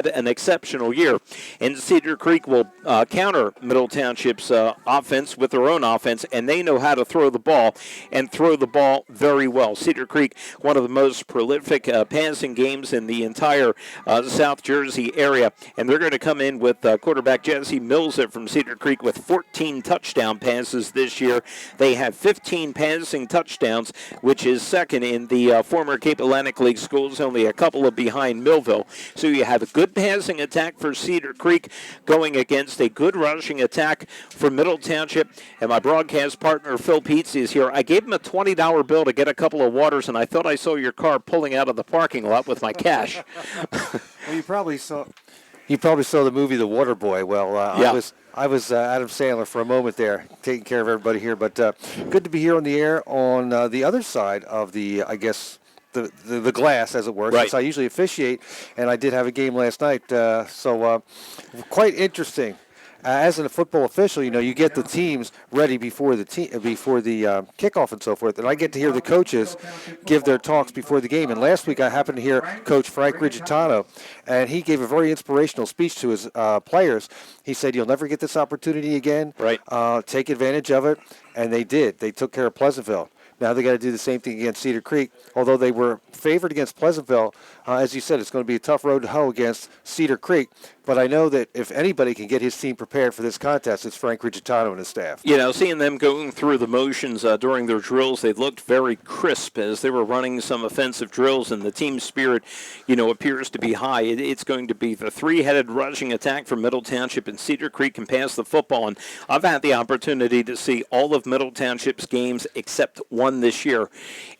an exceptional year. And Cedar Creek will counter Middle Township's offense with their own offense, and they know how to throw the ball and throw the ball very well. Cedar Creek, one of the most prolific passing games in the entire South Jersey area, and they're going to come in with quarterback Jesse Mills from Cedar Creek with 14 touchdown passes this year. They have 15 passing touchdowns, which is second in the former Cape Atlantic League schools, only a couple of behind Millville. So you have a good passing attack for Cedar Creek going against a good rushing attack for Middle Township. And my broadcast partner, Phil Peets, is here. I gave him a $20 bill to get a couple of waters, and I thought I saw your car pulling out of the parking lot with my cash. Well, you probably saw the movie The Water Boy. Well, yeah. I was Adam Sandler for a moment there, taking care of everybody here. But good to be here on the air on the other side of the, I guess, the glass, as it were, right. Since I usually officiate, and I did have a game last night. So quite interesting. As a football official, you get the teams ready before the kickoff and so forth, and I get to hear the coaches give their talks before the game. And last week I happened to hear Coach Frank Rigitano, and he gave a very inspirational speech to his players. He said, "You'll never get this opportunity again. Right. Take advantage of it," and they did. They took care of Pleasantville. Now they got to do the same thing against Cedar Creek. Although they were favored against Pleasantville, as you said, it's going to be a tough road to hoe against Cedar Creek. But I know that if anybody can get his team prepared for this contest, it's Frank Rigitano and his staff. Seeing them going through the motions during their drills, they looked very crisp as they were running some offensive drills, and the team spirit, appears to be high. It's going to be the three-headed rushing attack from Middle Township, and Cedar Creek can pass the football. And I've had the opportunity to see all of Middle Township's games except one this year,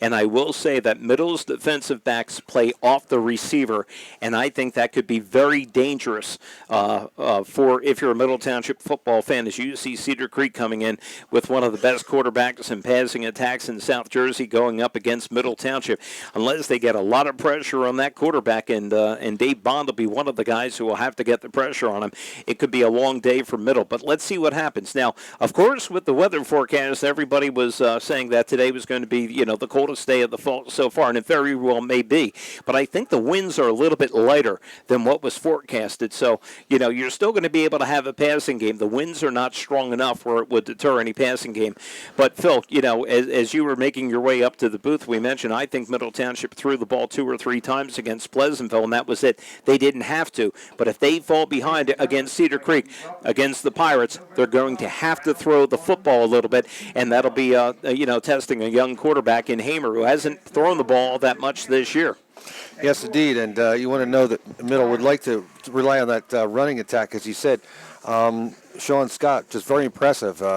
and I will say that Middle's defensive backs play off the receiver, and I think that could be very dangerous for if you're a Middle Township football fan, as you see Cedar Creek coming in with one of the best quarterbacks and passing attacks in South Jersey going up against Middle Township. Unless they get a lot of pressure on that quarterback, and Dave Bond will be one of the guys who will have to get the pressure on him, it could be a long day for Middle. But let's see what happens. Now, of course, with the weather forecast, everybody was saying that today was going to be, the coldest day of the fall so far, and it very well may be. But I think the winds are a little bit lighter than what was forecasted. So, you're still going to be able to have a passing game. The winds are not strong enough where it would deter any passing game. But, Phil, as you were making your way up to the booth, we mentioned, I think Middle Township threw the ball 2 or 3 times against Pleasantville, and that was it. They didn't have to. But if they fall behind against Cedar Creek, against the Pirates, they're going to have to throw the football a little bit, and that'll be, testing a young quarterback in Hamer who hasn't thrown the ball that much this year. Yes, indeed, and you want to know that Middle would like to rely on that running attack, as you said. Sean Scott, just very impressive. When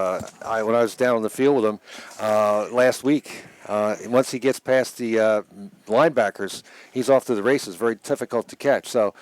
I was down on the field with him last week, once he gets past the linebackers, he's off to the races. Very difficult to catch. So,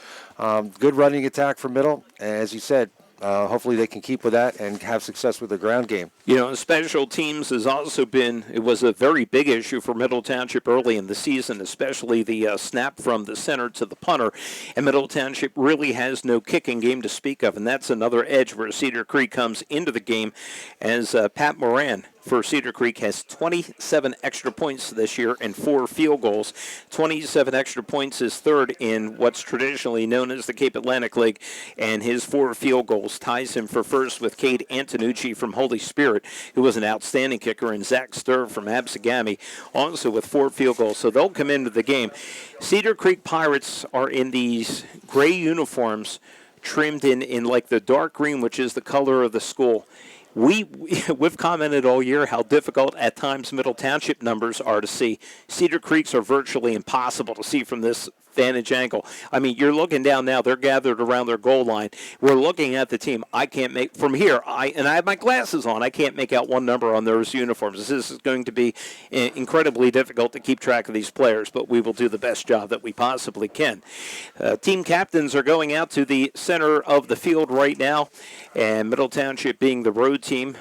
good running attack for Middle, and as you said, hopefully they can keep with that and have success with the ground game. Special teams has also been, it was a very big issue for Middle Township early in the season, especially the snap from the center to the punter. And Middle Township really has no kicking game to speak of, and that's another edge where Cedar Creek comes into the game as Pat Moran for Cedar Creek has 27 extra points this year and 4 field goals. 27 extra points is third in what's traditionally known as the Cape Atlantic League, and his 4 field goals ties him for first with Cade Antonucci from Holy Spirit, who was an outstanding kicker, and Zach Sturr from Absegami, also with 4 field goals. So they'll come into the game. Cedar Creek Pirates are in these gray uniforms trimmed in like the dark green, which is the color of the school. We've commented all year how difficult at times Middle Township numbers are to see. Cedar Creeks are virtually impossible to see from this vantage angle. I mean, you're looking down now. They're gathered around their goal line. We're looking at the team. I can't make, from here, I have my glasses on. I can't make out one number on those uniforms. This is going to be incredibly difficult to keep track of these players, but we will do the best job that we possibly can. Team captains are going out to the center of the field right now, and Middle Township being the road team,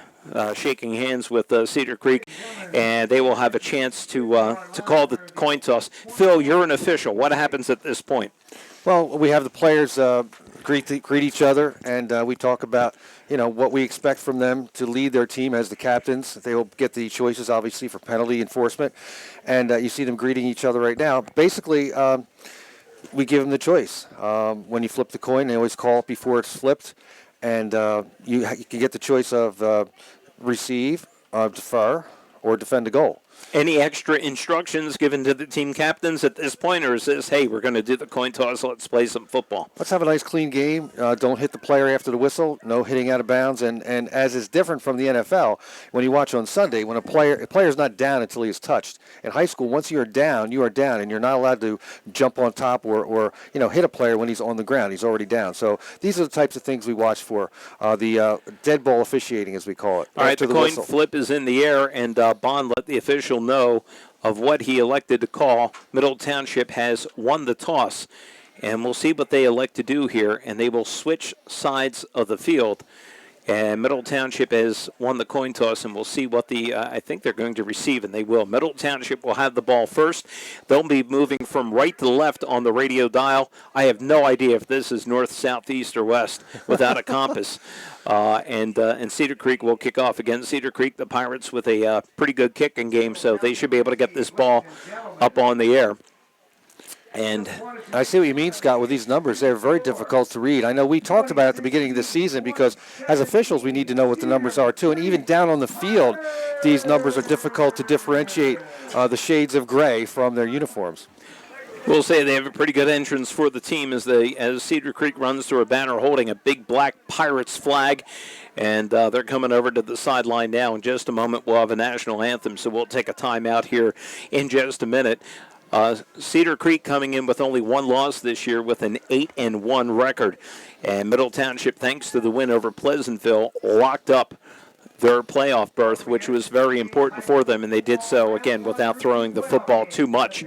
shaking hands with Cedar Creek, and they will have a chance to call the coin toss. Phil, you're an official. What happens at this point? Well, we have the players greet each other, and we talk about what we expect from them to lead their team as the captains. They will get the choices, obviously, for penalty enforcement, and you see them greeting each other right now. Basically, we give them the choice. When you flip the coin, they always call it before it's flipped, and you can get the choice of receive, defer, or defend a goal. Any extra instructions given to the team captains at this point, or is this, hey, we're going to do the coin toss, let's play some football? Let's have a nice clean game. Don't hit the player after the whistle. No hitting out of bounds. And as is different from the NFL, when you watch on Sunday, when a player's not down until he is touched. In high school, once you are down, and you're not allowed to jump on top or hit a player when he's on the ground. He's already down. So these are the types of things we watch for. The dead ball officiating, as we call it. All right, the coin whistle. flip is in the air, and Bond let the official know of what he elected to call. Middle Township has won the toss, and we'll see what they elect to do here, and they will switch sides of the field. And Middle Township has won the coin toss, and we'll see what I think they're going to receive, and they will. Middle Township will have the ball first. They'll be moving from right to left on the radio dial. I have no idea if this is north, south, east, or west without a compass. And Cedar Creek will kick off. Again, Cedar Creek, the Pirates with a pretty good kicking game, so they should be able to get this ball up on the air. And I see what you mean, Scott, with these numbers. They're very difficult to read. I know we talked about it at the beginning of the season because as officials we need to know what the numbers are too. And even down on the field, these numbers are difficult to differentiate the shades of gray from their uniforms. We'll say they have a pretty good entrance for the team as Cedar Creek runs through a banner holding a big black Pirates flag. And they're coming over to the sideline now. In just a moment, we'll have a national anthem, so we'll take a timeout here in just a minute. Cedar Creek coming in with only one loss this year with an 8-1 record. And Middle Township, thanks to the win over Pleasantville, locked up their playoff berth, which was very important for them, and they did so, again, without throwing the football too much.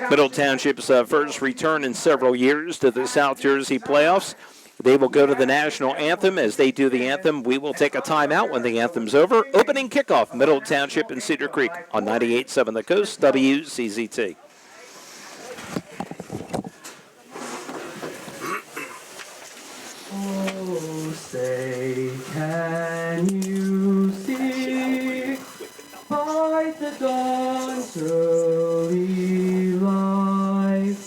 Middle Township's first return in several years to the South Jersey playoffs. They will go to the national anthem. As they do the anthem, we will take a timeout when the anthem's over. Opening kickoff, Middle Township and Cedar Creek on 98.7 The Coast, WCZT. Oh, say, can you see by the dawn's early light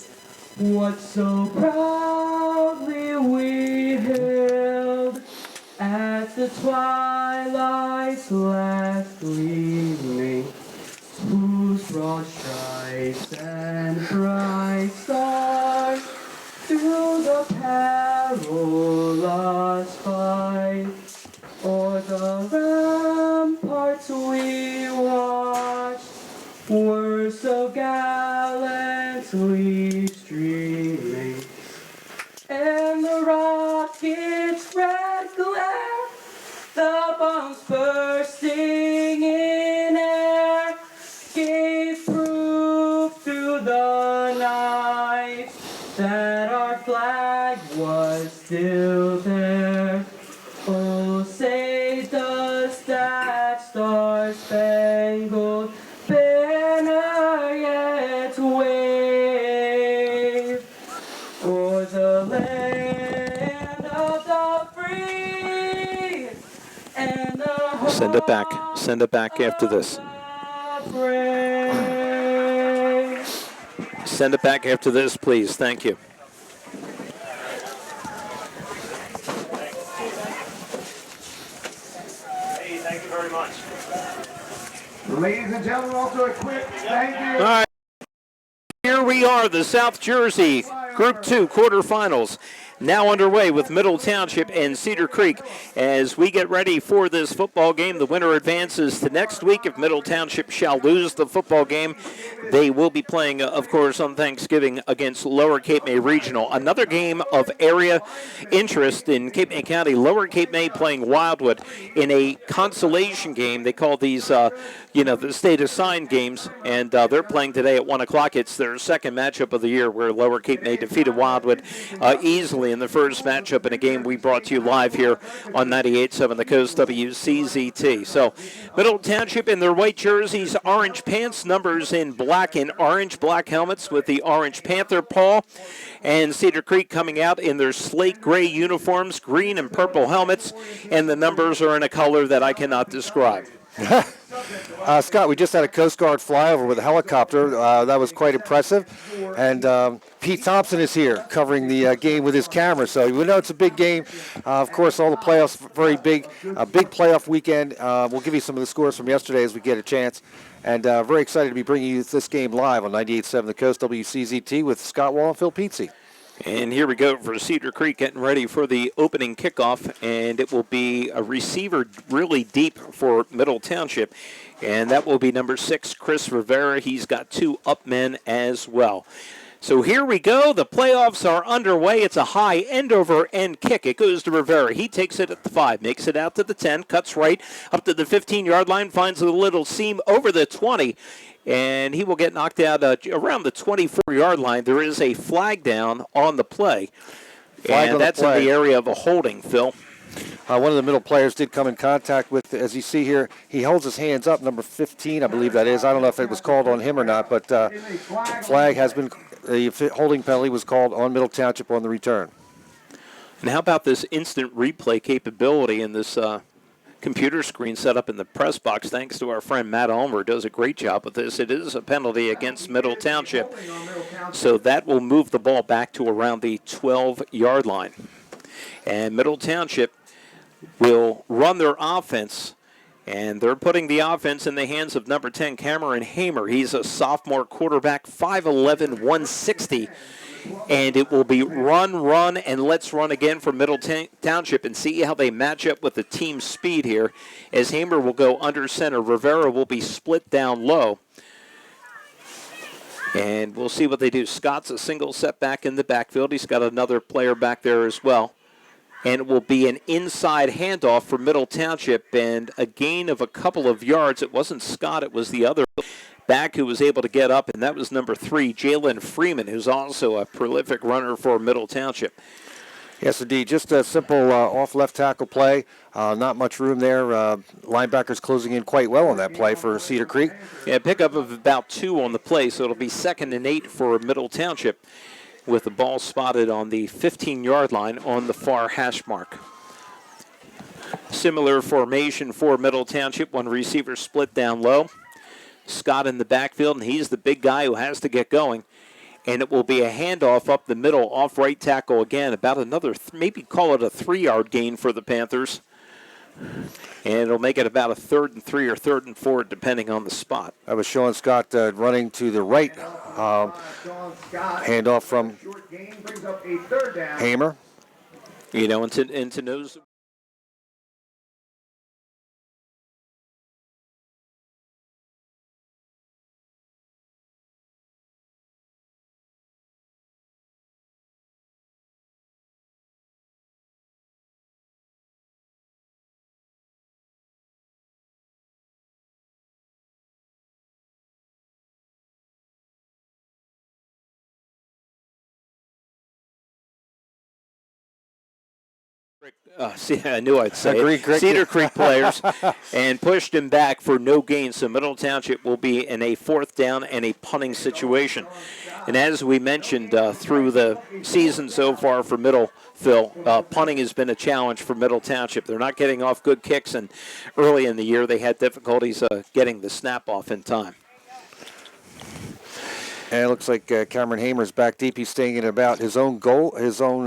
what so proudly we hailed at the twilight's last gleaming, whose broad stripes and bright stars through the perilous fight o'er the ramparts we watched were so gallantly streaming, and the rocket's red glare, the bombs bursting in air, gave proof through the night that our flag was still there. Oh, say does that star-spangled banner yet wave o'er the land of the free and the Send it back. Send it back after this. Send it back after this, please. Thank you. Hey, thank you very much. Ladies and gentlemen, also a quick thank you. All right. Here we are, the South Jersey Group 2 quarterfinals. Now underway with Middle Township and Cedar Creek. As we get ready for this football game, the winner advances to next week. If Middle Township shall lose the football game, they will be playing, of course, on Thanksgiving against Lower Cape May Regional. Another game of area interest in Cape May County. Lower Cape May playing Wildwood in a consolation game. They call these, the state assigned games, and they're playing today at 1 o'clock. It's their second matchup of the year where Lower Cape May defeated Wildwood easily in the first matchup in a game we brought to you live here on 98.7 The Coast, WCZT. So Middle Township in their white jerseys, orange pants, numbers in black and orange, black helmets with the orange Panther paw. And Cedar Creek coming out in their slate gray uniforms, green and purple helmets, and the numbers are in a color that I cannot describe. Scott, we just had a Coast Guard flyover with a helicopter. That was quite impressive. And Pete Thompson is here covering the game with his camera. So we know it's a big game. Of course, all the playoffs, very big. A big playoff weekend. We'll give you some of the scores from yesterday as we get a chance. And very excited to be bringing you this game live on 98.7 The Coast WCZT with Scott Wall and Phil Pizzi. And here we go for Cedar Creek getting ready for the opening kickoff, and it will be a receiver really deep for Middle Township, and that will be number 6, Chris Rivera. He's got 2 up men as well. So here we go. The playoffs are underway. It's a high end-over-end kick. It goes to Rivera. He takes it at the 5, makes it out to the 10, cuts right up to the 15-yard line, finds a little seam over the 20, and he will get knocked out around the 24-yard line. There is a flag down on the play, and that's in the area of a holding, Phil. One of the middle players did come in contact with, as you see here, he holds his hands up, number 15, I believe that is. I don't know if it was called on him or not, but flag has been, the holding penalty was called on Middle Township on the return. And how about this instant replay capability in this computer screen set up in the press box, thanks to our friend Matt Ulmer, who does a great job with this. It is a penalty against Middle Township, so that will move the ball back to around the 12-yard line. And Middle Township will run their offense, and they're putting the offense in the hands of number 10, Cameron Hamer. He's a sophomore quarterback, 5'11", 160. And it will be run, and let's run again for Middle Township and see how they match up with the team speed here. As Hamer will go under center, Rivera will be split down low. And we'll see what they do. Scott's a single setback in the backfield. He's got another player back there as well. And it will be an inside handoff for Middle Township and a gain of a couple of yards. It wasn't Scott, it was the other back who was able to get up, and that was number 3, Jalen Freeman, who's also a prolific runner for Middle Township. Yes, indeed. Just a simple off left tackle play. Not much room there. Linebackers closing in quite well on that play for Cedar Creek. Yeah, pickup of about 2 on the play, so it'll be 2nd and 8 for Middle Township with the ball spotted on the 15-yard line on the far hash mark. Similar formation for Middle Township. One receiver split down low. Scott in the backfield, and he's the big guy who has to get going. And it will be a handoff up the middle, off right tackle again, about another, maybe call it a 3-yard gain for the Panthers. And it'll make it about a 3rd and 3 or 3rd and 4, depending on the spot. That was Sean Scott running to the right. Handoff from Hamer. You know, into nose. See, I knew I'd say it. Cedar Creek players, and pushed him back for no gain. So Middle Township will be in a 4th down and a punting situation. And as we mentioned through the season so far for Middle, Phil, punting has been a challenge for Middle Township. They're not getting off good kicks, and early in the year they had difficulties getting the snap off in time. And it looks like Cameron Hamer's back deep. He's staying in about his own goal, his own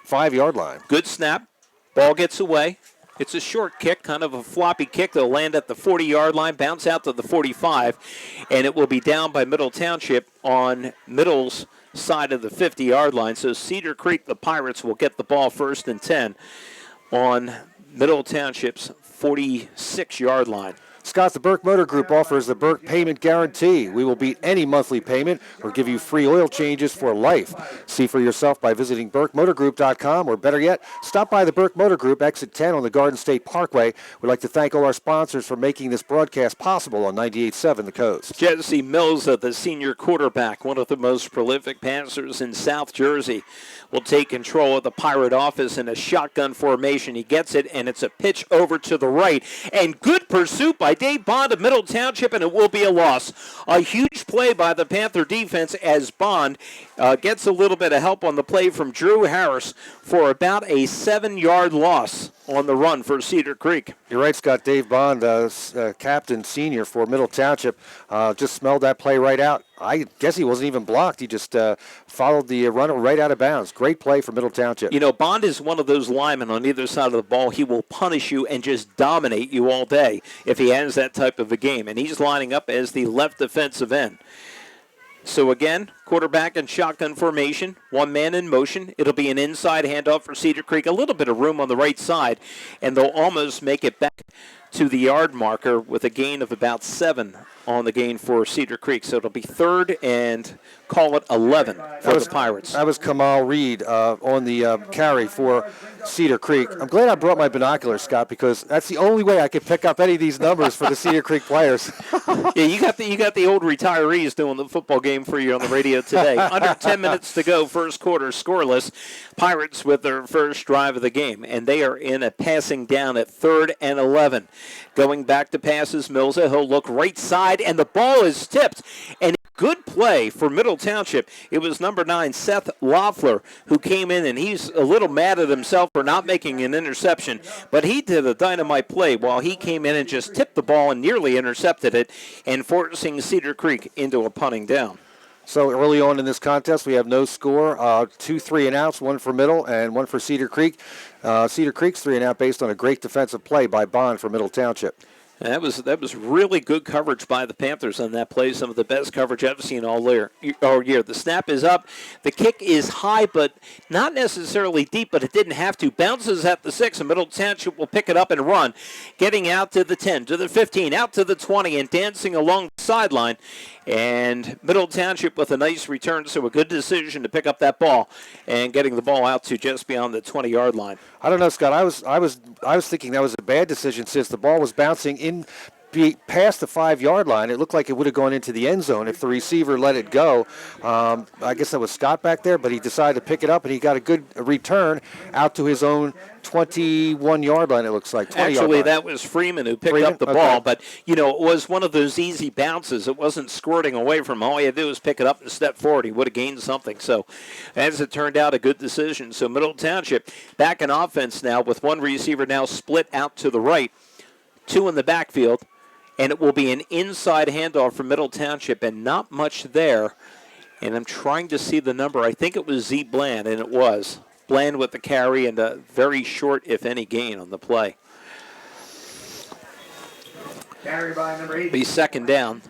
5-yard line. Good snap. Ball gets away. It's a short kick, kind of a floppy kick. They'll land at the 40-yard line, bounce out to the 45, and it will be down by Middle Township on Middle's side of the 50-yard line. So Cedar Creek, the Pirates, will get the ball 1st and 10 on Middle Township's 46-yard line. Scott, the Burke Motor Group offers the Burke Payment Guarantee. We will beat any monthly payment or give you free oil changes for life. See for yourself by visiting BurkeMotorGroup.com, or better yet, stop by the Burke Motor Group, exit 10 on the Garden State Parkway. We'd like to thank all our sponsors for making this broadcast possible on 98.7 The Coast. Jesse Mills, the senior quarterback, one of the most prolific passers in South Jersey, will take control of the Pirate office in a shotgun formation. He gets it, and it's a pitch over to the right. And good pursuit by Dave Bond of Middle Township, and it will be a loss. A huge play by the Panther defense as Bond gets a little bit of help on the play from Drew Harris for about a 7-yard loss. on the run for Cedar Creek. You're right, Scott. Dave Bond, captain, senior for Middle Township, just smelled that play right out. I guess he wasn't even blocked. He just followed the runner right out of bounds. Great play for Middle Township. You know, Bond is one of those linemen on either side of the ball. He will punish you and just dominate you all day if he has that type of a game. And he's lining up as the left defensive end. So again, quarterback and shotgun formation, one man in motion. It'll be an inside handoff for Cedar Creek. A little bit of room on the right side, and they'll almost make it back to the yard marker with a gain of about 7 on the gain for Cedar Creek. So it'll be 3rd and call it 11 for the Pirates. That was Kamal Reed on the carry for Cedar Creek. I'm glad I brought my binoculars, Scott, because that's the only way I could pick up any of these numbers for the Cedar Creek players. Yeah, you got the old retirees doing the football game for you on the radio today. Under 10 minutes to go, first quarter, scoreless. Pirates with their first drive of the game, and they are in a passing down at 3rd and 11. Going back to passes, Milza, he'll look right side, and the ball is tipped. And good play for Middle Township. It was number 9, Seth Loeffler, who came in, and he's a little mad at himself for not making an interception, but he did a dynamite play while he came in and just tipped the ball and nearly intercepted it, and forcing Cedar Creek into a punting down. So early on in this contest, we have no score. 2 3-and-outs, one for Middle and one for Cedar Creek. Cedar Creek's 3-and-out based on a great defensive play by Bond for Middle Township. And that was really good coverage by the Panthers on that play. Some of the best coverage I've seen all year. The snap is up. The kick is high, but not necessarily deep, but it didn't have to. Bounces at the 6, and Middle Township will pick it up and run. Getting out to the 10, to the 15, out to the 20, and dancing along the sideline. And Middle Township with a nice return, so a good decision to pick up that ball and getting the ball out to just beyond the 20-yard line. I don't know, Scott. I was thinking that was a bad decision since the ball was bouncing in past the 5-yard line. It looked like it would have gone into the end zone if the receiver let it go. I guess that was Scott back there, but he decided to pick it up, and he got a good return out to his own 21-yard line, it looks like. Actually, that was Freeman who picked up the ball, but, it was one of those easy bounces. It wasn't squirting away from him. All he had to do was pick it up and step forward. He would have gained something. So, as it turned out, a good decision. So, Middle Township back in offense now with one receiver now split out to the right, 2 in the backfield, and it will be an inside handoff for Middle Township, and not much there. And I'm trying to see the number. I think it was Z. Bland, and it was. Bland with the carry and a very short, if any, gain on the play. Carry by number 8. Be second down.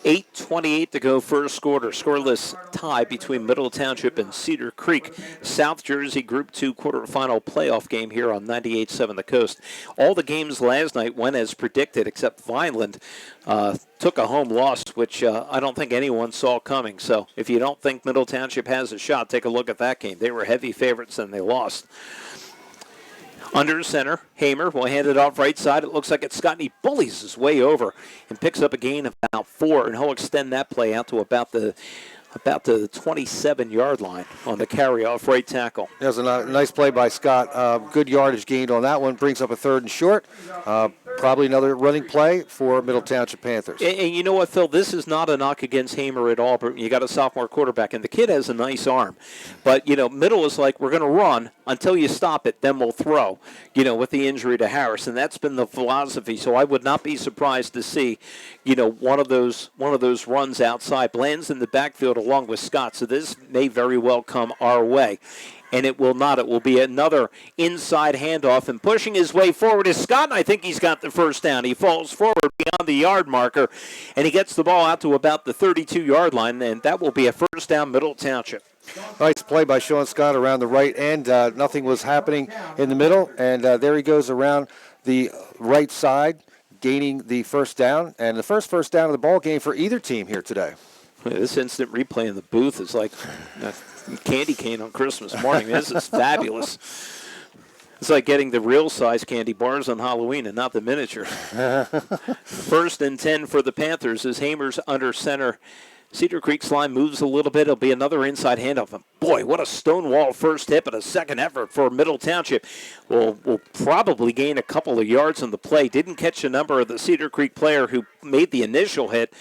8:28 to go first quarter. Scoreless tie between Middle Township and Cedar Creek. South Jersey Group 2 quarterfinal playoff game here on 98.7 The Coast. All the games last night went as predicted, except Vineland took a home loss, which I don't think anyone saw coming. So if you don't think Middle Township has a shot, take a look at that game. They were heavy favorites and they lost. Under center, Hamer will hand it off right side. It looks like it's Scott, and he bullies his way over and picks up a gain of about 4, and he'll extend that play out to about the 27-yard line on the carry-off right tackle. That was a nice play by Scott. Good yardage gained on that one. Brings up a 3rd and short. Probably another running play for Middle Township Panthers. And you know what, Phil? This is not a knock against Hamer at all. But you got a sophomore quarterback, and the kid has a nice arm. But, Middle is like, we're going to run until you stop it, then we'll throw, with the injury to Harris. And that's been the philosophy. So I would not be surprised to see, one of those runs outside. Bland's in the backfield along with Scott. So this may very well come our way. And it will not. It will be another inside handoff. And pushing his way forward is Scott, and I think he's got the first down. He falls forward beyond the yard marker, and he gets the ball out to about the 32-yard line, and that will be a first down, Middle Township. Nice play by Sean Scott around the right end. Nothing was happening in the middle, and there he goes around the right side, gaining the first down, and the first down of the ball game for either team here today. This instant replay in the booth is like candy cane on Christmas morning. This is fabulous. It's like getting the real size candy bars on Halloween and not the miniature. 1st and 10 for the Panthers as Hamer's under center. Cedar Creek's line moves a little bit. It'll be another inside handoff. And boy, what a stonewall first hit, but a second effort for Middle Township. Will probably gain a couple of yards on the play. Didn't catch the number of the Cedar Creek player who made the initial hit.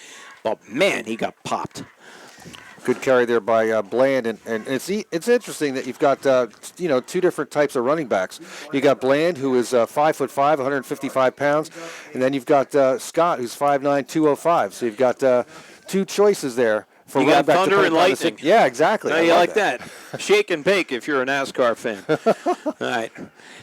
But, man, he got popped. Good carry there by Bland, and it's interesting that you've got two different types of running backs. You got Bland, who is 5'5", 155 pounds, and then you've got Scott, who's 5'9", 205. So you've got two choices there. For you got back thunder and lightning. Yeah, exactly. How you like that? Shake and bake if you're a NASCAR fan. All right.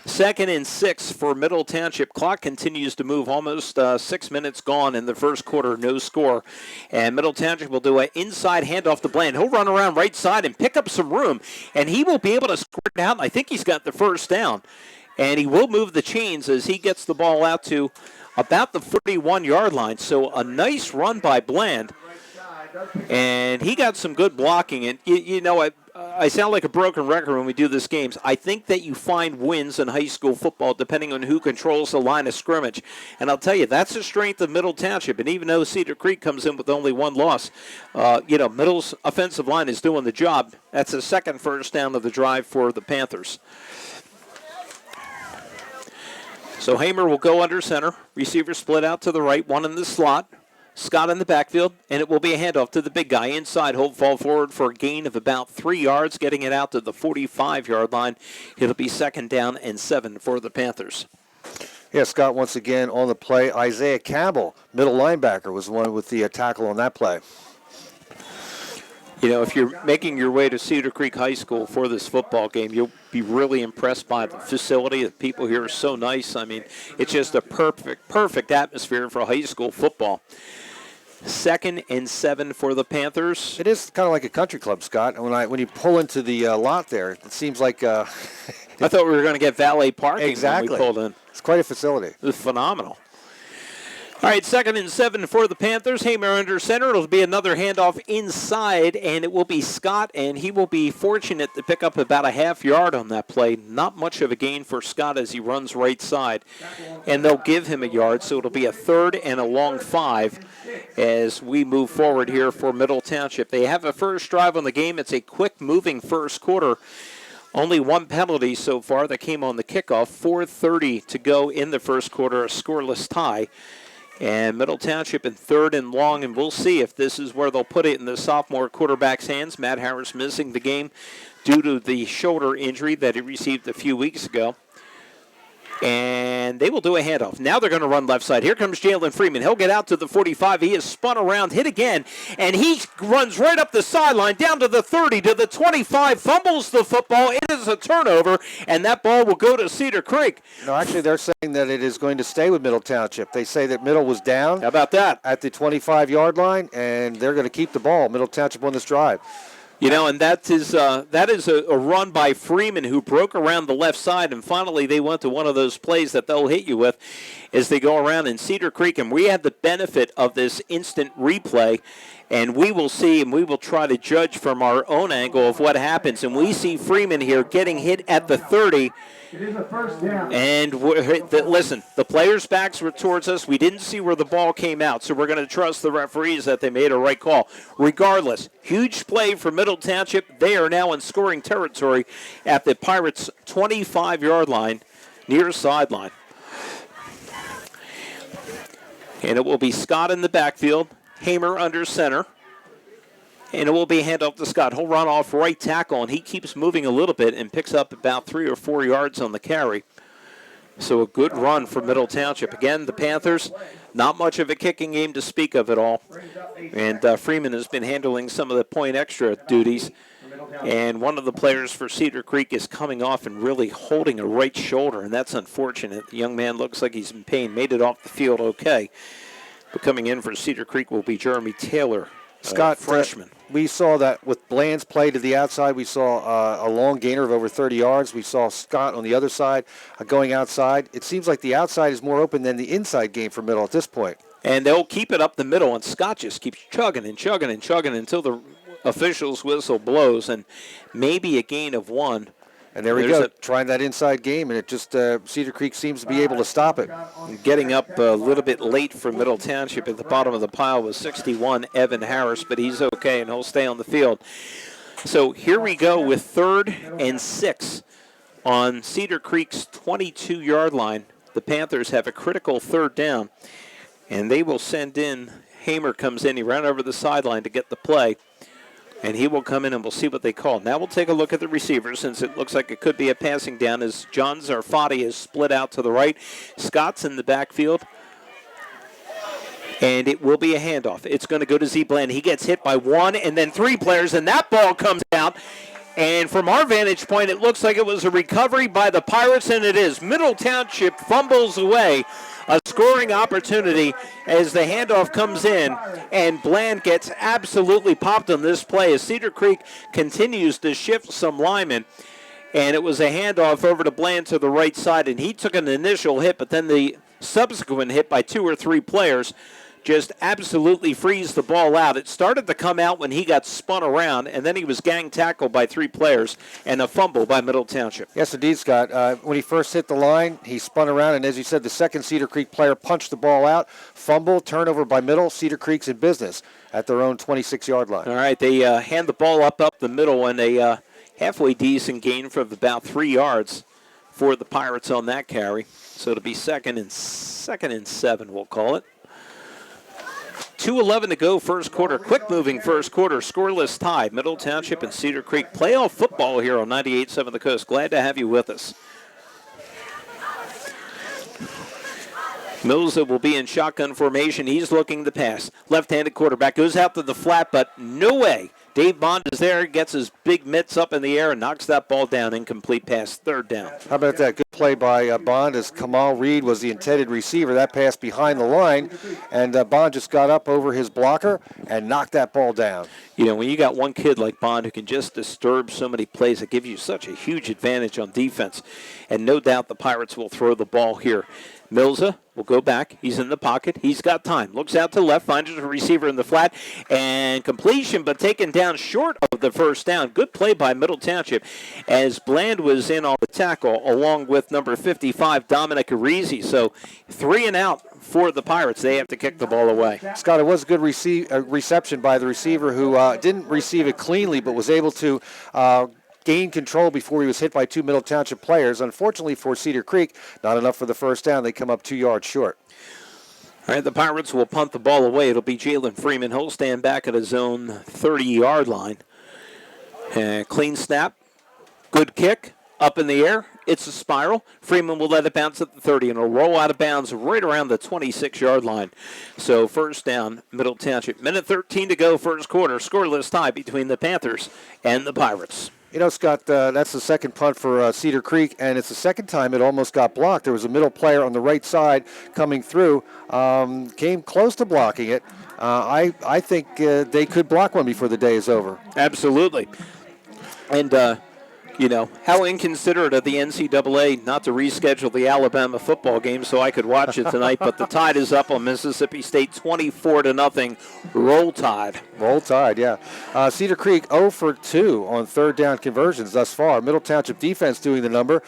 2nd and 6 for Middle Township. Clock continues to move. Almost 6 minutes gone in the first quarter. No score. And Middle Township will do an inside handoff to Bland. He'll run around right side and pick up some room. And he will be able to squirt out. I think he's got the first down. And he will move the chains as he gets the ball out to about the 41-yard line. So a nice run by Bland. And he got some good blocking. And, I sound like a broken record when we do this games. I think that you find wins in high school football depending on who controls the line of scrimmage. And I'll tell you, that's the strength of Middle Township. And even though Cedar Creek comes in with only one loss, Middle's offensive line is doing the job. That's the second first down of the drive for the Panthers. So Hamer will go under center. Receiver split out to the right, one in the slot. Scott in the backfield, and it will be a handoff to the big guy inside. He'll fall forward for a gain of about 3 yards, getting it out to the 45-yard line. It'll be 2nd down and 7 for the Panthers. Yeah, Scott once again on the play. Isaiah Campbell, middle linebacker, was the one with the tackle on that play. If you're making your way to Cedar Creek High School for this football game, you'll be really impressed by the facility. The people here are so nice. I mean, it's just a perfect atmosphere for high school football. 2nd and 7 for the Panthers. It is kind of like a country club, Scott. When you pull into the lot there, it seems like I thought we were going to get valet parking exactly. when we pulled in. It's quite a facility. It was phenomenal. All right, 2nd and 7 for the Panthers. Hamer under center. It'll be another handoff inside, and it will be Scott, and he will be fortunate to pick up about a half yard on that play. Not much of a gain for Scott as he runs right side, and they'll give him a yard, so it'll be a 3rd and a long 5 as we move forward here for Middle Township. They have a first drive on the game. It's a quick-moving first quarter. Only one penalty so far that came on the kickoff. 4:30 to go in the first quarter, a scoreless tie. And Middle Township in 3rd and long, and we'll see if this is where they'll put it in the sophomore quarterback's hands. Matt Harris missing the game due to the shoulder injury that he received a few weeks ago. And they will do a handoff. Now they're going to run left side. Here comes Jalen Freeman. He'll get out to the 45. He is spun around, hit again, and he runs right up the sideline, down to the 30, to the 25, fumbles the football. It is a turnover, and that ball will go to Cedar Creek. No, actually, they're saying that it is going to stay with Middle Township. They say that Middle was down. How about that? At the 25-yard line, and they're going to keep the ball. Middle Township on this drive. And that is a run by Freeman who broke around the left side, and finally they went to one of those plays that they'll hit you with as they go around in Cedar Creek. And we had the benefit of this instant replay, and we will see and we will try to judge from our own angle of what happens. And we see Freeman here getting hit at the 30. It is a first down. And listen, the players' backs were towards us. We didn't see where the ball came out, so we're going to trust the referees that they made a right call. Regardless, huge play for Middle Township. They are now in scoring territory at the Pirates' 25-yard line, near sideline. And it will be Scott in the backfield, Hamer under center. And it will be a handoff to Scott. He'll run off right tackle, and he keeps moving a little bit and picks up about 3 or 4 yards on the carry. So a good run for Middle Township. Again, the Panthers, not much of a kicking game to speak of at all. And Freeman has been handling some of the point extra duties. And one of the players for Cedar Creek is coming off and really holding a right shoulder, and that's unfortunate. The young man looks like he's in pain. Made it off the field okay. But coming in for Cedar Creek will be Jeremy Taylor. Scott, freshman. We saw that with Bland's play to the outside. We saw a long gainer of over 30 yards. We saw Scott on the other side going outside. It seems like the outside is more open than the inside game for Middle at this point. And they'll keep it up the middle, and Scott just keeps chugging and chugging and chugging until the official's whistle blows, and maybe a gain of 1. And there we go, trying that inside game, and it just Cedar Creek seems to be able to stop it. Getting up a little bit late for Middle Township at the bottom of the pile was 61, Evan Harris, but he's okay, and he'll stay on the field. So here we go with 3rd and 6 on Cedar Creek's 22-yard line. The Panthers have a critical 3rd down, and they will send in, Hamer comes in, he ran over the sideline to get the play. And he will come in and we'll see what they call. Now we'll take a look at the receiver since it looks like it could be a passing down as John Zarfati is split out to the right. Scott's in the backfield. And it will be a handoff. It's going to go to Z Bland. He gets hit by one and then three players, and that ball comes out. And from our vantage point, it looks like it was a recovery by the Pirates, and it is. Middle Township fumbles away a scoring opportunity as the handoff comes in, and Bland gets absolutely popped on this play as Cedar Creek continues to shift some linemen. And it was a handoff over to Bland to the right side, and he took an initial hit, but then the subsequent hit by two or three players just absolutely freeze the ball out. It started to come out when he got spun around, and then he was gang tackled by three players and a fumble by Middle Township. Yes, indeed, Scott. When he first hit the line, he spun around, and as you said, the second Cedar Creek player punched the ball out. Fumble, turnover by Middle. Cedar Creek's in business at their own 26-yard line. All right, they hand the ball up the middle, and a halfway decent gain for about 3 yards for the Pirates on that carry. So it'll be second and 7, we'll call it. 2:11 to go first quarter. Quick-moving first quarter. Scoreless tie. Middle Township and Cedar Creek. Playoff football here on 98.7 The Coast. Glad to have you with us. Milza will be in shotgun formation. He's looking to pass. Left-handed quarterback goes out to the flat, but no way. Dave Bond is there, gets his big mitts up in the air and knocks that ball down. Incomplete pass, third down. How about that? Good play by Bond as Kamal Reed was the intended receiver. That pass behind the line, and Bond just got up over his blocker and knocked that ball down. You know, when you got one kid like Bond who can just disturb so many plays, it gives you such a huge advantage on defense. And no doubt the Pirates will throw the ball here. Milza will go back. He's in the pocket. He's got time. Looks out to left, finds a receiver in the flat, and completion, but taken down short of the first down. Good play by Middle Township as Bland was in on the tackle along with number 55, Dominic Arizi. So 3 and out for the Pirates. They have to kick the ball away. Scott, it was a good reception by the receiver who didn't receive it cleanly but was able to gain control before he was hit by two Middle Township players. Unfortunately for Cedar Creek, not enough for the first down. They come up 2 yards short. All right, the Pirates will punt the ball away. It'll be Jalen Freeman. He'll stand back at his own 30-yard line. Clean snap. Good kick. Up in the air. It's a spiral. Freeman will let it bounce at the 30, and it'll roll out of bounds right around the 26-yard line. So first down, Middle Township. Minute 13 to go, first quarter. Scoreless tie between the Panthers and the Pirates. You know, Scott, that's the second punt for Cedar Creek, and it's the second time it almost got blocked. There was a middle player on the right side coming through, came close to blocking it. I think they could block one before the day is over. Absolutely. And, you know, how inconsiderate of the NCAA not to reschedule the Alabama football game so I could watch it tonight, but the Tide is up on Mississippi State 24-0. Roll Tide. Roll Tide, yeah. Cedar Creek 0 for 2 on third down conversions thus far. Middle Township defense doing the number.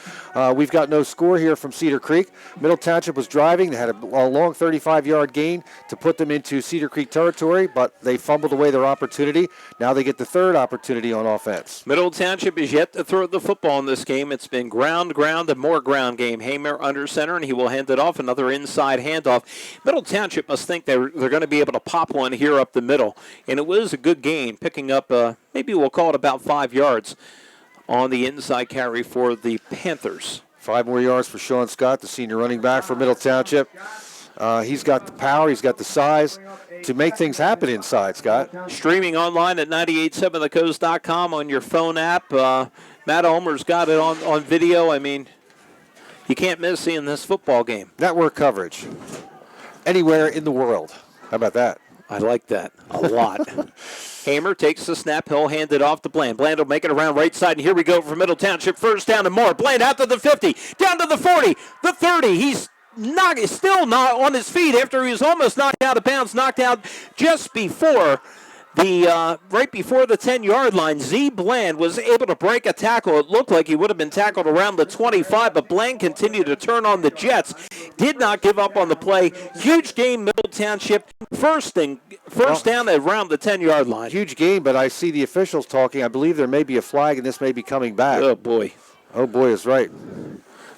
We've got no score here from Cedar Creek. Middle Township was driving. They had a long 35-yard gain to put them into Cedar Creek territory, but they fumbled away their opportunity. Now they get the third opportunity on offense. Middle Township is yet to throw the football in this game. It's been ground, and more ground game. Hamer under center, and he will hand it off. Another inside handoff. Middle Township must think they're going to be able to pop one here up the middle. And it was a good gain, picking up, maybe we'll call it about 5 yards on the inside carry for the Panthers. 5 more yards for Sean Scott, the senior running back for Middle Township. He's got the power, he's got the size to make things happen inside, Scott. Streaming online at 987thecoast.com on your phone app. Matt Ulmer's got it on video. I mean, you can't miss seeing this football game. Network coverage. Anywhere in the world. How about that? I like that a lot. Hamer takes the snap. He'll hand it off to Bland. Bland will make it around right side, and here we go for Middle Township. First down and more. Bland out to the 50, down to the 40, the 30. He's still not on his feet after he was almost knocked out of bounds, knocked out just before right before the 10-yard line. Z Bland was able to break a tackle. It looked like he would have been tackled around the 25, but Bland continued to turn on the Jets. Did not give up on the play. Huge game, Middle Township. First down at around the 10-yard line. Huge game, but I see the officials talking. I believe there may be a flag, and this may be coming back. Oh, boy. Oh, boy is right.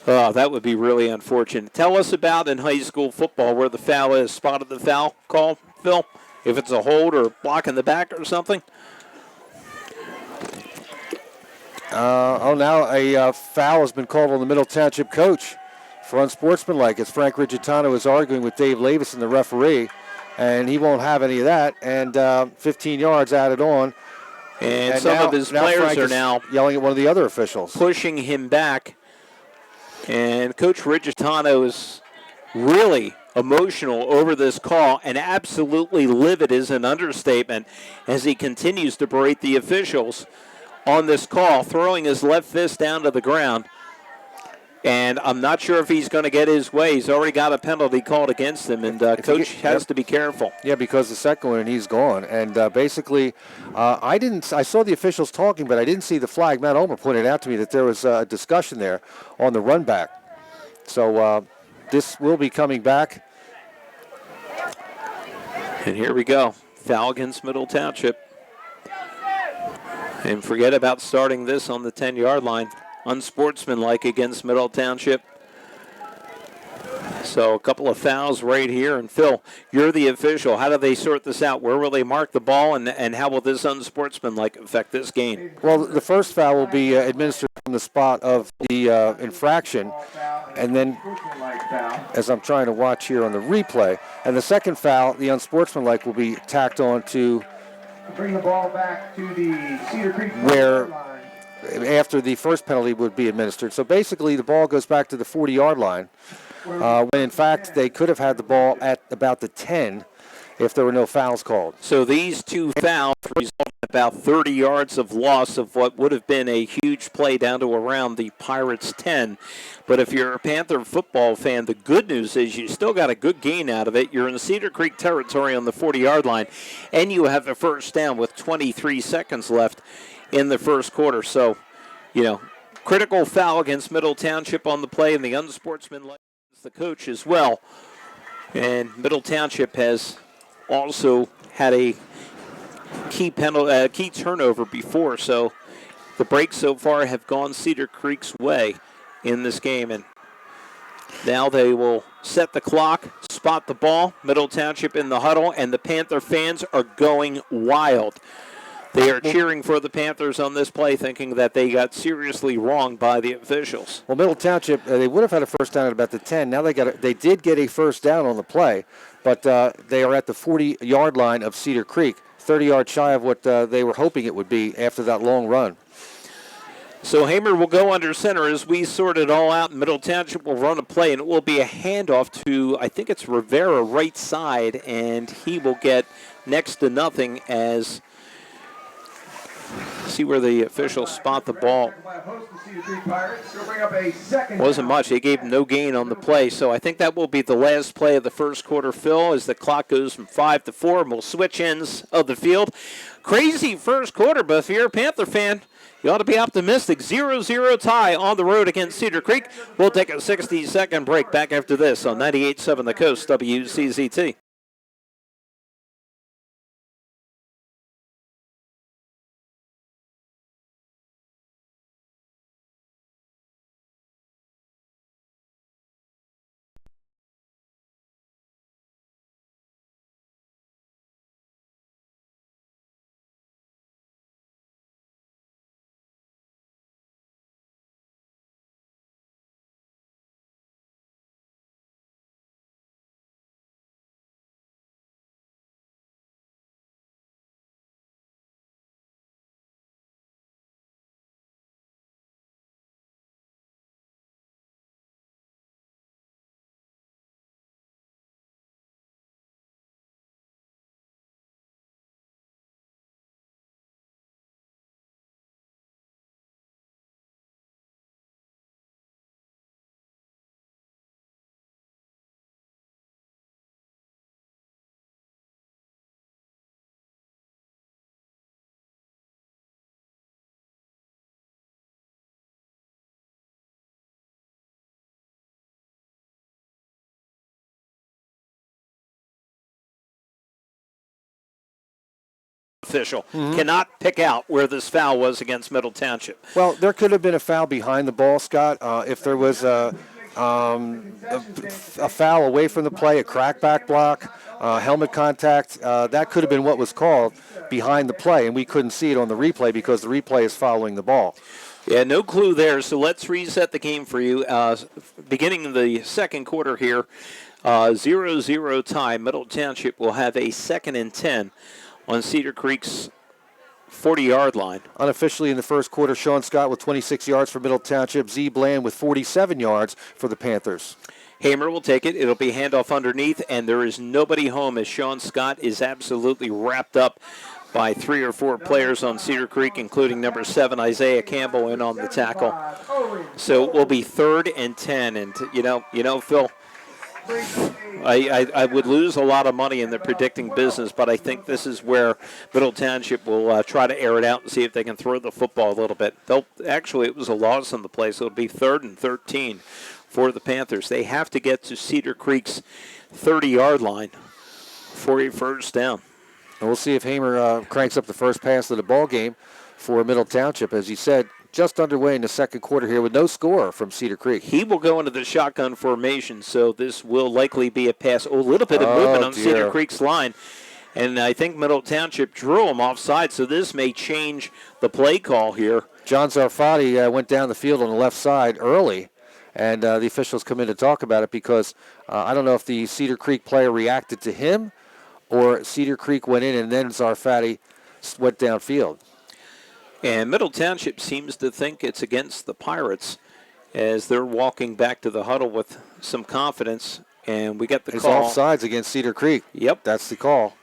Oh, that would be really unfortunate. Tell us about in high school football where the foul is. Spotted the foul call, Phil? If it's a hold or block in the back or something? Now a foul has been called on the Middle Township coach for unsportsmanlike, as Frank Rigitano is arguing with Dave Lavison, the referee, and he won't have any of that. And 15 yards added on. And some now, of his now players Frank are is now yelling at one of the other officials, pushing him back. And Coach Rigitano is really emotional over this call, and absolutely livid is an understatement as he continues to berate the officials on this call, throwing his left fist down to the ground. And I'm not sure if he's going to get his way. He's already got a penalty called against him, and Coach has to be careful. Yeah, because the second one, and he's gone. And basically, I saw the officials talking, but I didn't see the flag. Matt Ulmer pointed out to me that there was a discussion there on the run back. So this will be coming back. And here we go. Foul against Middle Township. And forget about starting this on the 10-yard line. Unsportsmanlike against Middle Township. So a couple of fouls right here. And Phil, you're the official. How do they sort this out? Where will they mark the ball, and how will this unsportsmanlike affect this game? Well, the first foul will be administered from the spot of the infraction, and then, as I'm trying to watch here on the replay, and the second foul, the unsportsmanlike, will be tacked on to Bring the ball back to the Cedar Creek where line. after the first penalty would be administered. So basically the ball goes back to the 40-yard line, when in fact they could have had the ball at about the 10 if there were no fouls called. So these two fouls result in about 30 yards of loss of what would have been a huge play down to around the Pirates' 10. But if you're a Panther football fan, the good news is you still got a good gain out of it. You're in Cedar Creek territory on the 40-yard line, and you have a first down with 23 seconds left in the first quarter. So, critical foul against Middle Township on the play, and the unsportsmanlike against the coach as well. And Middle Township has also had a key turnover before, so the breaks so far have gone Cedar Creek's way in this game. And now they will set the clock, spot the ball. Middle Township in the huddle, and the Panther fans are going wild. They are cheering for the Panthers on this play, thinking that they got seriously wronged by the officials. Well, Middle Township, they would have had a first down at about the 10. Now they did get a first down on the play, but they are at the 40-yard line of Cedar Creek, 30 yards shy of what they were hoping it would be after that long run. So Hamer will go under center as we sort it all out. Middle Township will run a play, and it will be a handoff to, I think it's Rivera, right side, and he will get next to nothing as see where the officials spot the ball. Wasn't much. They gave no gain on the play, so I think that will be the last play of the first quarter, Phil, as the clock goes from 5 to 4, and we'll switch ends of the field. Crazy first quarter, but if you're a Panther fan, you ought to be optimistic. 0-0 tie on the road against Cedar Creek. We'll take a 60-second break back after this on 98.7 The Coast, WCZT. Official cannot pick out where this foul was against Middle Township. Well, there could have been a foul behind the ball, Scott, if there was a foul away from the play, a crackback block, helmet contact. That could have been what was called behind the play, and we couldn't see it on the replay because the replay is following the ball. Yeah, no clue there. So let's reset the game for you. Beginning of the second quarter here, 0-0 tie. Middle Township will have a 2nd and 10 on Cedar Creek's 40-yard line. Unofficially in the first quarter, Sean Scott with 26 yards for Middle Township. Z Bland with 47 yards for the Panthers. Hamer will take it. It'll be handoff underneath, and there is nobody home as Sean Scott is absolutely wrapped up by 3 or 4 players on Cedar Creek, including number 7, Isaiah Campbell, in on the tackle. So it will be 3rd and 10. And, you know, Phil, I would lose a lot of money in the predicting business, but I think this is where Middle Township will try to air it out and see if they can throw the football a little bit. Actually, it was a loss on the play, so it'll be 3rd and 13 for the Panthers. They have to get to Cedar Creek's 30-yard line for a first down. And we'll see if Hamer cranks up the first pass of the ball game for Middle Township. As you said, just underway in the second quarter here with no score from Cedar Creek. He will go into the shotgun formation, so this will likely be a pass. A little bit of movement on Cedar Creek's line. And I think Middle Township drew him offside, so this may change the play call here. John Zarfati went down the field on the left side early, and the officials come in to talk about it because I don't know if the Cedar Creek player reacted to him or Cedar Creek went in and then Zarfati went downfield. And Middle Township seems to think it's against the Pirates as they're walking back to the huddle with some confidence. And we get the call. It's offsides against Cedar Creek. Yep. That's the call.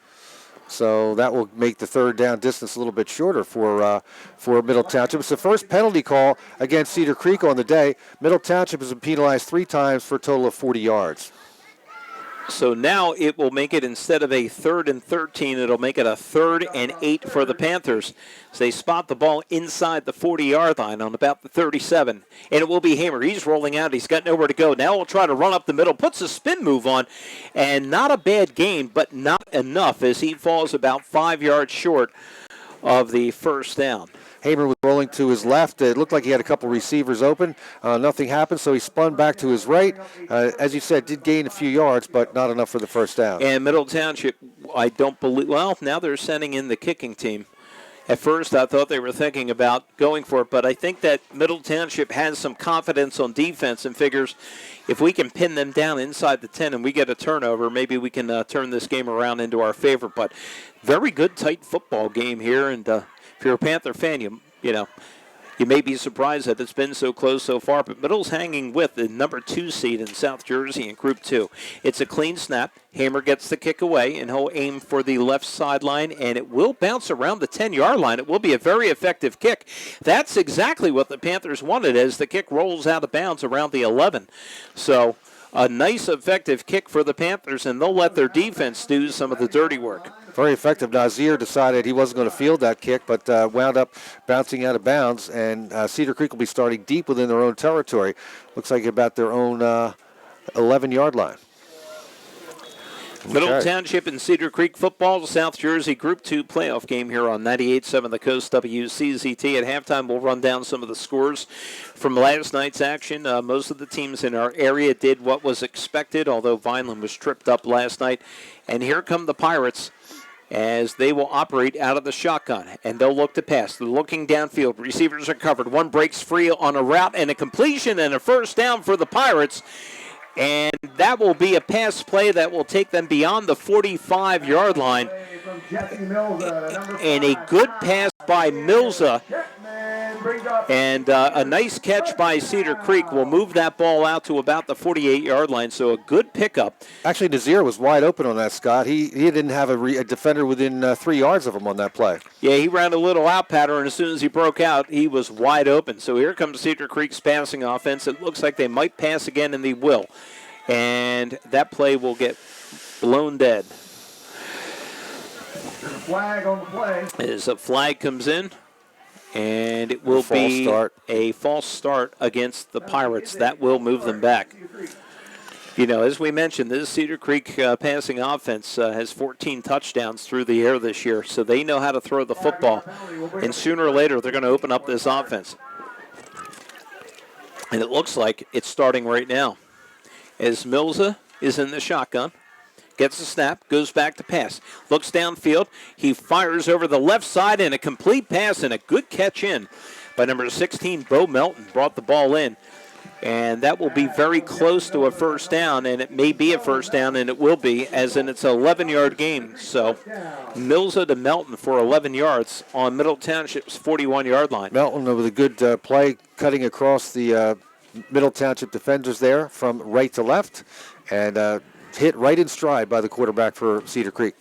So that will make the third down distance a little bit shorter for Middle Township. It's the first penalty call against Cedar Creek on the day. Middle Township has been penalized 3 times for a total of 40 yards. So now it will make it, instead of a 3rd and 13, it'll make it a 3rd and 8 for the Panthers. So they spot the ball inside the 40-yard line on about the 37. And it will be Hamer. He's rolling out. He's got nowhere to go. Now we'll try to run up the middle. Puts a spin move on. And not a bad gain, but not enough as he falls about 5 yards short of the first down. Hamer was rolling to his left. It looked like he had a couple receivers open. Nothing happened, so he spun back to his right. As you said, did gain a few yards, but not enough for the first down. And Middle Township, I don't believe, well, now they're sending in the kicking team. At first, I thought they were thinking about going for it, but I think that Middle Township has some confidence on defense and figures if we can pin them down inside the 10 and we get a turnover, maybe we can turn this game around into our favor. But very good, tight football game here, and if you're a Panther fan, you may be surprised that it's been so close so far, but Middle's hanging with the number 2 seed in South Jersey in Group 2. It's a clean snap. Hamer gets the kick away, and he'll aim for the left sideline, and it will bounce around the 10-yard line. It will be a very effective kick. That's exactly what the Panthers wanted as the kick rolls out of bounds around the 11. So a nice, effective kick for the Panthers, and they'll let their defense do some of the dirty work. Very effective. Nazir decided he wasn't going to field that kick, but wound up bouncing out of bounds, and Cedar Creek will be starting deep within their own territory. Looks like about their own 11-yard line. Middle Township and Cedar Creek football, South Jersey Group 2 playoff game here on 98.7 The Coast WCZT. At halftime, we'll run down some of the scores from last night's action. Most of the teams in our area did what was expected, although Vineland was tripped up last night. And here come the Pirates as they will operate out of the shotgun, and they'll look to pass. They're looking downfield. Receivers are covered. One breaks free on a route and a completion and a first down for the Pirates. And that will be a pass play that will take them beyond the 45-yard line. And a good pass by Milza. And a nice catch by Cedar Creek will move that ball out to about the 48-yard line. So a good pickup. Actually, Nazir was wide open on that, Scott. He didn't have a defender within 3 yards of him on that play. Yeah, he ran a little out pattern, and as soon as he broke out, he was wide open. So here comes Cedar Creek's passing offense. It looks like they might pass again, and they will. And that play will get blown dead. There's a flag on the play. As a flag comes in, and it will be a false start against the Pirates. That will move them back. You know, as we mentioned, this Cedar Creek passing offense has 14 touchdowns through the air this year, so they know how to throw the football. And sooner or later, they're going to open up this offense. And it looks like it's starting right now. As Milza is in the shotgun, gets a snap, goes back to pass, looks downfield, he fires over the left side, and a complete pass and a good catch in by number 16, Bo Melton, brought the ball in. And that will be very close to a first down, and it may be a first down, and it will be, as in it's an 11-yard game. So Milza to Melton for 11 yards on Middle Township's 41-yard line. Melton with a good play cutting across the Middle Township defenders there from right to left, and hit right in stride by the quarterback for Cedar Creek.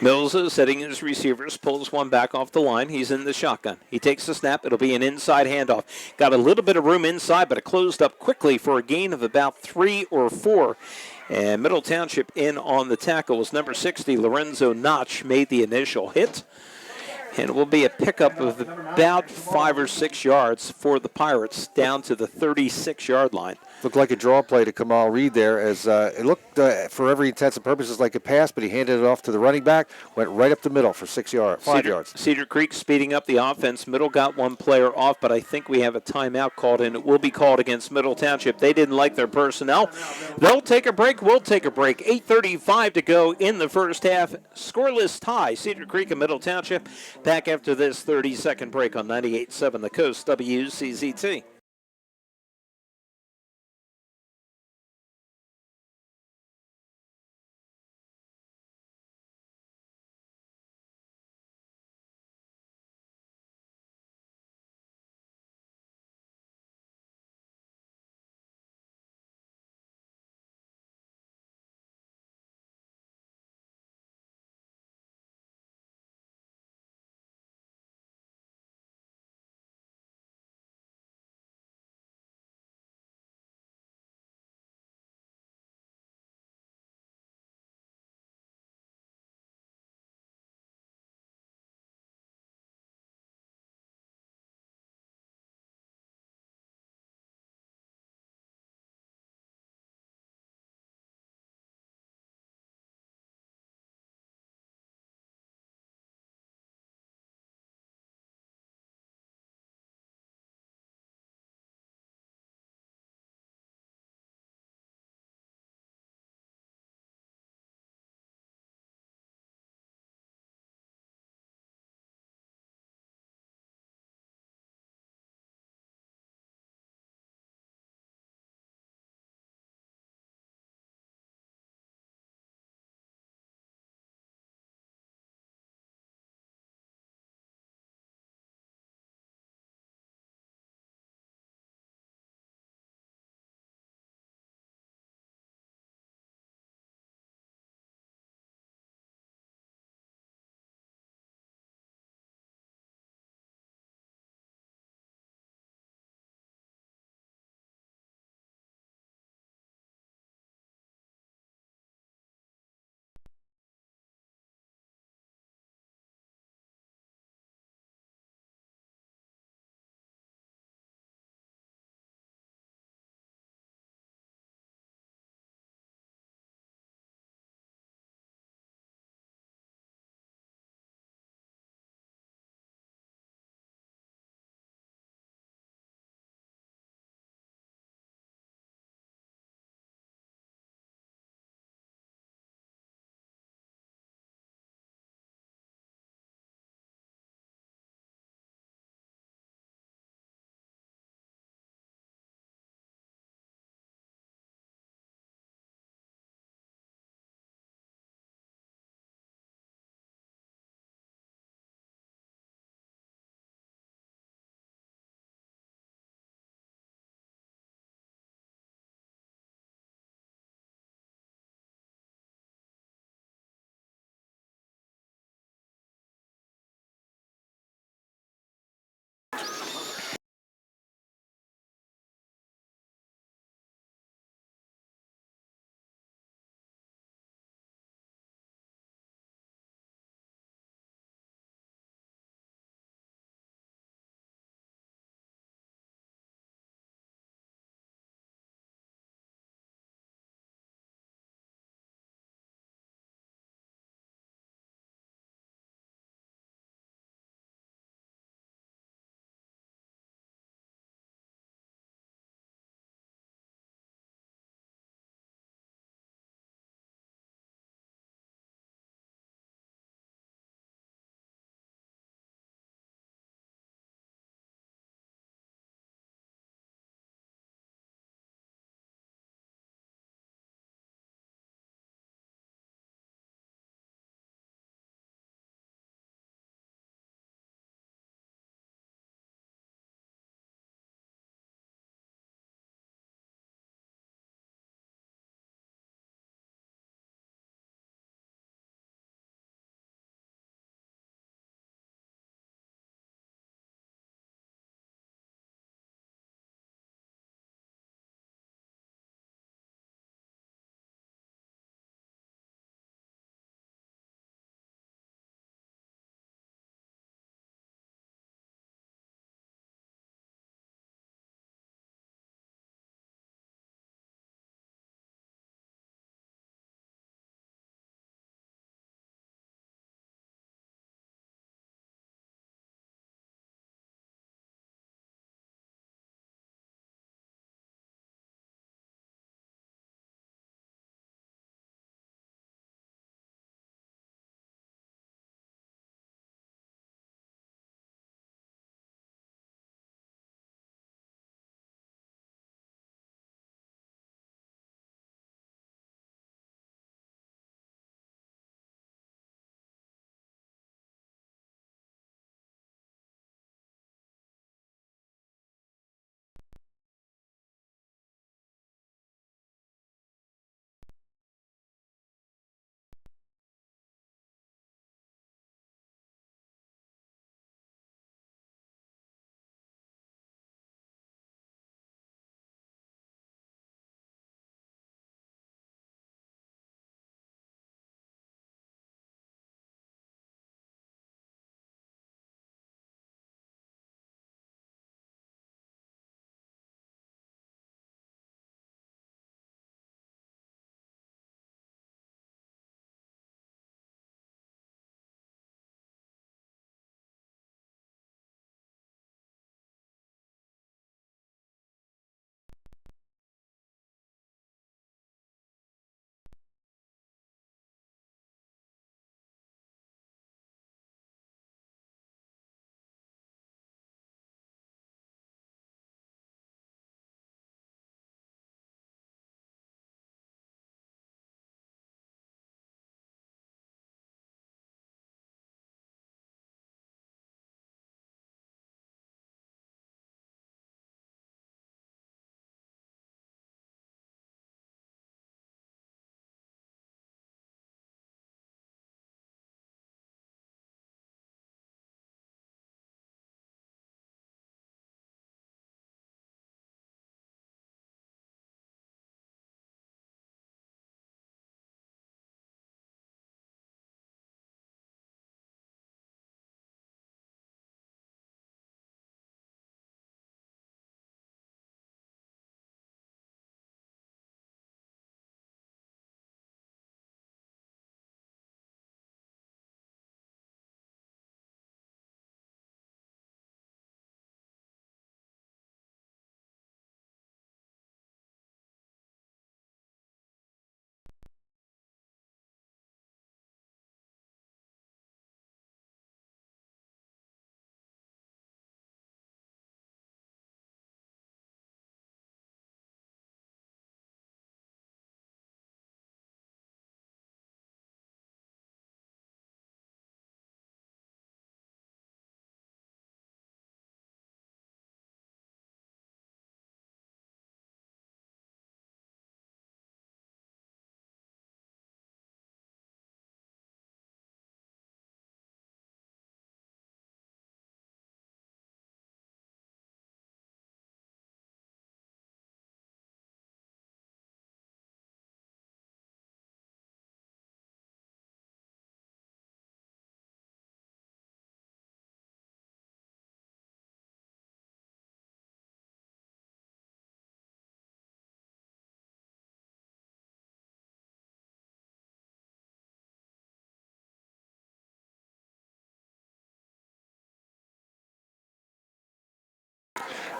Mills setting his receivers, pulls one back off the line. He's in the shotgun. He takes the snap. It'll be an inside handoff. Got a little bit of room inside, but it closed up quickly for a gain of about 3 or 4. And Middle Township in on the tackle was number 60, Lorenzo Notch, made the initial hit. And it will be a pickup of about 5 or 6 yards for the Pirates down to the 36-yard line. Looked like a draw play to Kamal Reed there, as it looked for every intents and purposes like a pass, but he handed it off to the running back, went right up the middle for 5 yards. Cedar Creek speeding up the offense. Middle got one player off, but I think we have a timeout called, and it will be called against Middle Township. They didn't like their personnel. They'll take a break. We'll take a break. 8:35 to go in the first half. Scoreless tie, Cedar Creek and Middle Township. Back after this 30-second break on 98.7 The Coast, WCZT.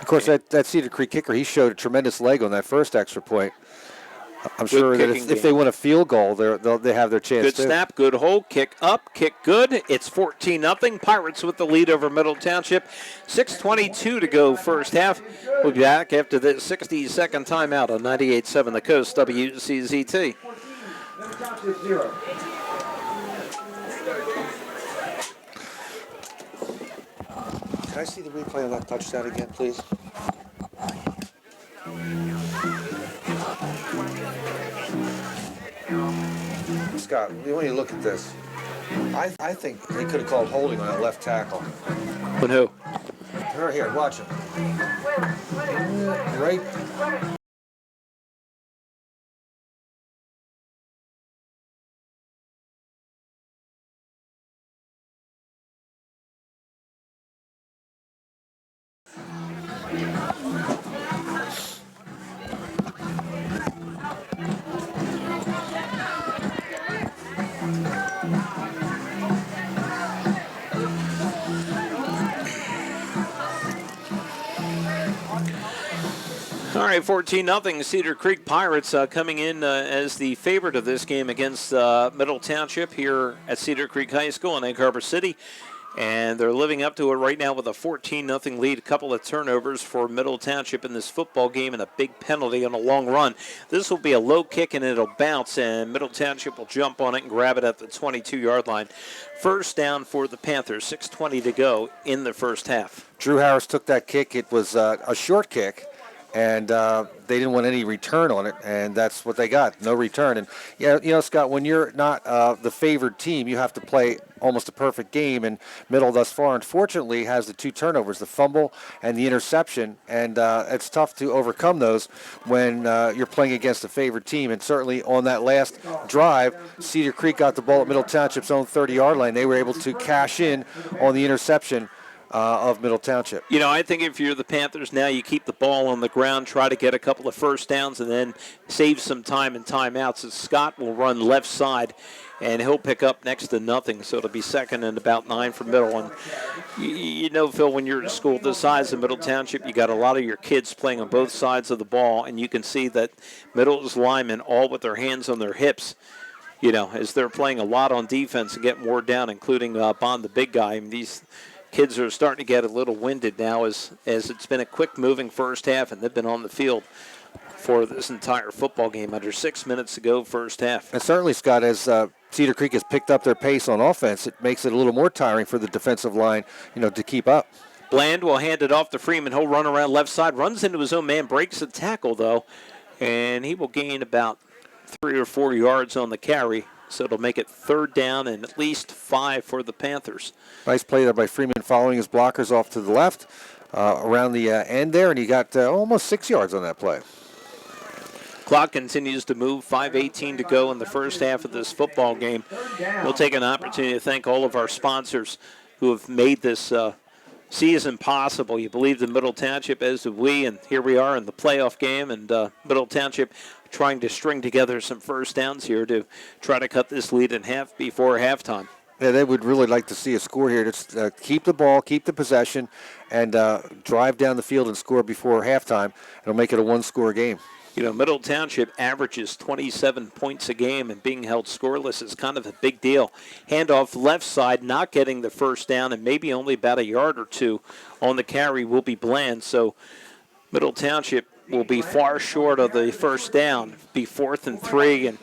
course, that Cedar Creek kicker, he showed a tremendous leg on that first extra point. I'm sure that if they win a field goal, they have their chance. Good too. snap, good hold, kick up, kick good. It's 14-0. Pirates with the lead over Middle Township. 6:22 to go first half. We'll be back after this 60-second timeout on 98.7 The Coast, WCZT. Middle Township 0. Can I see the replay on that touchdown again, please? Scott, when you look at this, I think they could have called holding on that left tackle. But who? Here, watch it. Right. All right, 14-0. Cedar Creek Pirates coming in as the favorite of this game against Middle Township here at Cedar Creek High School in Egg Harbor City. And they're living up to it right now with a 14-0 lead. A couple of turnovers for Middle Township in this football game and a big penalty on a long run. This will be a low kick and it'll bounce, and Middle Township will jump on it and grab it at the 22-yard line. First down for the Panthers, 6:20 to go in the first half. Drew Harris took that kick. It was a short kick, and they didn't want any return on it, and that's what they got, no return. And, Scott, when you're not the favored team, you have to play almost a perfect game, and Middle thus far, unfortunately, has the two turnovers, the fumble and the interception, and it's tough to overcome those when you're playing against a favored team. And certainly on that last drive, Cedar Creek got the ball at Middle Township's own 30-yard line. They were able to cash in on the interception of Middle Township. I think if you're the Panthers now, you keep the ball on the ground, try to get a couple of first downs, and then save some time and timeouts. As Scott will run left side, and he'll pick up next to nothing. So it'll be second and about 9 for Middle. And Phil, when you're at a school this size in Middle Township, you got a lot of your kids playing on both sides of the ball, and you can see that Middle's linemen all with their hands on their hips. As they're playing a lot on defense and getting wore down, including Bond, the big guy. These kids are starting to get a little winded now as it's been a quick-moving first half, and they've been on the field for this entire football game. Under 6 minutes to go first half. And certainly, Scott, as Cedar Creek has picked up their pace on offense, it makes it a little more tiring for the defensive line, to keep up. Bland will hand it off to Freeman. He'll run around left side, runs into his own man, breaks the tackle, though, and he will gain about 3 or 4 yards on the carry. So it'll make it third down and at least 5 for the Panthers. Nice play there by Freeman, following his blockers off to the left around the end there, and he got almost 6 yards on that play. Clock continues to move, 5:18 to go in the first half of this football game. We'll take an opportunity to thank all of our sponsors who have made this season possible. You believed in Middle Township, as did we, and here we are in the playoff game, and Middle Township trying to string together some first downs here to try to cut this lead in half before halftime. Yeah, they would really like to see a score here. Just keep the ball, keep the possession, and drive down the field and score before halftime. It'll make it a one-score game. Middle Township averages 27 points a game, and being held scoreless is kind of a big deal. Handoff left side, not getting the first down, and maybe only about a yard or two on the carry will be Bland. So Middle Township will be far short of the first down, be 4th and 3, and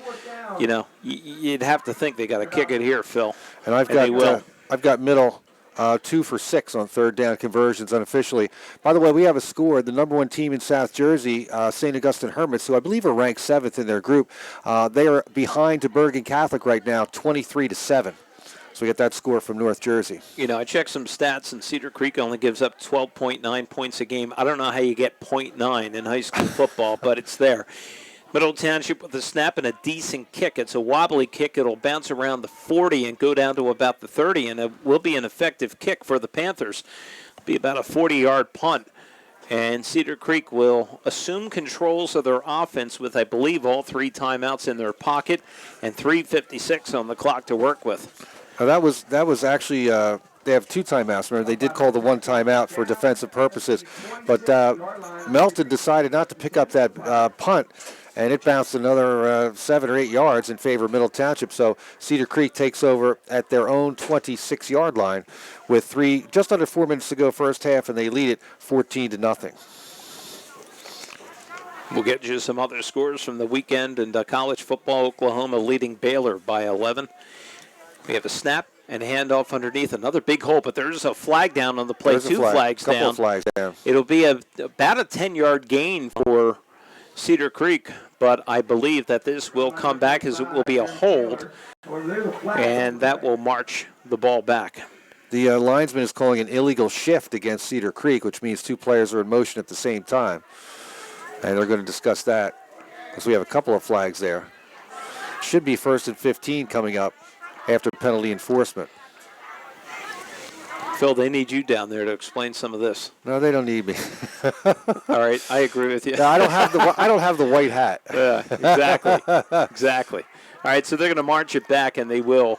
you'd have to think they got to kick it here, Phil. And I've got Middle 2 for 6 on third down conversions unofficially. By the way, we have a score. The number 1 team in South Jersey, St. Augustine Hermits, who I believe are ranked 7th in their group, they are behind to Bergen Catholic right now, 23-7. So we get that score from North Jersey. I checked some stats, and Cedar Creek only gives up 12.9 points a game. I don't know how you get 0.9 in high school football, but it's there. Middle Township with a snap and a decent kick. It's a wobbly kick. It'll bounce around the 40 and go down to about the 30, and it will be an effective kick for the Panthers. It'll be about a 40-yard punt. And Cedar Creek will assume controls of their offense with, I believe, all 3 timeouts in their pocket and 3:56 on the clock to work with. That was actually they have 2 timeouts. Remember, they did call the 1 timeout for defensive purposes, but Melton decided not to pick up that punt, and it bounced another 7 or 8 yards in favor of Middle Township. So Cedar Creek takes over at their own 26-yard line with just under 4 minutes to go first half, and they lead it 14-0. We'll get you some other scores from the weekend in college football. Oklahoma leading Baylor by 11. We have a snap and handoff underneath, another big hole, but there's a flag down on the play. There's 2 flags down. Couple of flags down. It'll be about a 10-yard gain for Cedar Creek, but I believe that this will come back as it will be a hold, and that will march the ball back. The linesman is calling an illegal shift against Cedar Creek, which means 2 players are in motion at the same time. And they're going to discuss that because we have a couple of flags there. Should be 1st and 15 coming up after penalty enforcement. Phil, they need you down there to explain some of this. No, they don't need me. All right, I agree with you. No, I don't have the white hat. Yeah, exactly. Exactly. All right, so they're going to march it back, and they will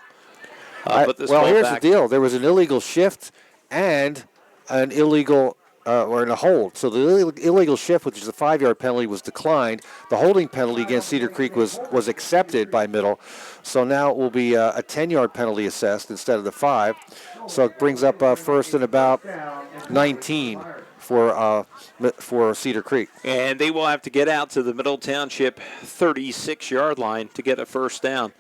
put this ball back. Well, here's the deal. There was an illegal shift and an illegal or in a hold. So the illegal shift, which is a 5-yard penalty, was declined. The holding penalty against Cedar Creek was accepted by Middle. So now it will be a 10-yard penalty assessed instead of the 5. So it brings up 1st and about 19 for Cedar Creek. And they will have to get out to the Middle Township 36-yard line to get a first down.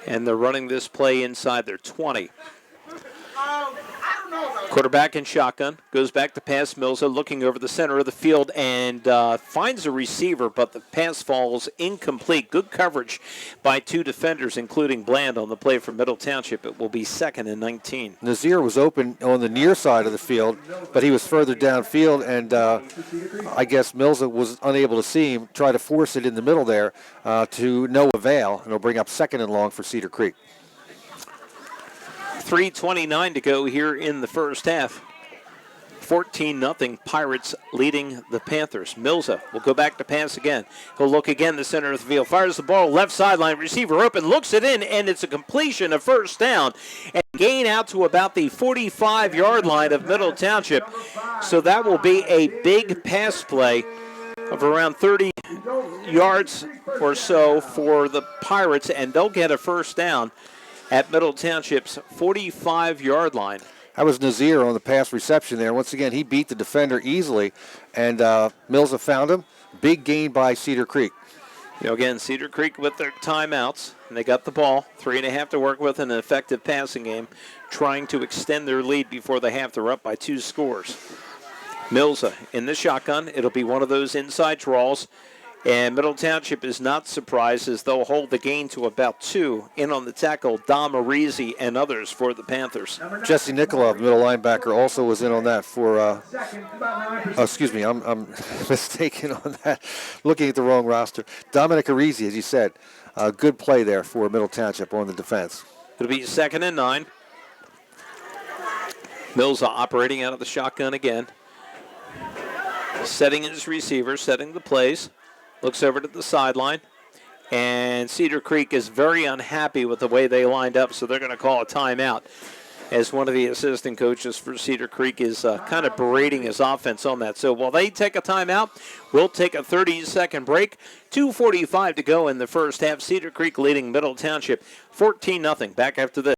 And they're running this play inside their 20. Quarterback in shotgun, goes back to pass. Milza looking over the center of the field and finds a receiver, but the pass falls incomplete. Good coverage by 2 defenders, including Bland on the play for Middle Township. It will be 2nd and 19. Nazir was open on the near side of the field, but he was further downfield, and I guess Milza was unable to see him, try to force it in the middle there to no avail, and it'll bring up 2nd and long for Cedar Creek. 3:29 to go here in the first half. 14-0 Pirates leading the Panthers. Milza will go back to pass again. He'll look again the center of the field. Fires the ball left sideline. Receiver open. Looks it in, and it's a completion, a first down. And gain out to about the 45-yard line of Middle Township. So that will be a big pass play of around 30 yards or so for the Pirates, and they'll get a first down at Middle Township's 45-yard line. That was Nazir on the pass reception there. Once again, he beat the defender easily, and Milza found him. Big gain by Cedar Creek. Again, Cedar Creek with their timeouts, and they got the ball. 3.5 to work with in an effective passing game, trying to extend their lead before they have to. They're up by 2 scores. Milza in the shotgun. It'll be one of those inside draws. And Middle Township is not surprised as they'll hold the gain to about 2. In on the tackle, Dom Arizi and others for the Panthers. Jesse Nikolov, middle linebacker, also was in on that for, excuse me, I'm mistaken on that. Looking at the wrong roster. Dominic Arizi, as you said, good play there for Middle Township on the defense. It'll be 2nd and 9. Milza operating out of the shotgun again. Setting his receiver, setting the plays. Looks over to the sideline, and Cedar Creek is very unhappy with the way they lined up, so they're going to call a timeout as one of the assistant coaches for Cedar Creek is kind of berating his offense on that. So while they take a timeout, we'll take a 30-second break. 2:45 to go in the first half. Cedar Creek leading Middle Township 14-0. Back after this.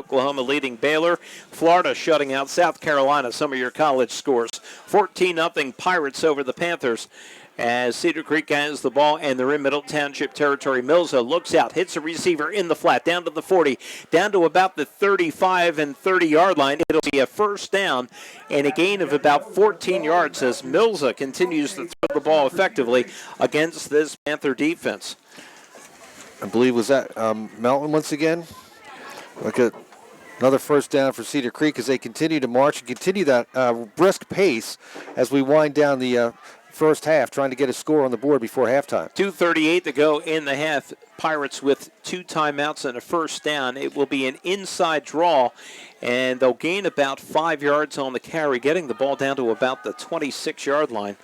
Oklahoma leading Baylor. Florida shutting out South Carolina. Some of your college scores. 14-0 Pirates over the Panthers. as Cedar Creek has the ball and they're in Middle Township territory. Milza looks out, hits a receiver in the flat, down to the 40, down to about the 35 and 30-yard line. It'll be a first down and a gain of about 14 yards as Milza continues to throw the ball effectively against this Panther defense. I believe was that Melton once again. Look at another first down for Cedar Creek as they continue to march and continue that brisk pace as we wind down the first half, trying to get a score on the board before halftime. 2:38 to go in the half. Pirates with 2 timeouts and a first down. It will be an inside draw, and they'll gain about 5 yards on the carry, getting the ball down to about the 26-yard line.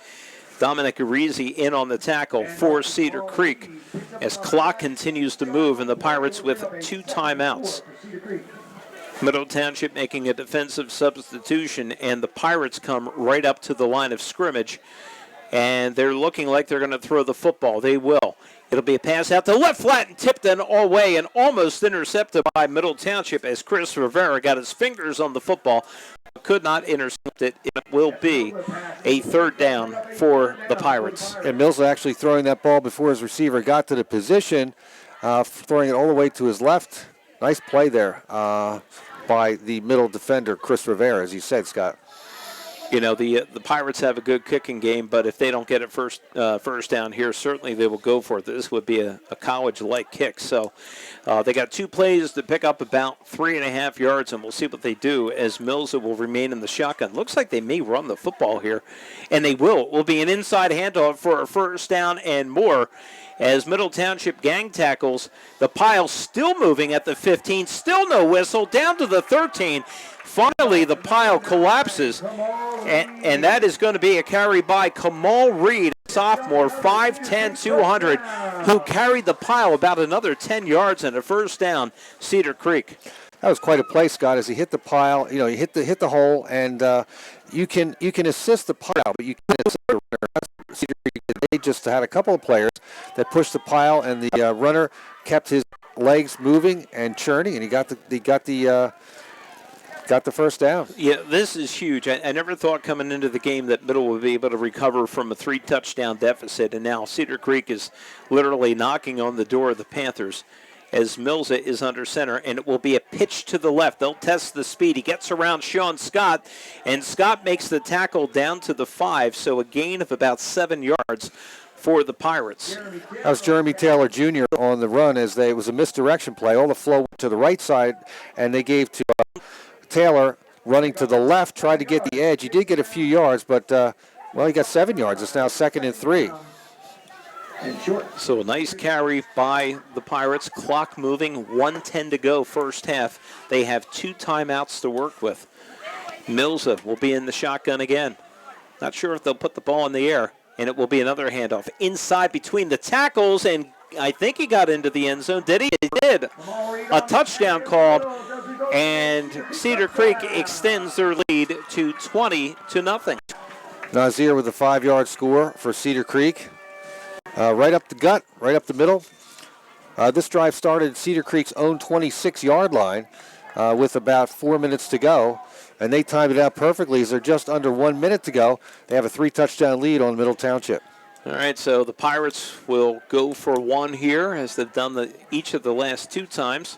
Dominic Arizi in on the tackle for Cedar Creek as clock continues to move, and the Pirates with 2 timeouts. Middle Township making a defensive substitution, and the Pirates come right up to the line of scrimmage. And they're looking like they're going to throw the football. They will. It'll be a pass out to left flat and tipped in all way and almost intercepted by Middle Township as Chris Rivera got his fingers on the football, but could not intercept it. It will be a third down for the Pirates. And Mills actually throwing that ball before his receiver got to the position, throwing it all the way to his left. Nice play there by the middle defender, Chris Rivera, as you said, Scott. You know, the Pirates have a good kicking game, but if they don't get it first down here, certainly they will go for it. This would be a college-like kick. So they got 2 plays to pick up about 3.5 yards, and we'll see what they do as Mills will remain in the shotgun. Looks like they may run the football here, and they will. It will be an inside handoff for a first down and more. As Middle Township gang tackles, the pile still moving at the 15, still no whistle, down to the 13. Finally, the pile collapses, and that is going to be a carry by Kamal Reed, sophomore, 5'10", 200, who carried the pile about another 10 yards and a first down, Cedar Creek. That was quite a play, Scott, as he hit the pile. You know, he hit the hole, and you can assist the pile, but you can't assist the runner. Cedar Creek, they just had a couple of players that pushed the pile, and the runner kept his legs moving and churning, and he got the first down. Yeah, this is huge. I never thought coming into the game that Middle would be able to recover from a 3-touchdown deficit, and now Cedar Creek is literally knocking on the door of the Panthers as Milza is under center, and it will be a pitch to the left. They'll test the speed. He gets around Sean Scott, and Scott makes the tackle down to the 5, so a gain of about 7 yards for the Pirates. That was Jeremy Taylor Jr. on the run as it was a misdirection play. All the flow went to the right side, and they gave to Taylor running to the left, tried to get the edge. He did get a few yards, but, he got 7 yards. It's now 2nd and 3. So a nice carry by the Pirates. Clock moving, 1:10 to go first half. They have 2 timeouts to work with. Milza will be in the shotgun again. Not sure if they'll put the ball in the air, and it will be another handoff inside between the tackles, and I think he got into the end zone. Did he? He did. A touchdown called, and Cedar Creek extends their lead to 20-0. Nazir with a 5-yard score for Cedar Creek. Right up the gut, right up the middle. This drive started at Cedar Creek's own 26-yard line with about 4 minutes to go, and they timed it out perfectly as they're just under 1 minute to go. They have a 3-touchdown lead on Middle Township. All right, so the Pirates will go for 1 here, as they've done each of the last 2 times.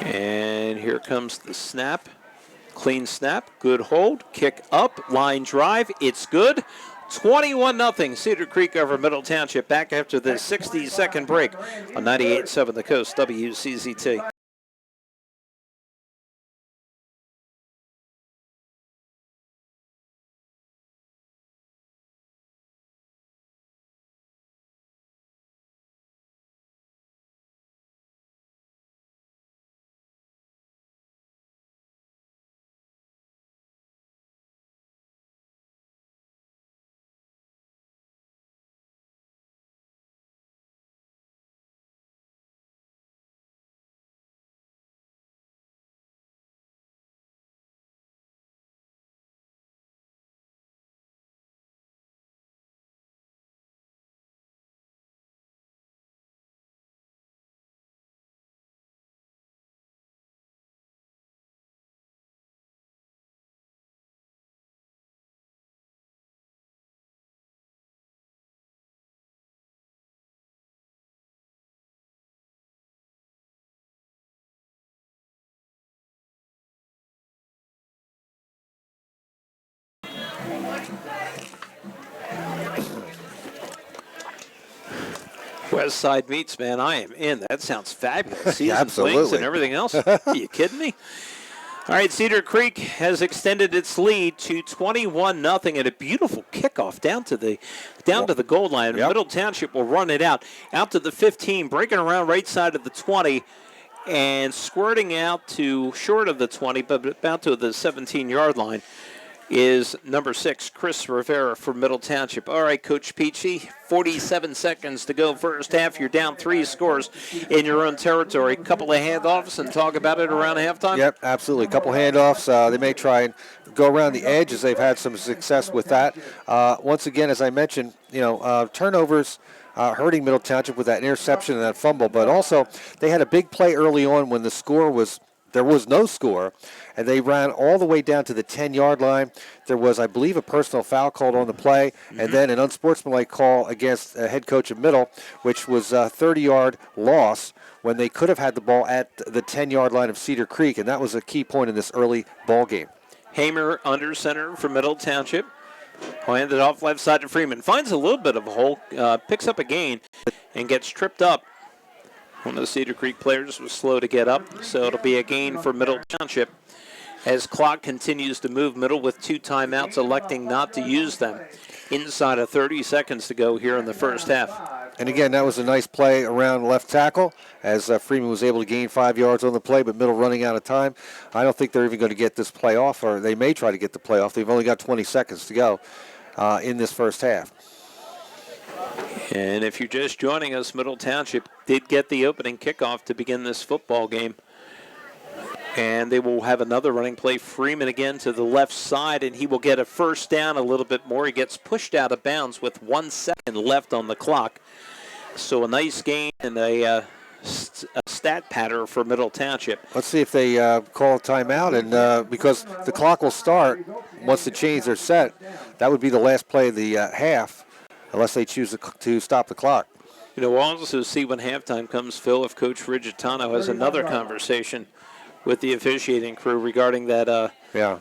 And here comes the snap. Clean snap, good hold, kick up, line drive, it's good. 21-0 Cedar Creek over Middle Township, back after the 60-second break on 98.7 The Coast, WCZT. West Side Meats, man, I am in. That sounds fabulous. Yeah, Seasoned wings absolutely. and everything else. Are you kidding me? All right, Cedar Creek has extended its lead to 21-0, and a beautiful kickoff down to the goal line. Yep. Middle Township will run it out to the 15, breaking around right side of the 20, and squirting out to short of the 20, but about to the 17-yard line is number 6, Chris Rivera for Middle Township. All right, Coach Peachy, 47 seconds to go first half. You're down 3 scores in your own territory. Couple of handoffs and talk about it around halftime. Yep, absolutely. A couple handoffs. They may try and go around the edge as they've had some success with that. Once again, as I mentioned, turnovers hurting Middle Township with that interception and that fumble, but also they had a big play early on when there was no score, and they ran all the way down to the 10-yard line. There was, I believe, a personal foul called on the play, and then an unsportsmanlike call against a head coach of Middle, which was a 30-yard loss when they could have had the ball at the 10-yard line of Cedar Creek, and that was a key point in this early ball game. Hamer under center for Middle Township. Handed off left side to Freeman. Finds a little bit of a hole, picks up a gain, and gets tripped up. One of the Cedar Creek players was slow to get up, so it'll be a gain for Middle Township as clock continues to move. Middle with 2 timeouts, electing not to use them. Inside of 30 seconds to go here in the first half. And again, that was a nice play around left tackle as Freeman was able to gain 5 yards on the play, but Middle running out of time. I don't think they're even going to get this play off, or they may try to get the play off. They've only got 20 seconds to go in this first half. And if you're just joining us, Middle Township did get the opening kickoff to begin this football game. And they will have another running play. Freeman again to the left side, and he will get a first down a little bit more. He gets pushed out of bounds with 1 second left on the clock. So a nice gain and a stat pattern for Middle Township. Let's see if they call a timeout, and because the clock will start once the chains are set, that would be the last play of the half, unless they choose to stop the clock. We'll also see when halftime comes, Phil, if Coach Rigitano has another conversation with the officiating crew regarding that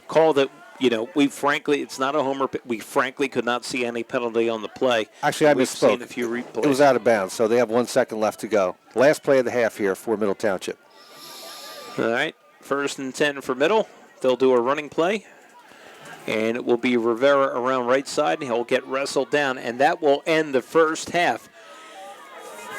call that, it's not a homer. We frankly could not see any penalty on the play. Actually, I We've misspoke. seen a few replays. It was out of bounds, so they have 1 second left to go. Last play of the half here for Middle Township. All right, 1st and 10 for Middle. They'll do a running play, and it will be Rivera around right side, and he'll get wrestled down, and that will end the first half.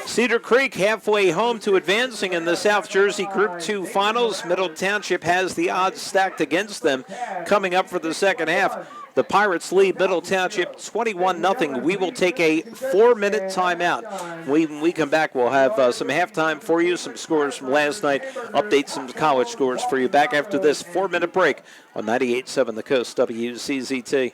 Cedar Creek halfway home to advancing in the South Jersey Group 2 Finals. Middle Township has the odds stacked against them coming up for the second half. The Pirates lead Middle Township 21-0. We will take a 4-minute timeout. When we come back, we'll have some halftime for you, some scores from last night, update some college scores for you. Back after this 4-minute break on 98.7 The Coast, WCZT.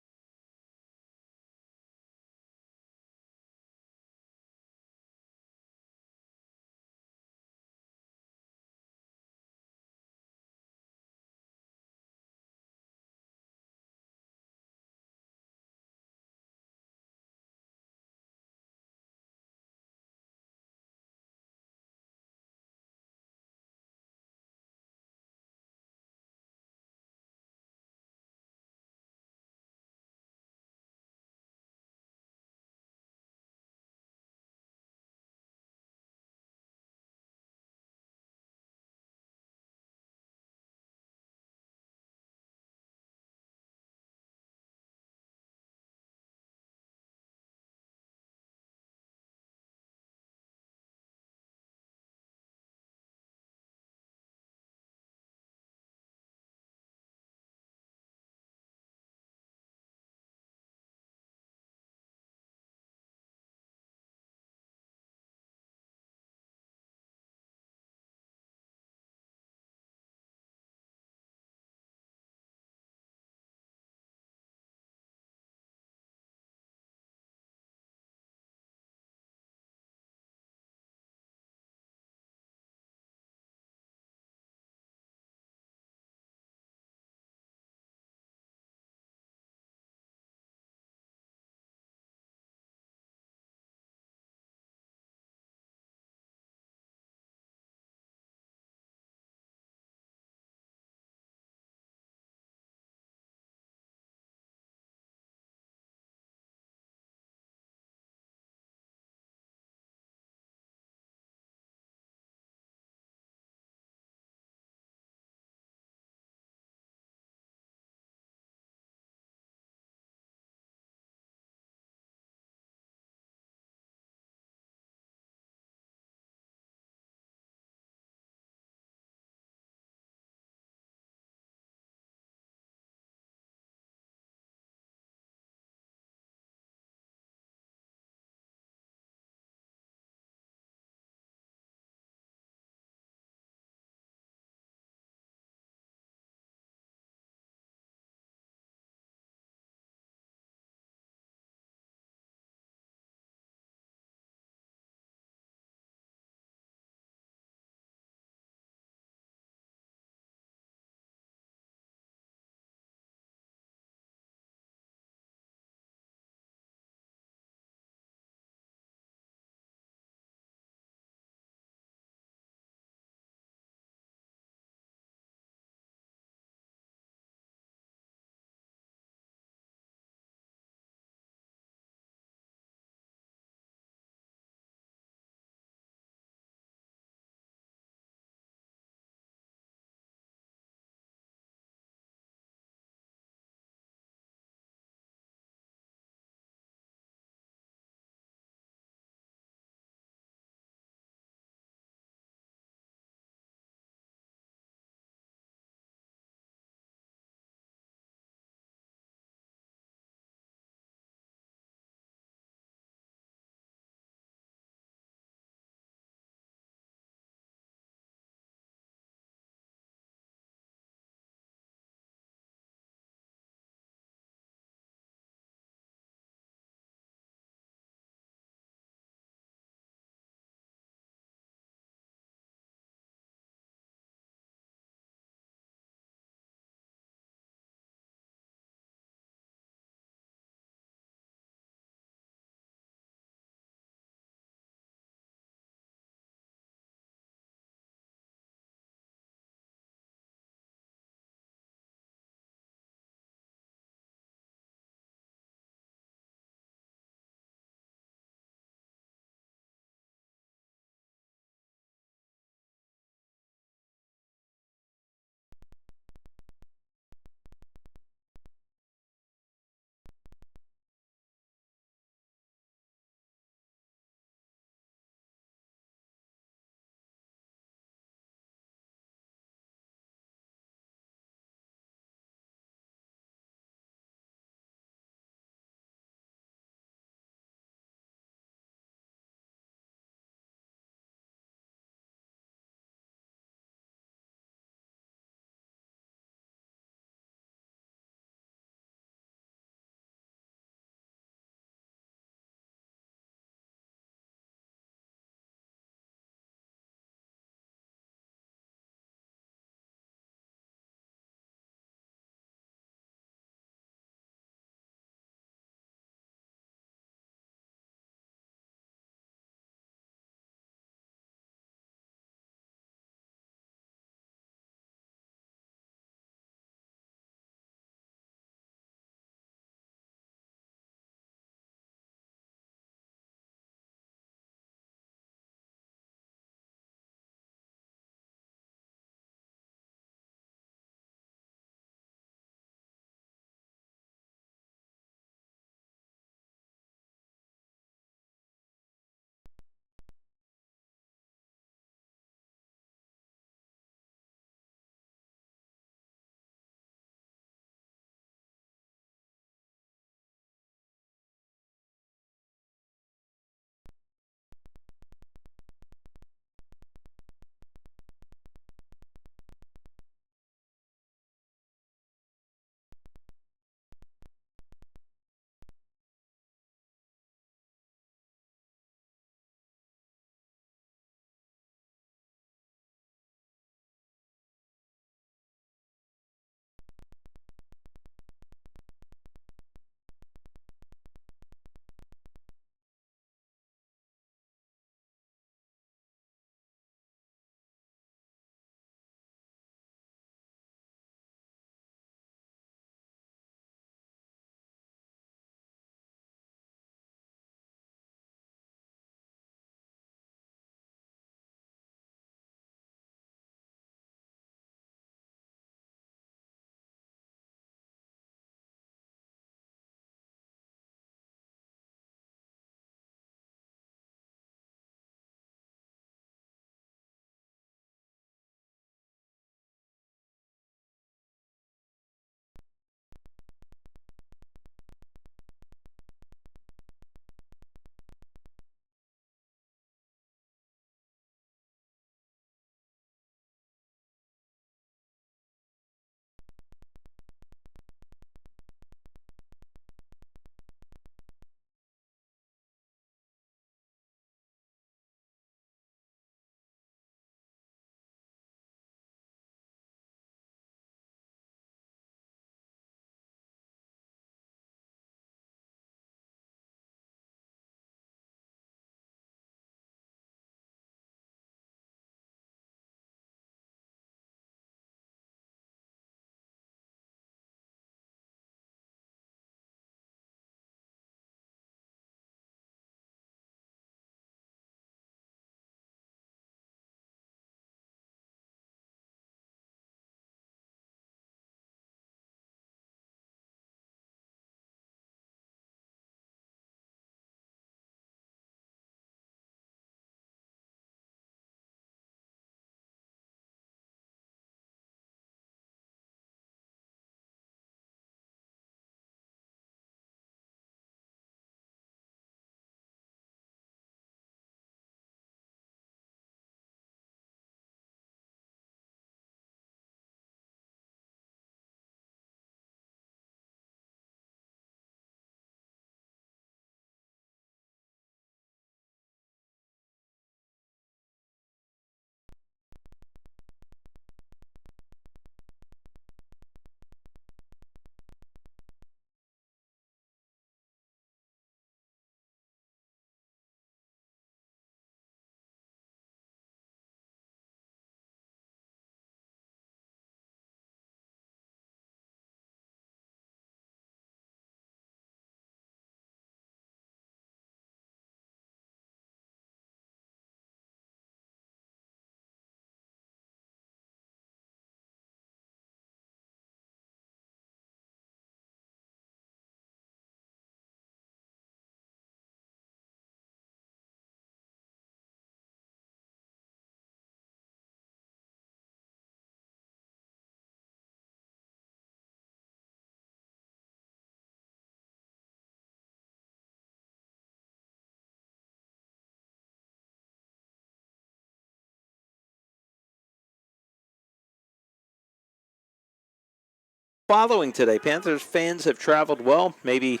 following today. Panthers fans have traveled well, maybe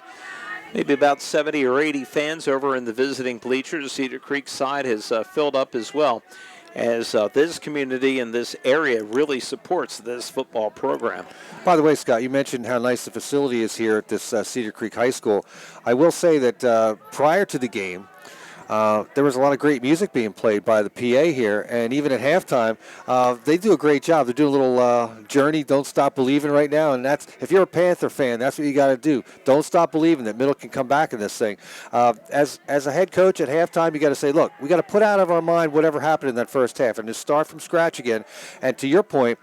about 70 or 80 fans over in the visiting bleachers. Cedar Creek side has filled up as well, as this community and this area really supports this football program. By the way, Scott, you mentioned how nice the facility is here at this Cedar Creek High School. I will say that prior to the game, there was a lot of great music being played by the PA here, and even at halftime, they do a great job. They're doing a little Journey, Don't Stop Believing right now, and that's, if you're a Panther fan, that's what you got to do. Don't stop believing that Middle can come back in this thing. As a head coach at halftime, you got to say, look, we got to put out of our mind whatever happened in that first half and just start from scratch again. And to your point,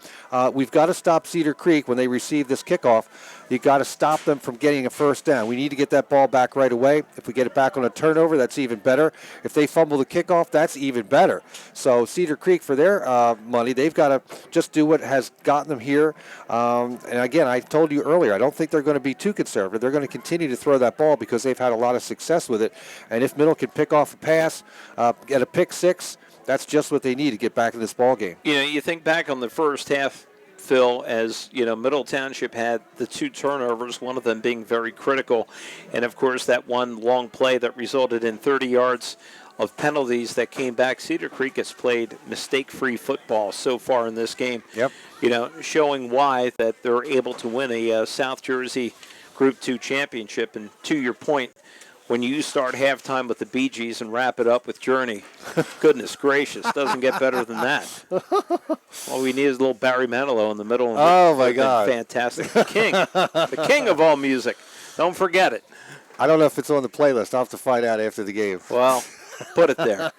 we've got to stop Cedar Creek when they receive this kickoff. You got to stop them from getting a first down. We need to get that ball back right away. If we get it back on a turnover, that's even better. If they fumble the kickoff, that's even better. So Cedar Creek, for their money, they've got to just do what has gotten them here. And again, I told you earlier, I don't think they're going to be too conservative. They're going to continue to throw that ball because they've had a lot of success with it. And if Middle can pick off a pass, get a pick six, that's just what they need to get back in this ball game. You know, you think back on the first half, Phil, as you know, Middle Township had the 2 turnovers, one of them being very critical, and of course that one long play that resulted in 30 yards of penalties that came back. Cedar Creek has played mistake-free football so far in this game. Yep. You know, showing why that they're able to win a South Jersey Group 2 championship. And to your point, when you start halftime with the Bee Gees and wrap it up with Journey, goodness gracious, doesn't get better than that. All we need is a little Barry Manilow in the middle. Oh, my God. Fantastic. The king of all music. Don't forget it. I don't know if it's on the playlist. I'll have to find out after the game. Well, put it there.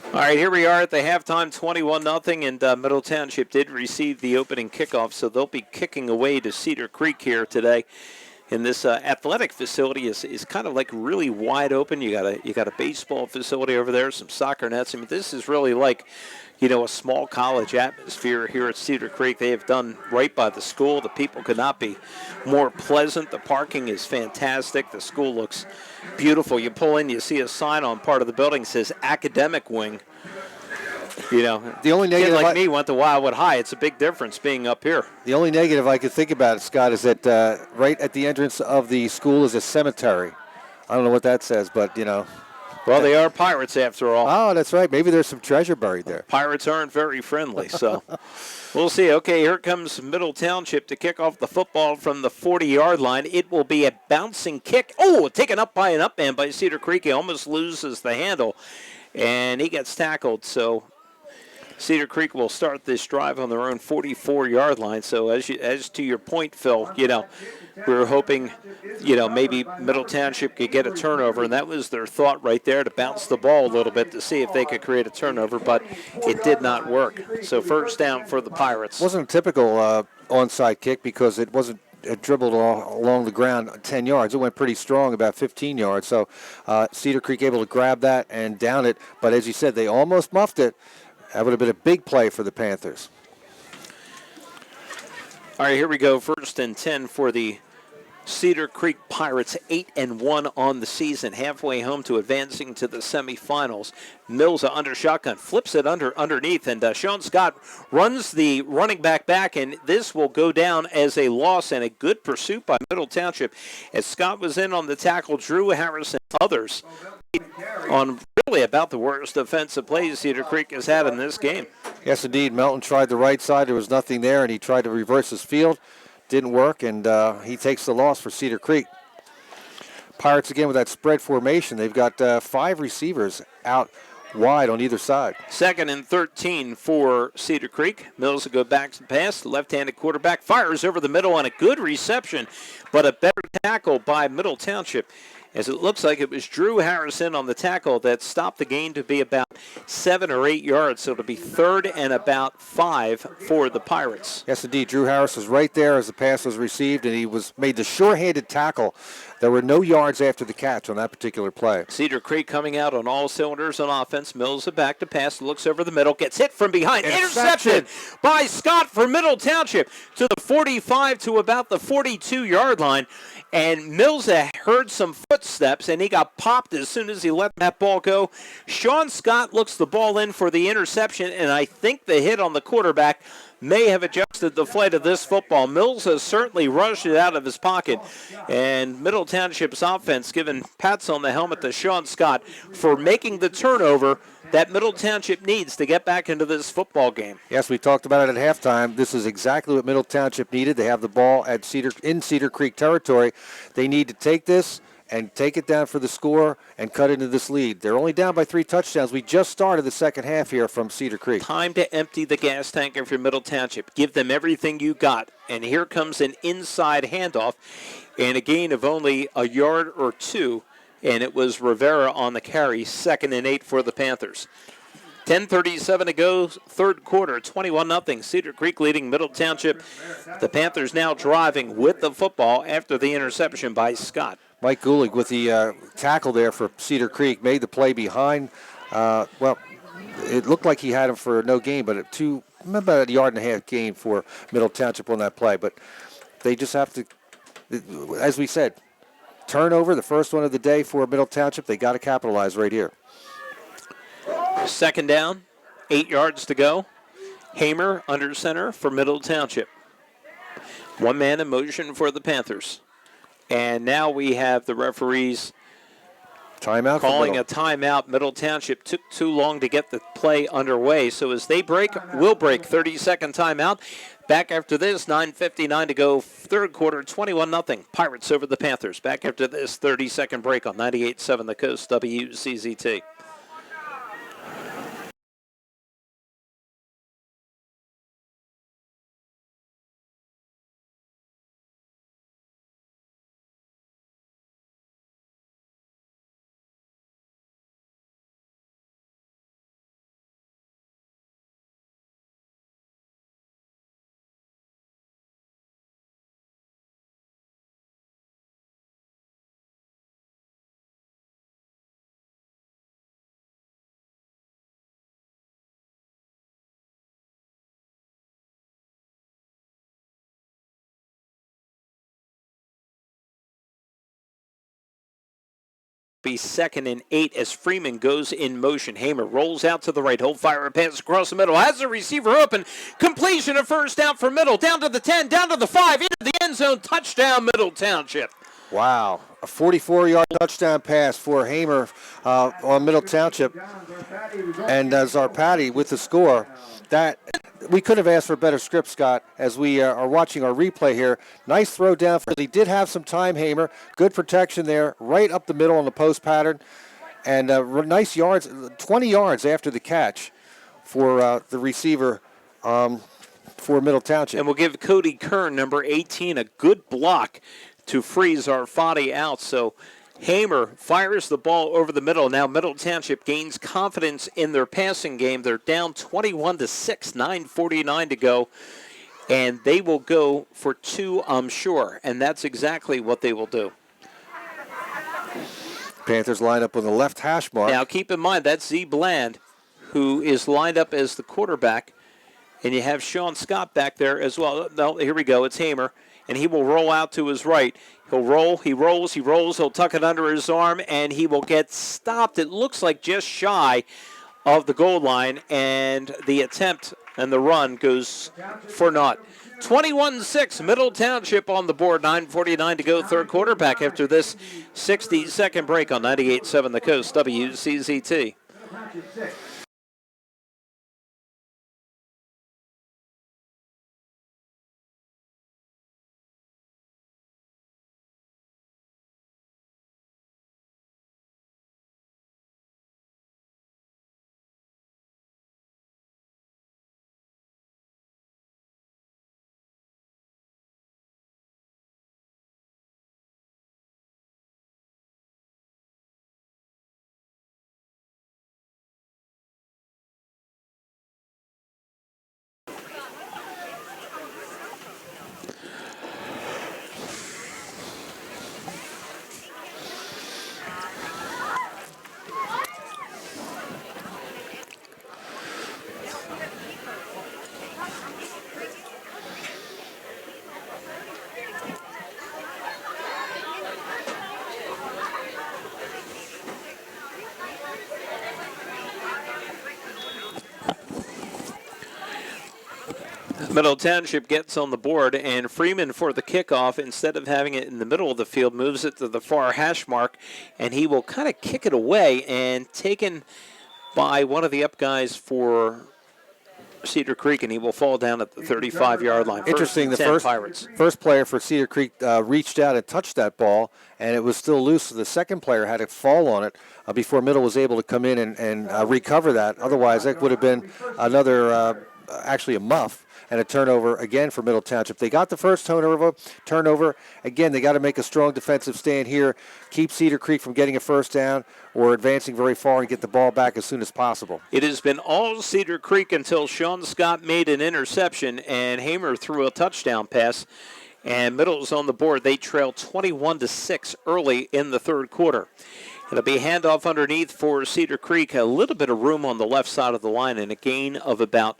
All right, here we are at the halftime, 21-0, and Middle Township did receive the opening kickoff, so they'll be kicking away to Cedar Creek here today. And this athletic facility is kind of like really wide open. You got a baseball facility over there, some soccer nets. I mean, this is really like, you know, a small college atmosphere here at Cedar Creek. They have done right by the school. The people could not be more pleasant. The parking is fantastic. The school looks beautiful. You pull in, you see a sign on part of the building that says Academic Wing. You know, the only negative, kid like me went to Wildwood High. It's a big difference being up here. The only negative I could think about, Scott, is that right at the entrance of the school is a cemetery. I don't know what that says, but, you know. Well, they are pirates after all. Oh, that's right. Maybe there's some treasure buried there. Pirates aren't very friendly, so we'll see. Okay, here comes Middle Township to kick off the football from the 40-yard line. It will be a bouncing kick. Oh, taken up by an up man by Cedar Creek. He almost loses the handle, and he gets tackled, so Cedar Creek will start this drive on their own 44-yard line. So as to your point, Phil, you know, we were hoping, you know, maybe Middle Township could get a turnover, and that was their thought right there, to bounce the ball a little bit to see if they could create a turnover, but it did not work. So first down for the Pirates. It wasn't a typical onside kick because it wasn't dribbled along the ground 10 yards. It went pretty strong, about 15 yards. So Cedar Creek able to grab that and down it, but as you said, they almost muffed it. That would have been a big play for the Panthers. All right, here we go. First and 10 for the Cedar Creek Pirates, 8-1 on the season, halfway home to advancing to the semifinals. Mills under shotgun, flips it underneath, and Sean Scott runs the running back, and this will go down as a loss, and a good pursuit by Middle Township. As Scott was in on the tackle, Drew Harrison, others on really about the worst offensive plays Cedar Creek has had in this game. Yes, indeed. Melton tried the right side. There was nothing there, and he tried to reverse his field. Didn't work, and he takes the loss for Cedar Creek. Pirates again with that spread formation. They've got 5 receivers out wide on either side. Second and 13 for Cedar Creek. Mills will go back to pass. The left-handed quarterback fires over the middle on a good reception, but a better tackle by Middle Township, as it looks like it was Drew Harrison on the tackle that stopped the gain to be about 7 or 8 yards. So it'll be 3rd and about 5 for the Pirates. Yes, indeed. Drew Harris was right there as the pass was received, and he made the sure-handed tackle. There were no yards after the catch on that particular play. Cedar Creek coming out on all cylinders on offense. Mills back to pass, looks over the middle, gets hit from behind. Intercepted by Scott for Middle Township to the 45 to about the 42-yard line. And Mills heard some foot footsteps, and he got popped as soon as he let that ball go. Sean Scott looks the ball in for the interception, and I think the hit on the quarterback may have adjusted the flight of this football. Mills has certainly rushed it out of his pocket, and Middle Township's offense giving pats on the helmet to Sean Scott for making the turnover that Middle Township needs to get back into this football game. Yes, we talked about it at halftime. This is exactly what Middle Township needed. They have the ball at Cedar Creek territory. They need to take this and take it down for the score and cut into this lead. They're only down by 3 touchdowns. We just started the second half here from Cedar Creek. Time to empty the gas tank for Middle Township. Give them everything you got. And here comes an inside handoff and a gain of only a yard or 2. And it was Rivera on the carry, 2nd and 8 for the Panthers. 10:37 to go, third quarter, 21-0. Cedar Creek leading Middle Township. The Panthers now driving with the football after the interception by Scott. Mike Gulig with the tackle there for Cedar Creek made the play behind. Well, it looked like he had him for no gain, but about a yard and a half gain for Middle Township on that play. But they just have to, as we said, turnover, the first one of the day for Middle Township. They got to capitalize right here. Second down, 8 yards to go. Hamer under center for Middle Township. One man in motion for the Panthers. And now we have the referees Timeout. calling a timeout. Middle Township took too long to get the play underway. So as they break, we'll break. 30-second timeout. Back after this, 9:59 to go, third quarter, 21-0. Pirates over the Panthers. Back after this 30-second break on 98.7 The Coast, WCZT. Be 2nd and 8 as Freeman goes in motion. Hamer rolls out to the right. Hold fire and pass across the middle. Has the receiver open. Completion of first down for Middle. Down to the 10, down to the 5, into the end zone. Touchdown, Middle Township. Wow, a 44-yard touchdown pass for Hamer on Middle Township. And Zarpati with the score. That we could have asked for a better script, Scott, as we are watching our replay here. Nice throw down. He did have some time, Hamer. Good protection there, right up the middle on the post pattern. And nice yards, 20 yards after the catch for the receiver for Middle Township. And we'll give Cody Kern, number 18, a good block to freeze Zarfati out. So Hamer fires the ball over the middle. Now Middle Township gains confidence in their passing game. They're down 21-6, 9:49 to go. And they will go for 2, I'm sure. And that's exactly what they will do. Panthers line up on the left hash mark. Now keep in mind, that's Z Bland, who is lined up as the quarterback. And you have Sean Scott back there as well. No, here we go. It's Hamer. And he will roll out to his right. He'll roll, he rolls, he'll tuck it under his arm, and he will get stopped. It looks like just shy of the goal line, and the attempt and the run goes for naught. 21-6, Middle Township on the board, 9:49 to go, third quarter, back after this 60-second break on 98.7 The Coast, WCZT. Middle Township gets on the board, and Freeman for the kickoff, instead of having it in the middle of the field, moves it to the far hash mark, and he will kind of kick it away, and taken by one of the up guys for Cedar Creek, and he will fall down at the 35-yard line. Interesting, the Pirates. first player for Cedar Creek reached out and touched that ball, and it was still loose, so the second player had to fall on it before Middle was able to come in and recover that. Otherwise, that would have been another, actually a muff, and a turnover again for Middle Township. They got the first turnover. Again, they got to make a strong defensive stand here, keep Cedar Creek from getting a first down or advancing very far and get the ball back as soon as possible. It has been all Cedar Creek until Sean Scott made an interception and Hamer threw a touchdown pass, and Middle's on the board. They trail 21-6 early in the third quarter. It'll be handoff underneath for Cedar Creek, a little bit of room on the left side of the line, and a gain of about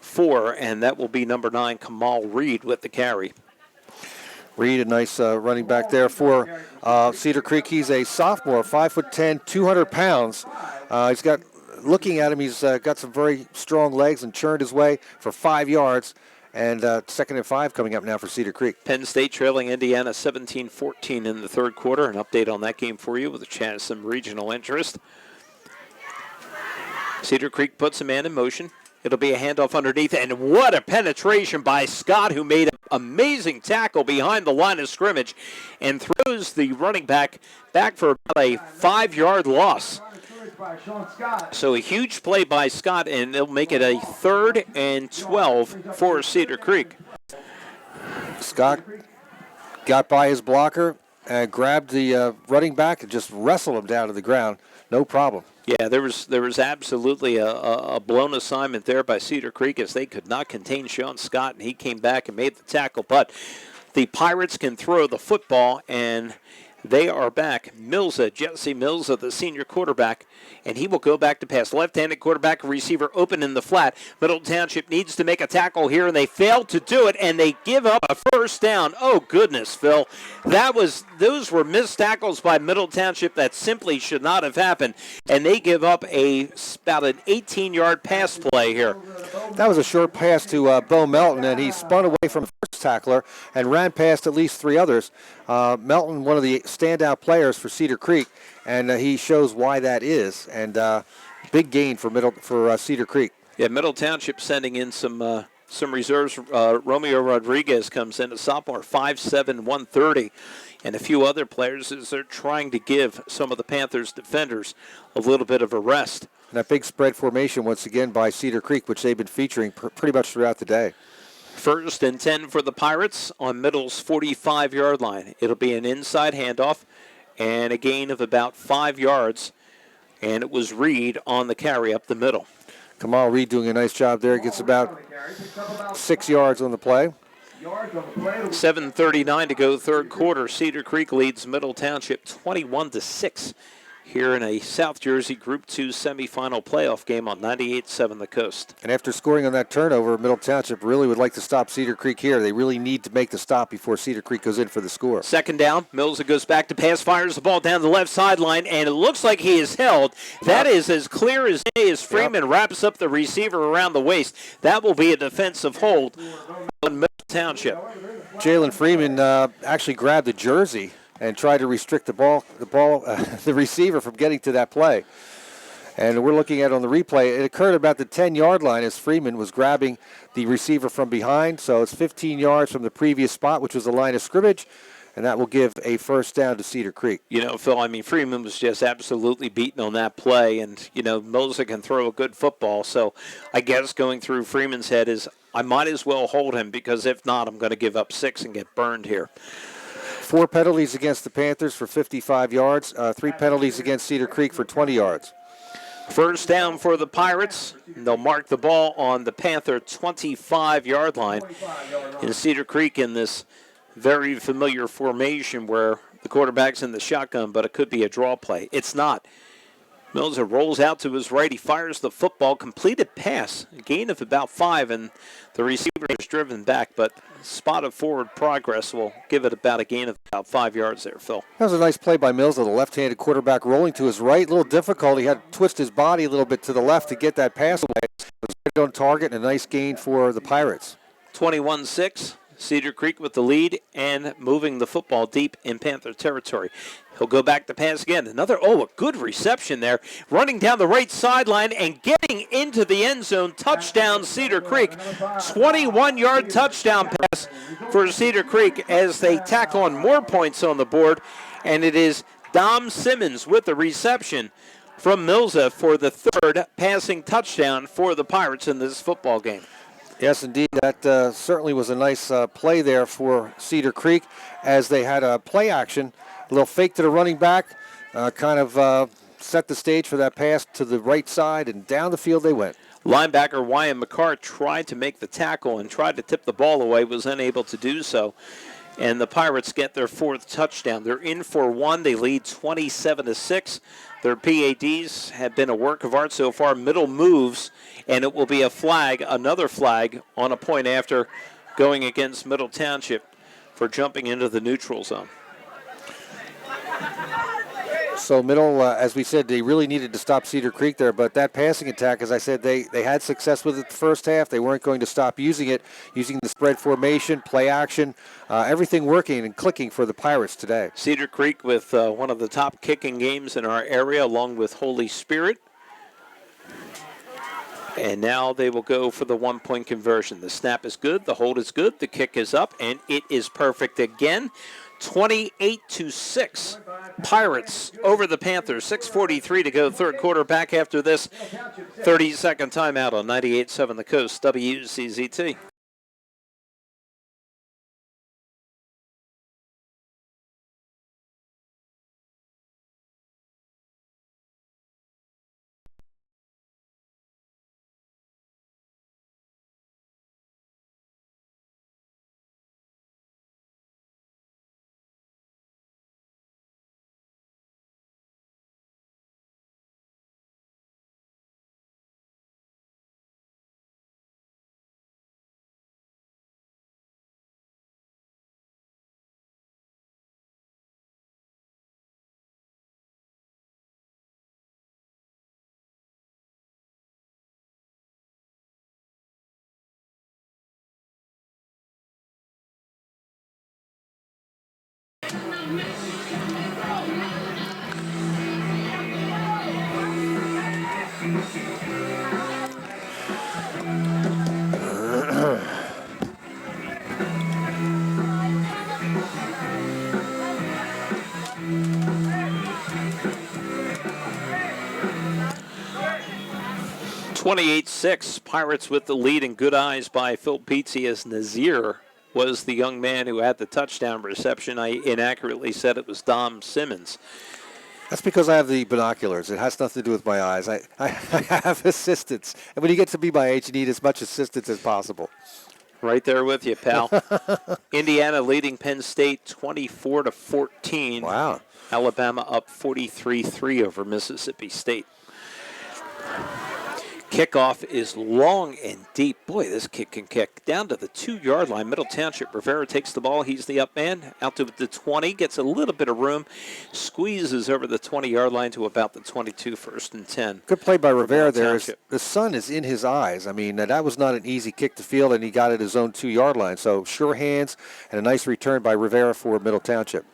4, and that will be number 9, Kamal Reed, with the carry. Reed, a nice running back there for Cedar Creek. He's a sophomore, 5'10", 200 pounds. He's got, looking at him, he's got some very strong legs and churned his way for 5 yards. And 2nd and 5 coming up now for Cedar Creek. Penn State trailing Indiana 17-14 in the third quarter. An update on that game for you with a chance some regional interest. Cedar Creek puts a man in motion. It'll be a handoff underneath, and what a penetration by Scott, who made an amazing tackle behind the line of scrimmage and throws the running back for about a 5-yard loss. So a huge play by Scott, and they'll make it a 3rd and 12 for Cedar Creek. Scott got by his blocker and grabbed the running back and just wrestled him down to the ground. No problem. Yeah, there was absolutely a blown assignment there by Cedar Creek as they could not contain Sean Scott, and he came back and made the tackle. But the Pirates can throw the football, and they are back. Jesse Milza, the senior quarterback, and he will go back to pass. Left-handed quarterback, receiver open in the flat. Middle Township needs to make a tackle here, and they fail to do it, and they give up a first down. Oh, goodness, Phil. Those were missed tackles by Middle Township that simply should not have happened, and they give up about an 18-yard pass play here. That was a short pass to Bo Melton, and he spun away from the first tackler and ran past at least 3 others. Melton, one of the standout players for Cedar Creek, and he shows why that is. And big gain for Cedar Creek. Yeah, Middle Township sending in some reserves. Romeo Rodriguez comes in, a sophomore, 5'7", 130, and a few other players as they're trying to give some of the Panthers defenders a little bit of a rest. And that big spread formation once again by Cedar Creek, which they've been featuring pretty much throughout the day. 1st and 10 for the Pirates on Middle's 45-yard line. It'll be an inside handoff and a gain of about 5 yards. And it was Reed on the carry up the middle. Kamal Reed doing a nice job there. Gets about 6 yards on the play. 7:39 to go third quarter. Cedar Creek leads Middle Township 21-6 here in a South Jersey Group 2 semifinal playoff game on 98.7 The Coast. And after scoring on that turnover, Middle Township really would like to stop Cedar Creek here. They really need to make the stop before Cedar Creek goes in for the score. 2nd down. Mills goes back to pass, fires the ball down the left sideline, and it looks like he is held. That is as clear as day as Freeman wraps up the receiver around the waist. That will be a defensive hold on Middle Township. Jalen Freeman actually grabbed the jersey and tried to restrict the receiver from getting to that play. And we're looking at it on the replay. It occurred about the 10-yard line as Freeman was grabbing the receiver from behind. So it's 15 yards from the previous spot, which was the line of scrimmage, and that will give a first down to Cedar Creek. You know, Phil, I mean, Freeman was just absolutely beaten on that play, and, you know, Mosa can throw a good football. So I guess going through Freeman's head is I might as well hold him because if not, I'm going to give up 6 and get burned here. 4 penalties against the Panthers for 55 yards, 3 penalties against Cedar Creek for 20 yards. First down for the Pirates. They'll mark the ball on the Panther 25-yard line. In Cedar Creek in this very familiar formation where the quarterback's in the shotgun, but it could be a draw play. It's not. Mills rolls out to his right. He fires the football. Completed pass. A gain of about 5, and the receiver is driven back, but spot of forward progress will give it about a gain of about 5 yards there, Phil. That was a nice play by Mills, the left-handed quarterback rolling to his right. A little difficult. He had to twist his body a little bit to the left to get that pass away. It was right on target and a nice gain for the Pirates. 21-6. Cedar Creek with the lead and moving the football deep in Panther territory. He'll go back to pass again. A good reception there. Running down the right sideline and getting into the end zone. Touchdown, Cedar Creek. 21-yard touchdown pass for Cedar Creek as they tack on more points on the board. And it is Dom Simmons with the reception from Milza for the third passing touchdown for the Pirates in this football game. Yes, indeed. That certainly was a nice play there for Cedar Creek as they had a play action, a little fake to the running back, kind of set the stage for that pass to the right side, and down the field they went. Linebacker Wyatt McCarr tried to make the tackle and tried to tip the ball away, was unable to do so. And the Pirates get their fourth touchdown. They're in for one. They lead 27-6. Their PADs have been a work of art so far. Middle moves, and it will be a flag, another flag, on a point after going against Middle Township for jumping into the neutral zone. So Middle, as we said, they really needed to stop Cedar Creek there, but that passing attack, as I said, they had success with it the first half. They weren't going to stop using it, using the spread formation, play action, everything working and clicking for the Pirates today. Cedar Creek with one of the top kicking games in our area, along with Holy Spirit. And now they will go for the one-point conversion. The snap is good, the hold is good, the kick is up, and it is perfect again. 28-6. Pirates over the Panthers. 6:43 to go, third quarter. Back after this 30-second timeout on 98.7 The Coast, WCZT. (28-6). Pirates with the lead, and good eyes by Phil Pizzi as Nazir was the young man who had the touchdown reception. I inaccurately said it was Dom Simmons. That's because I have the binoculars. It has nothing to do with my eyes. I have assistance. And when you get to be my age, you need as much assistance as possible. Right there with you, pal. Indiana leading Penn State 24-14. Wow. Alabama up 43-3 over Mississippi State. Kickoff is long and deep. Boy, this kick can kick. Down to the 2-yard line. Middle Township. Rivera takes the ball. He's the up man. Out to the 20. Gets a little bit of room. Squeezes over the 20-yard line to about the 22, 1st and 10. Good play by Rivera there. Township. The sun is in his eyes. I mean, that was not an easy kick to field, and he got it his own 2-yard line. So sure hands and a nice return by Rivera for Middle Township.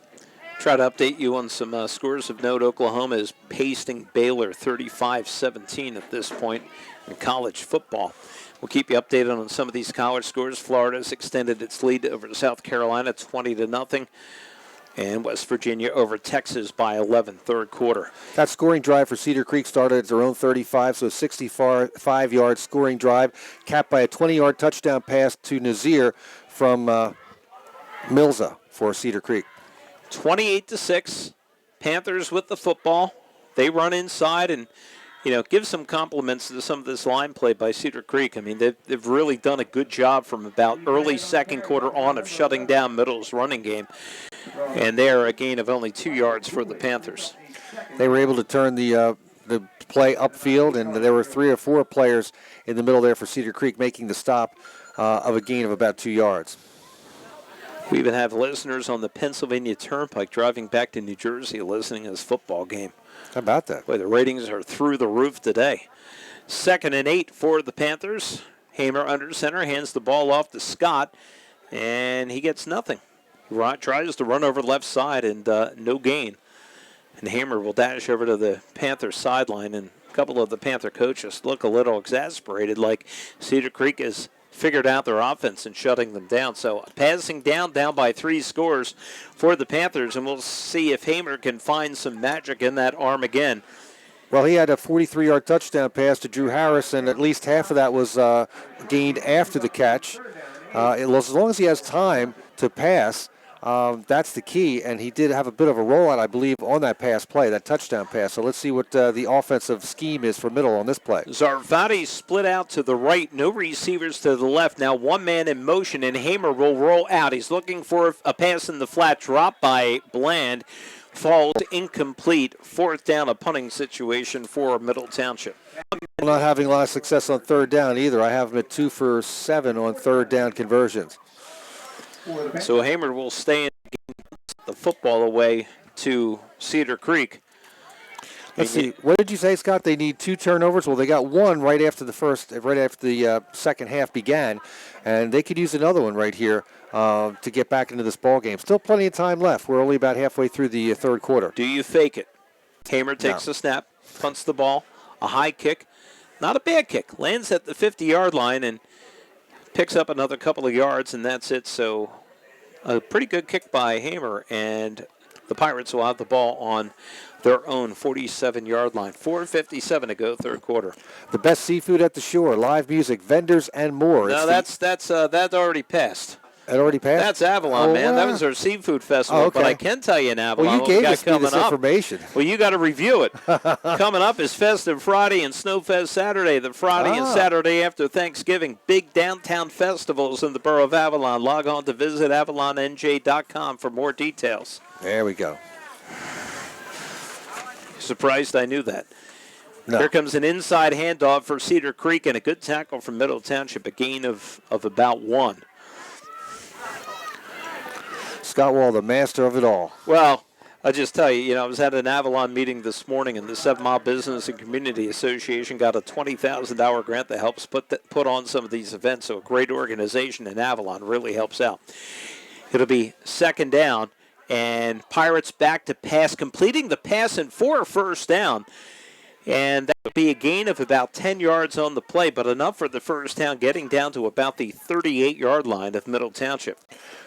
Try to update you on some scores of note. Oklahoma is pasting Baylor 35-17 at this point in college football. We'll keep you updated on some of these college scores. Florida has extended its lead over South Carolina 20-0. And West Virginia over Texas by 11, third quarter. That scoring drive for Cedar Creek started at their own 35, so a 65-yard scoring drive, capped by a 20-yard touchdown pass to Nazir from Milza for Cedar Creek. 28-6. Panthers with the football. They run inside and, give some compliments to some of this line play by Cedar Creek. I mean, they've really done a good job from about early second quarter on of shutting down Middle's running game. And they're a gain of only 2 yards for the Panthers. They were able to turn the play upfield, and there were 3 or 4 players in the middle there for Cedar Creek making the stop of a gain of about 2 yards. We even have listeners on the Pennsylvania Turnpike driving back to New Jersey listening to this football game. How about that? Boy, the ratings are through the roof today. 2nd and 8 for the Panthers. Hamer under center, hands the ball off to Scott, and he gets nothing. Tries to run over left side, and no gain. And Hamer will dash over to the Panther sideline, and a couple of the Panther coaches look a little exasperated, like Cedar Creek has figured out their offense and shutting them down. So passing down by 3 scores for the Panthers, and we'll see if Hamer can find some magic in that arm again. Well, he had a 43-yard touchdown pass to Drew Harris, and at least half of that was gained after the catch. As long as he has time to pass, that's the key, and he did have a bit of a rollout, I believe, on that pass play, that touchdown pass. So let's see what the offensive scheme is for Middle on this play. Zarvati split out to the right, no receivers to the left. Now one man in motion, and Hamer will roll out. He's looking for a pass in the flat, dropped by Bland. Falls incomplete. 4th down, a punting situation for Middle Township. Not having a lot of success on 3rd down either. I have him at 2 for 7 on 3rd down conversions. So Hamer will stay in the football away to Cedar Creek. Let's see. What did you say, Scott? They need 2 turnovers. Well, they got one right after the second half began, and they could use another one right here to get back into this ball game. Still plenty of time left. We're only about halfway through the 3rd quarter. Do you fake it? Hamer takes the snap, punts the ball, a high kick, not a bad kick, lands at the 50-yard line and picks up another couple of yards, and that's it. So a pretty good kick by Hamer, and the Pirates will have the ball on their own 47-yard line. 4:57 to go, 3rd quarter. The best seafood at the shore, live music, vendors, and more. No, that already passed. It already passed? That's Avalon, man. That was our seafood festival. Oh, okay. But I can tell you in Avalon, well, you gave us coming this information. Well, you got to review it. Coming up is Festive Friday and Snowfest Saturday. The Friday and Saturday after Thanksgiving. Big downtown festivals in the borough of Avalon. Log on to visit avalonnj.com for more details. There we go. Surprised I knew that. No. Here comes an inside handoff for Cedar Creek and a good tackle from Middle Township, a gain of about 1. Scott Wall, the master of it all. Well, I'll just tell you, I was at an Avalon meeting this morning, and the 7 Mile Business and Community Association got a $20,000 grant that helps put on some of these events. So a great organization in Avalon really helps out. It'll be 2nd down, and Pirates back to pass, completing the pass and for a 1st down. And that would be a gain of about 10 yards on the play, but enough for the 1st down, getting down to about the 38-yard line of Middle Township.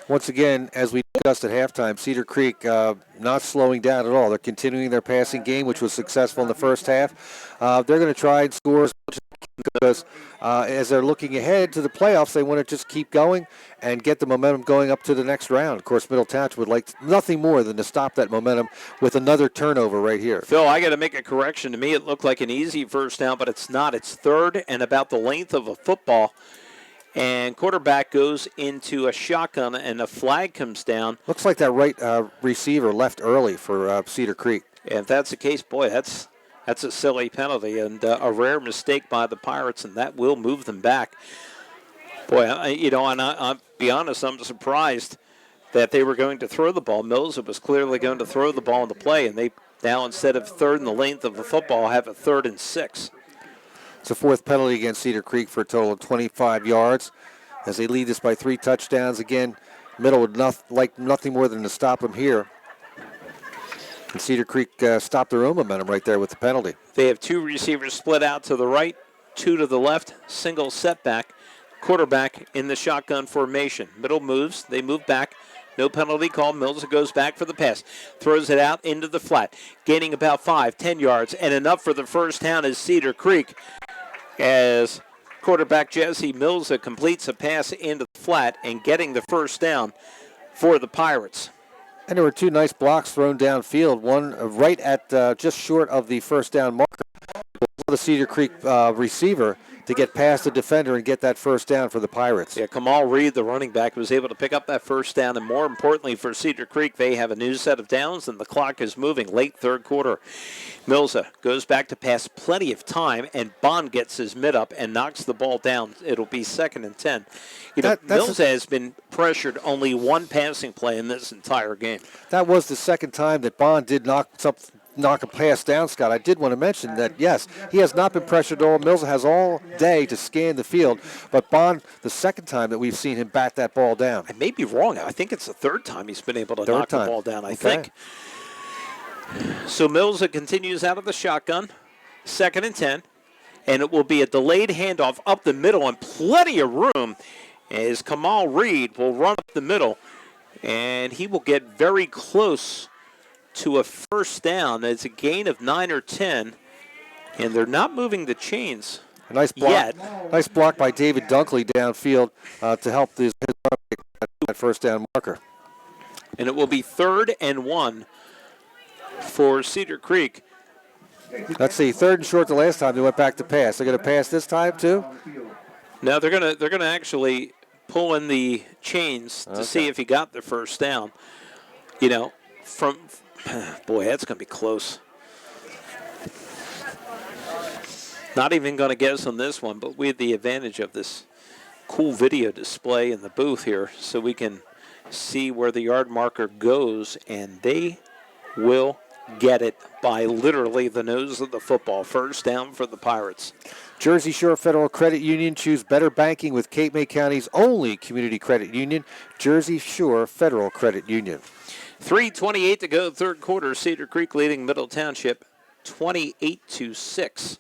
Once again, as we discussed at halftime, Cedar Creek not slowing down at all. They're continuing their passing game, which was successful in the first half. They're going to try and score as much as they can because as they're looking ahead to the playoffs, they want to just keep going and get the momentum going up to the next round. Of course, Middle Township would like nothing more than to stop that momentum with another turnover right here. Phil, I got to make a correction. To me, it looked like an easy 1st down, but it's not. It's 3rd and about the length of a football. And quarterback goes into a shotgun, and a flag comes down. Looks like that right receiver left early for Cedar Creek. And if that's the case, boy, that's a silly penalty and a rare mistake by the Pirates, and that will move them back. Boy, I'll be honest, I'm surprised that they were going to throw the ball. Mills was clearly going to throw the ball in the play, and they now, instead of 3rd and the length of a football, have a 3rd and 6. It's a 4th penalty against Cedar Creek for a total of 25 yards as they lead this by 3 touchdowns. Again, Middle would like nothing more than to stop them here. And Cedar Creek stopped their own momentum right there with the penalty. They have 2 receivers split out to the right, 2 to the left, single setback. Quarterback in the shotgun formation. Middle moves. They move back. No penalty call. Mills goes back for the pass. Throws it out into the flat. Gaining about 5-10 yards. And enough for the 1st down is Cedar Creek. As quarterback Jesse Mills completes a pass into the flat and getting the 1st down for the Pirates. And there were 2 nice blocks thrown downfield. One right at just short of the 1st down marker. The Cedar Creek receiver to get past the defender and get that 1st down for the Pirates. Yeah, Kamal Reed, the running back, was able to pick up that 1st down, and more importantly for Cedar Creek, they have a new set of downs, and the clock is moving late 3rd quarter. Milza goes back to pass, plenty of time, and Bond gets his mid up and knocks the ball down. It'll be 2nd and 10. Milza has been pressured only 1 passing play in this entire game. That was the 2nd time that Bond did knock knock a pass down, Scott, I did want to mention that, yes, he has not been pressured at all. Mills has all day to scan the field, but Bond, the second time that we've seen him bat that ball down. I may be wrong. I think it's the third time he's been able to knock the ball down, I think. So Mills continues out of the shotgun, 2nd and 10, and it will be a delayed handoff up the middle and plenty of room as Kamal Reed will run up the middle, and he will get very close to a first down. It's a gain of 9 or 10, and they're not moving the chains. A nice block, yet. Nice block by David Dunkley downfield to help his that first down marker. And it will be 3rd and 1 for Cedar Creek. Let's see, 3rd and short the last time they went back to pass. They're going to pass this time too? No, they're gonna actually pull in the chains to see if he got the first down. You know, boy, that's going to be close. Not even going to guess on this one, but we have the advantage of this cool video display in the booth here so we can see where the yard marker goes, and they will get it by literally the nose of the football. First down for the Pirates. Jersey Shore Federal Credit Union. Choose better banking with Cape May County's only community credit union, Jersey Shore Federal Credit Union. 3:28 to go, third quarter. Cedar Creek leading Middle Township 28-6.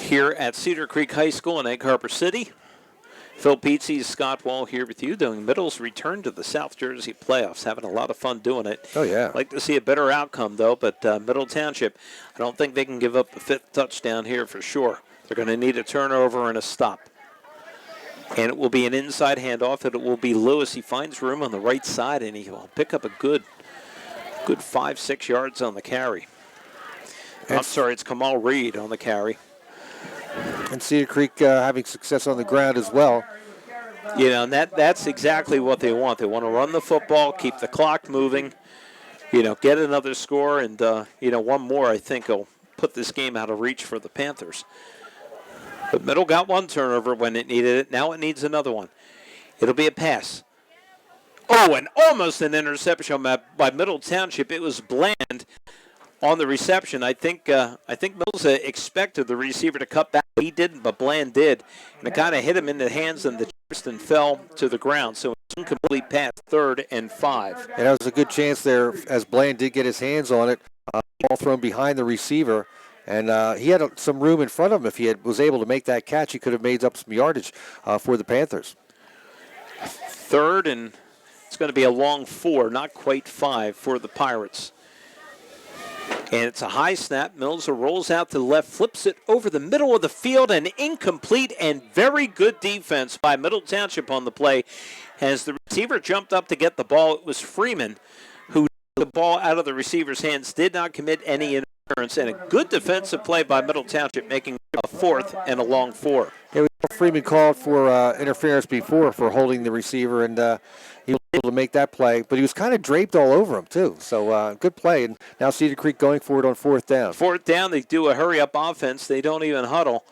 Here at Cedar Creek High School in Egg Harbor City. Phil Pizzi, Scott Wall here with you, doing Middle's return to the South Jersey playoffs. Having a lot of fun doing it. Oh, yeah. Like to see a better outcome, though, but Middle Township, I don't think they can give up a 5th touchdown here for sure. They're going to need a turnover and a stop. And it will be an inside handoff. It will be Lewis. He finds room on the right side, and he will pick up a good 5-6 yards on the carry. I'm sorry, it's Kamal Reed on the carry. And Cedar Creek having success on the ground as well. You know, and that's exactly what they want. They want to run the football, keep the clock moving, you know, get another score, and, you know, one more I think will put this game out of reach for the Panthers. But Middle got one turnover when it needed it. Now it needs another one. It'll be a pass. Oh, and almost an interception by Middle Township. It was Bland on the reception. I think Mills expected the receiver to cut back. He didn't, but Bland did. And it kind of hit him in the hands, and the Tristan fell to the ground. So it's an incomplete pass, 3rd and 5. And that was a good chance there as Bland did get his hands on it. Ball thrown behind the receiver. And he had some room in front of him. If he was able to make that catch, he could have made up some yardage for the Panthers. 3rd, and it's going to be a long 4, not quite 5 for the Pirates. And it's a high snap. Mills rolls out to the left, flips it over the middle of the field, and incomplete, and very good defense by Middle Township on the play. As the receiver jumped up to get the ball, it was Freeman who took the ball out of the receiver's hands, did not commit any interference, and a good defensive play by Middle Township, making a 4th and a long 4. Yeah, Freeman called for interference before for holding the receiver, and he was able to make that play. But he was kind of draped all over him, too. So good play. And now Cedar Creek going for it on 4th down. 4th down, they do a hurry-up offense. They don't even huddle.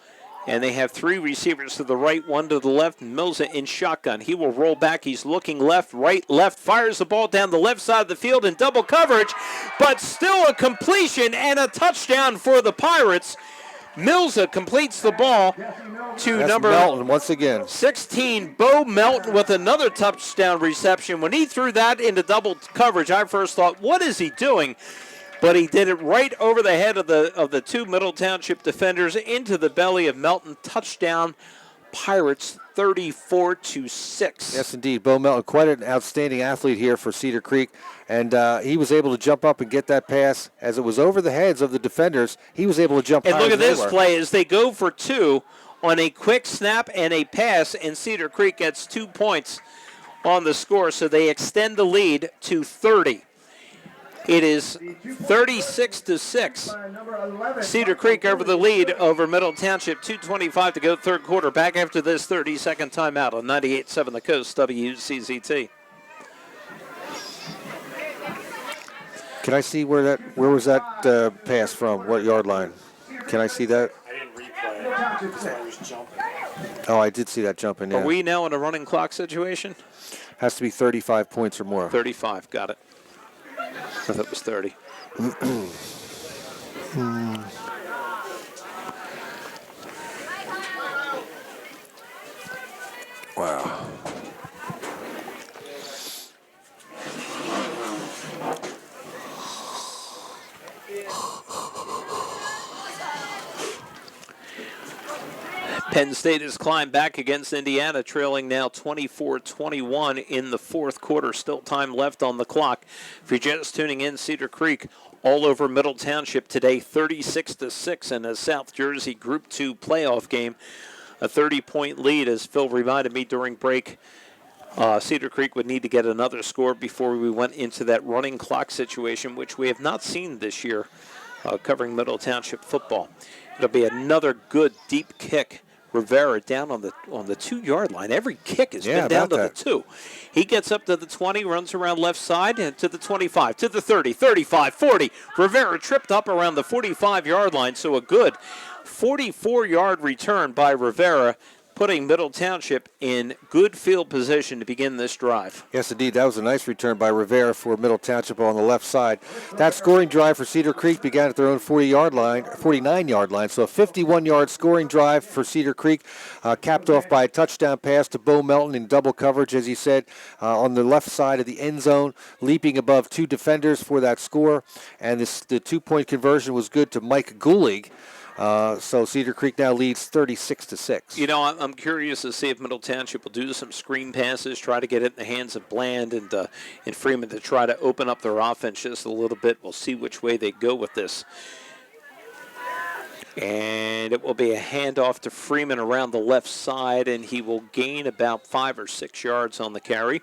And they have 3 receivers to the right, 1 to the left, and Mills in shotgun. He will roll back. He's looking left, right, left, fires the ball down the left side of the field in double coverage, but still a completion and a touchdown for the Pirates. Mills completes the ball to That's number Melton once again. 16, Bo Melton, with another touchdown reception. When he threw that into double coverage, I first thought, what is he doing? But he did it right over the head of the 2 Middle Township defenders into the belly of Melton. Touchdown, Pirates, 34-6. Yes, indeed. Bo Melton, quite an outstanding athlete here for Cedar Creek. And he was able to jump up and get that pass. As it was over the heads of the defenders, he was able to jump high. And look at as this they were. play as they go for 2 on a quick snap and a pass, and Cedar Creek gets 2 points on the score, so they extend the lead to 30. It is 36-6. Cedar Creek over the lead over Middle Township. 2:25 to go, third quarter. Back after this 30-second timeout on 98.7 The Coast, WCZT. Can I see where was that pass from? What yard line? Can I see that? I didn't replay it because I was jumping. Oh, I did see that jumping. Yeah. Are we now in a running clock situation? Has to be 35 points or more. 35, got it. I thought it was 30. Wow. Penn State has climbed back against Indiana, trailing now 24-21 in the fourth quarter. Still time left on the clock. If you're just tuning in, Cedar Creek all over Middle Township today, 36-6 in a South Jersey Group 2 playoff game. A 30-point lead, as Phil reminded me during break. Cedar Creek would need to get another score before we went into that running clock situation, which we have not seen this year covering Middle Township football. It'll be another good deep kick. Rivera down on the 2-yard line. Every kick has been down to the 2. He gets up to the 20, runs around left side, and to the 25, to the 30, 35, 40. Rivera tripped up around the 45-yard line, so a good 44-yard return by Rivera, putting Middle Township in good field position to begin this drive. Yes, indeed. That was a nice return by Rivera for Middle Township on the left side. That scoring drive for Cedar Creek began at their own 49-yard line. So a 51-yard scoring drive for Cedar Creek, capped off by a touchdown pass to Bo Melton in double coverage, as he said, on the left side of the end zone, leaping above 2 defenders for that score. And the 2-point conversion was good to Mike Goulig. So Cedar Creek now leads 36-6. You know, I'm curious to see if Middle Township will do some screen passes, try to get it in the hands of Bland and Freeman to try to open up their offense just a little bit. We'll see which way they go with this. And it will be a handoff to Freeman around the left side, and he will gain about 5 or 6 yards on the carry.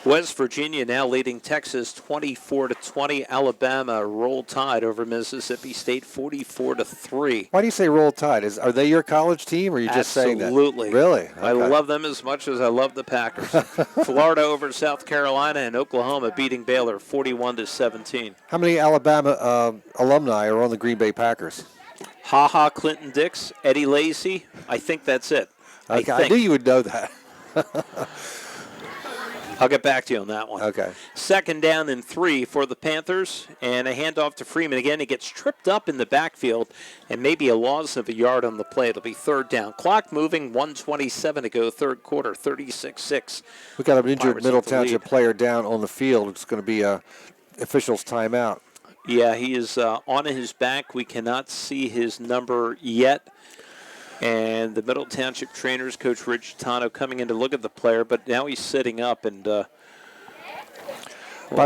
West Virginia now leading Texas 24-20. Alabama roll tide over Mississippi State 44-3. Why do you say roll tide? Are they your college team, or are you just saying that? Absolutely. Really? Okay. I love them as much as I love the Packers. Florida over South Carolina, and Oklahoma beating Baylor 41-17. How many Alabama alumni are on the Green Bay Packers? Ha-Ha Clinton Dix, Eddie Lacy. I think that's it. Okay, I knew you would know that. I'll get back to you on that one. Okay. 2nd down and 3 for the Panthers, and a handoff to Freeman. Again, he gets tripped up in the backfield, and maybe a loss of a yard on the play. It'll be 3rd down. Clock moving, 1:27 to go, third quarter, 36-6. We got an injured Pirates Middle with the Township lead. player down on the field. It's going to be a official's timeout. Yeah, he is on his back. We cannot see his number yet. And the Middle Township trainers, Coach Rich Tano, coming in to look at the player, but now he's sitting up, and By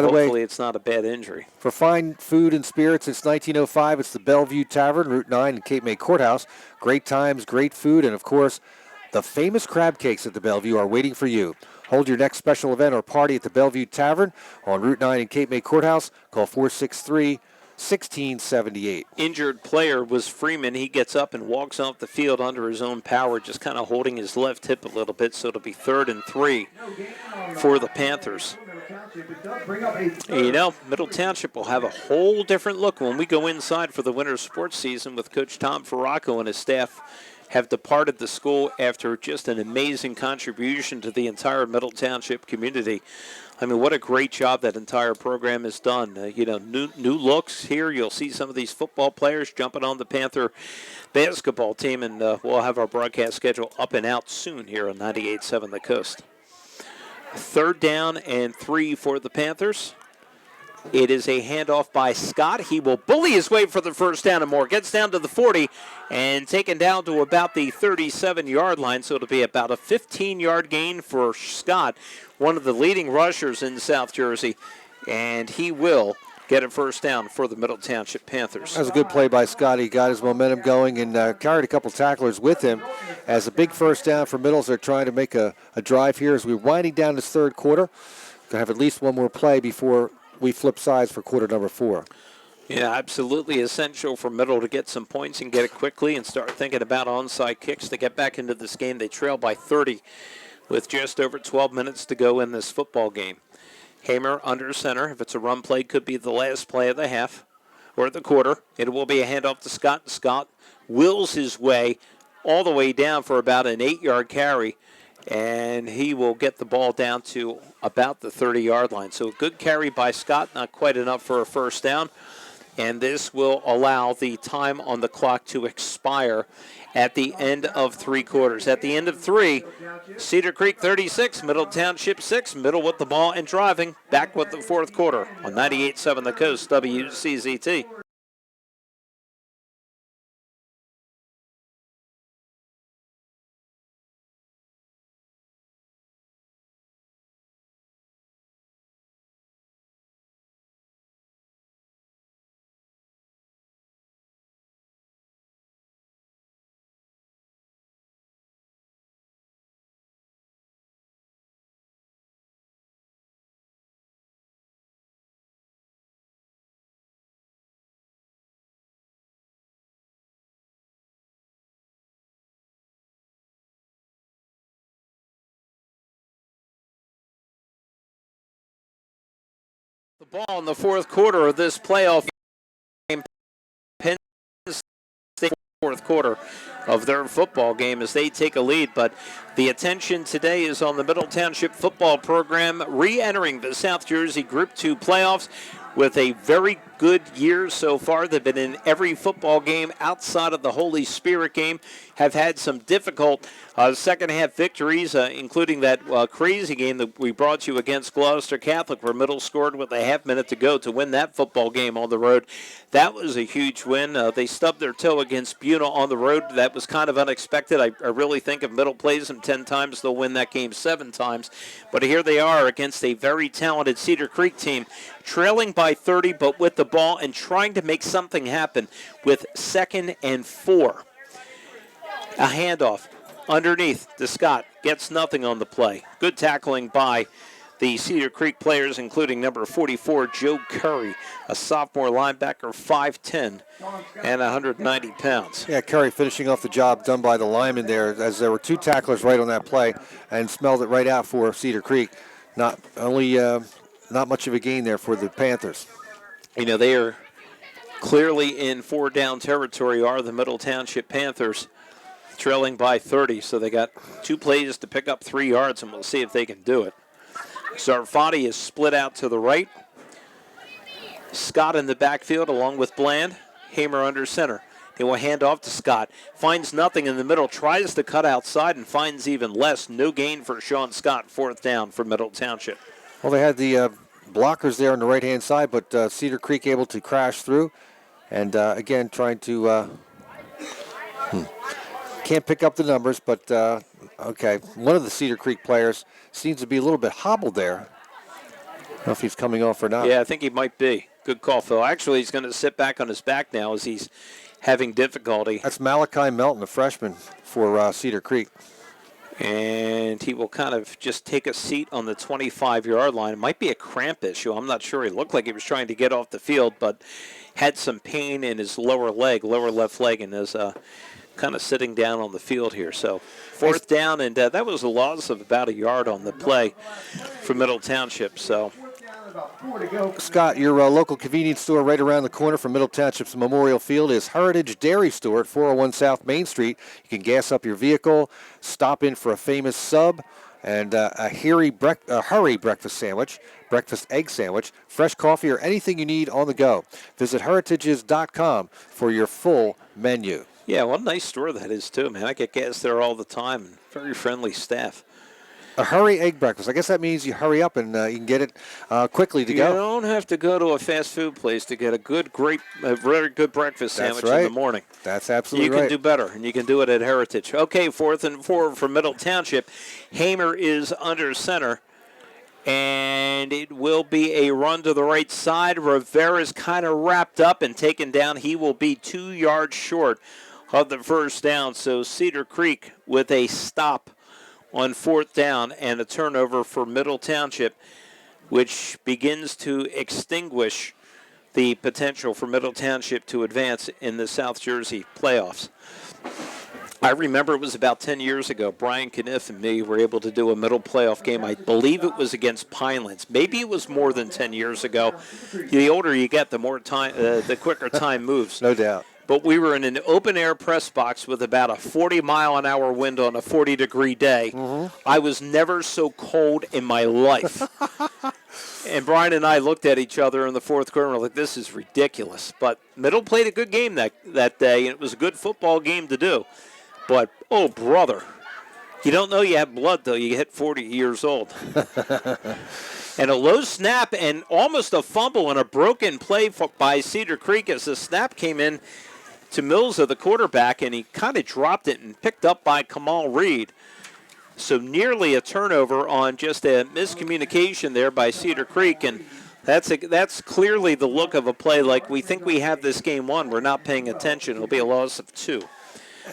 the way, hopefully it's not a bad injury. for fine food and spirits since 1905, it's the Bellevue Tavern, Route 9 and Cape May Courthouse. Great times, great food, and of course, the famous crab cakes at the Bellevue are waiting for you. Hold your next special event or party at the Bellevue Tavern on Route 9 and Cape May Courthouse. Call 463-1678. Injured player was Freeman. He gets up and walks off the field under his own power, just kind of holding his left hip a little bit, so it'll be 3rd and 3 for the Panthers. You know, Middle Township will have a whole different look when we go inside for the winter sports season with Coach Tom Ferracco and his staff have departed the school after just an amazing contribution to the entire Middle Township community. I mean, what a great job that entire program has done. You know, new looks here. You'll see some of these football players jumping on the Panther basketball team, and we'll have our broadcast schedule up and out soon here on 98.7 The Coast. 3rd down and 3 for the Panthers. It is a handoff by Scott. He will bully his way for the 1st down and more. Gets down to the 40 and taken down to about the 37-yard line. So it'll be about a 15-yard gain for Scott, one of the leading rushers in South Jersey. And he will get a 1st down for the Middle Township Panthers. That was a good play by Scott. He got his momentum going and carried a couple tacklers with him as a big 1st down for Middles. They're trying to make a drive here as we're winding down this 3rd quarter. Going to have at least one more play before we flip sides for quarter number 4. Yeah, absolutely essential for Middle to get some points and get it quickly and start thinking about onside kicks to get back into this game. They trail by 30 with just over 12 minutes to go in this football game. Hamer under center. If it's a run play, could be the last play of the half or the quarter. It will be a handoff to Scott. Scott wills his way all the way down for about an 8-yard carry. and he will get the ball down to about the 30-yard line. So a good carry by Scott, not quite enough for a first down. And this will allow the time on the clock to expire at the end of 3 quarters. At the end of 3, Cedar Creek 36, Middle Township 6. Middle with the ball and driving. Back with the 4th quarter on 98.7 The Coast, WCZT. The ball in the 4th quarter of this playoff game. Penn State 4th quarter of their football game as they take a lead. But the attention today is on the Middle Township football program re-entering the South Jersey Group 2 playoffs with a very good year so far. They've been in every football game outside of the Holy Spirit game, have had some difficult second-half victories, including that crazy game that we brought you against Gloucester Catholic, where Middle scored with a half minute to go to win that football game on the road. That was a huge win. They stubbed their toe against Buna on the road. That was kind of unexpected. I really think if Middle plays them 10 times, they'll win that game 7 times. But here they are against a very talented Cedar Creek team, trailing by 30, but with the ball and trying to make something happen with 2nd and 4. A handoff underneath to Scott. Gets nothing on the play. Good tackling by the Cedar Creek players, including number 44, Joe Curry, a sophomore linebacker, 5'10", and 190 pounds. Yeah, Curry finishing off the job done by the lineman there, as there were 2 tacklers right on that play and smelled it right out for Cedar Creek. Not much of a gain there for the Panthers. You know, they are clearly in 4-down territory, are the Middle Township Panthers, trailing by 30. So they got 2 plays to pick up 3 yards, and we'll see if they can do it. Zarfati is split out to the right. Scott in the backfield along with Bland. Hamer under center. They will hand off to Scott. Finds nothing in the middle. Tries to cut outside and finds even less. No gain for Sean Scott. 4th down for Middle Township. Well, they had the blockers there on the right-hand side, but Cedar Creek able to crash through. And, again, trying to can't pick up the numbers, but, okay. One of the Cedar Creek players seems to be a little bit hobbled there. I don't know if he's coming off or not. Yeah, I think he might be. Good call, Phil. Actually, he's going to sit back on his back now as he's having difficulty. That's Malachi Melton, a freshman for Cedar Creek. And he will kind of just take a seat on the 25-yard line. It might be a cramp issue. I'm not sure. He looked like he was trying to get off the field, but had some pain in his lower left leg, and is kind of sitting down on the field here. So 4th down, and that was a loss of about a yard on the play for Middle Township. So, Scott, your local convenience store right around the corner from Middle Township's Memorial Field is Heritage Dairy Store at 401 South Main Street. You can gas up your vehicle, stop in for a famous sub, and a hurry breakfast sandwich, breakfast egg sandwich, fresh coffee, or anything you need on the go. Visit heritages.com for your full menu. Yeah, what a nice store that is, too, man. I get gas there all the time. Very friendly staff. A hurry egg breakfast. I guess that means you hurry up and you can get it quickly to go. You don't have to go to a fast food place to get a very good breakfast sandwich in the morning. That's absolutely right. You can do better, and you can do it at Heritage. Okay, 4th and 4 for Middle Township. Hamer is under center, and it will be a run to the right side. Rivera's kind of wrapped up and taken down. He will be 2 yards short of the first down. So Cedar Creek with a stop on 4th down and a turnover for Middle Township, which begins to extinguish the potential for Middle Township to advance in the South Jersey playoffs. I remember it was about 10 years ago. Brian Kniff and me were able to do a middle playoff game. I believe it was against Pinelands. Maybe it was more than 10 years ago. The older you get, the more time, the quicker time moves. No doubt. but we were in an open-air press box with about a 40-mile-an-hour wind on a 40-degree day. I was never so cold in my life. And Brian and I looked at each other in the fourth quarter and were like, this is ridiculous. But Middle played a good game that day, and it was a good football game to do. But, oh, brother, you don't know you have blood till you hit 40 years old. And a low snap and almost a fumble and a broken play by Cedar Creek as the snap came in to Mills, of the quarterback, and he kind of dropped it and picked up by Kamal Reed. So nearly a turnover on just a miscommunication there by Cedar Creek, and that's clearly the look of a play like we think we have this game won. We're not paying attention. It'll be a loss of 2.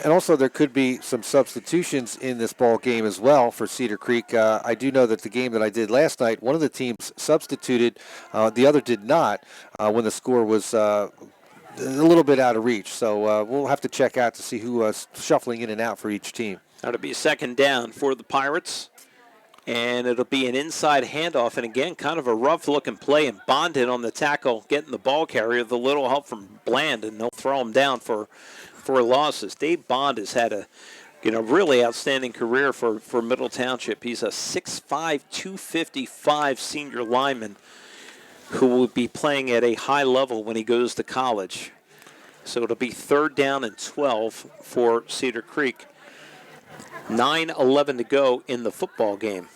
And also there could be some substitutions in this ball game as well for Cedar Creek. I do know that the game that I did last night, one of the teams substituted, the other did not, when the score was a little bit out of reach. So we'll have to check out to see who was shuffling in and out for each team. That'll be second down for the Pirates. And it'll be an inside handoff. And again, kind of a rough-looking play. And Bond hit on the tackle, getting the ball carrier with a little help from Bland. And they'll throw him down for losses. Dave Bond has had a really outstanding career for Middle Township. He's a 6'5", 255 senior lineman who will be playing at a high level when he goes to college. So it'll be third down and 12 for Cedar Creek. 9:11 to go in the football game.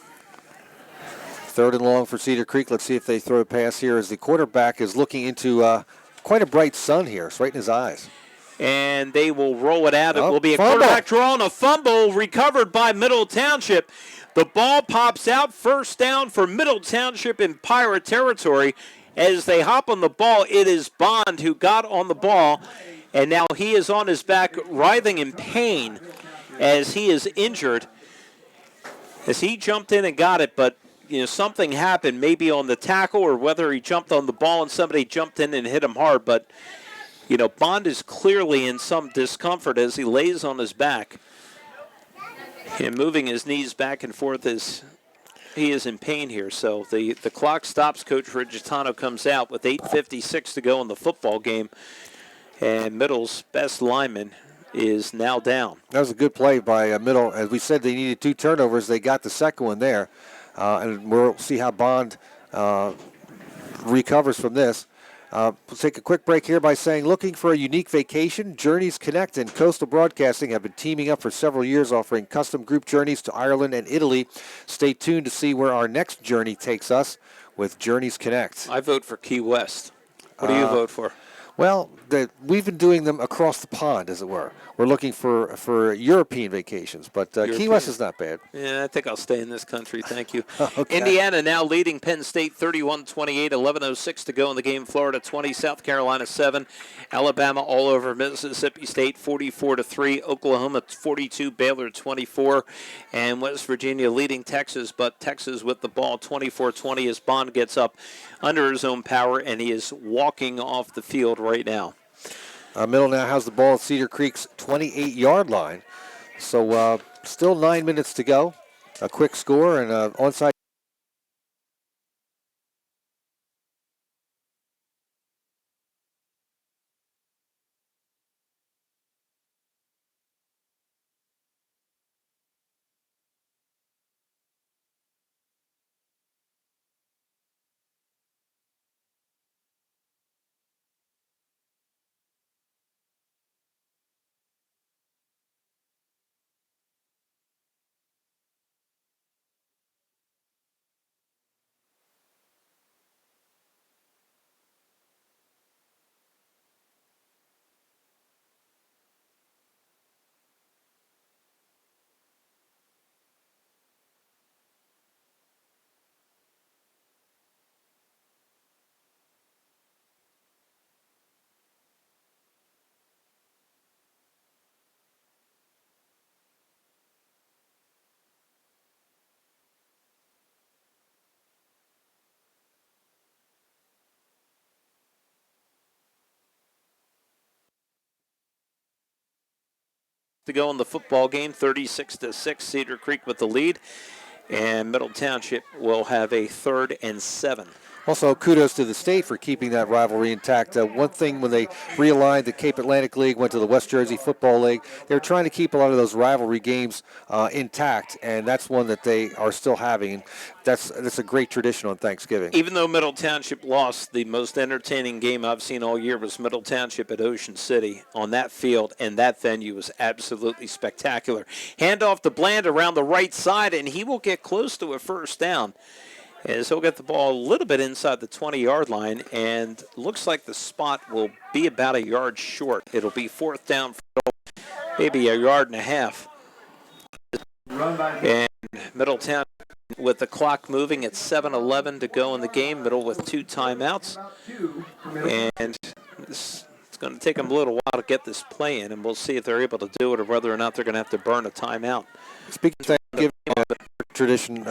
Third and long for Cedar Creek. Let's see if they throw a pass here as the quarterback is looking into quite a bright sun here. It's right in his eyes. And they will roll it out. It will be a fumble. quarterback draw and a fumble recovered by Middle Township. The ball pops out, first down for Middle Township in Pirate territory. As they hop on the ball, it is Bond who got on the ball, and now he is on his back writhing in pain as he is injured. As he jumped in and got it, but something happened, maybe on the tackle or whether he jumped on the ball and somebody jumped in and hit him hard. But, Bond is clearly in some discomfort as he lays on his back and moving his knees back and forth as he is in pain here. So the clock stops. Coach Rigitano comes out with 8:56 to go in the football game. And Middle's best lineman is now down. That was a good play by Middle. As we said, they needed 2 turnovers. They got the second one there. And we'll see how Bond recovers from this. We'll take a quick break here by saying, looking for a unique vacation? Journeys Connect and Coastal Broadcasting have been teaming up for several years, offering custom group journeys to Ireland and Italy. Stay tuned to see where our next journey takes us with Journeys Connect. I vote for Key West. What do you vote for? Well, we've been doing them across the pond, as it were. We're looking for European vacations, but Key West is not bad. Yeah, I think I'll stay in this country. Thank you. Okay. Indiana now leading Penn State 31-28, 11:06 to go in the game. Florida 20, South Carolina 7, Alabama all over Mississippi State 44-3, Oklahoma 42, Baylor 24, and West Virginia leading Texas, but Texas with the ball 24-20 as Bond gets up under his own power, and he is walking off the field right now. Middle now has the ball at Cedar Creek's 28-yard line. So still 9 minutes to go. A quick score and an onside. To go in the football game, 36-6, Cedar Creek with the lead, and Middle Township will have a 3rd and 7. Also, kudos to the state for keeping that rivalry intact. One thing when they realigned the Cape Atlantic League, went to the West Jersey Football League, they were trying to keep a lot of those rivalry games intact, and that's one that they are still having. That's a great tradition on Thanksgiving. Even though Middle Township lost, the most entertaining game I've seen all year was Middle Township at Ocean City on that field, and that venue was absolutely spectacular. Handoff to Bland around the right side, and he will get close to a first down, as he'll get the ball a little bit inside the 20-yard line, and looks like the spot will be about a yard short. It'll be fourth down for maybe a yard and a half. And Middletown with the clock moving at 7:11 to go in the game, Middle with 2 timeouts. And it's going to take them a little while to get this play in, and we'll see if they're able to do it or whether or not they're going to have to burn a timeout. Speaking of Thanksgiving tradition,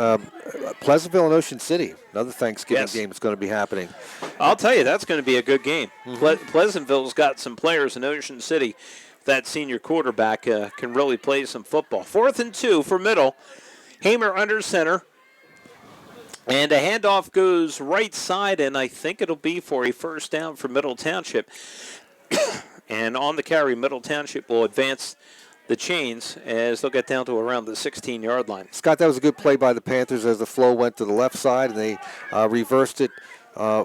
Pleasantville and Ocean City, another Thanksgiving game is going to be happening. I'll tell you, that's going to be a good game. Pleasantville's got some players in Ocean City. That senior quarterback can really play some football. 4th and 2 for Middle. Hamer under center. And a handoff goes right side, and I think it'll be for a first down for Middle Township. And on the carry, Middle Township will advance the chains as they'll get down to around the 16-yard line. Scott, that was a good play by the Panthers as the flow went to the left side, and they reversed it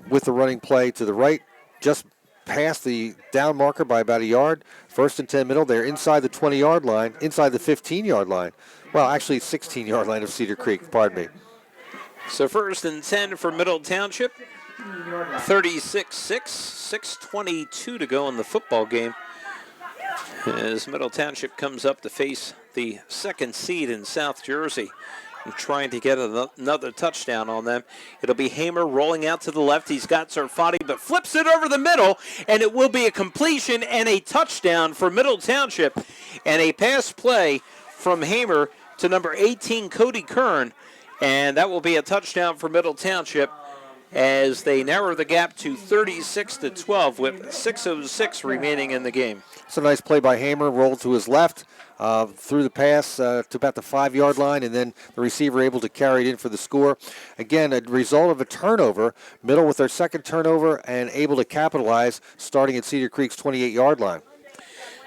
with the running play to the right, just past the down marker by about a yard. 1st and 10 Middle. They're inside the 20-yard line, inside the 15-yard line. Well, actually 16-yard line of Cedar Creek, pardon me. So 1st and 10 for Middle Township. 36-6, 6:22 to go in the football game, as Middle Township comes up to face the 2nd seed in South Jersey and trying to get another touchdown on them. It'll be Hamer rolling out to the left. He's got Sarfati, but flips it over the middle, and it will be a completion and a touchdown for Middle Township, and a pass play from Hamer to number 18, Cody Kern, and that will be a touchdown for Middle Township as they narrow the gap to 36-12 with 6:06 remaining in the game. It's a nice play by Hamer, rolled to his left, through the pass to about the 5-yard line, and then the receiver able to carry it in for the score. Again, a result of a turnover. Middle with their 2nd turnover and able to capitalize, starting at Cedar Creek's 28-yard line.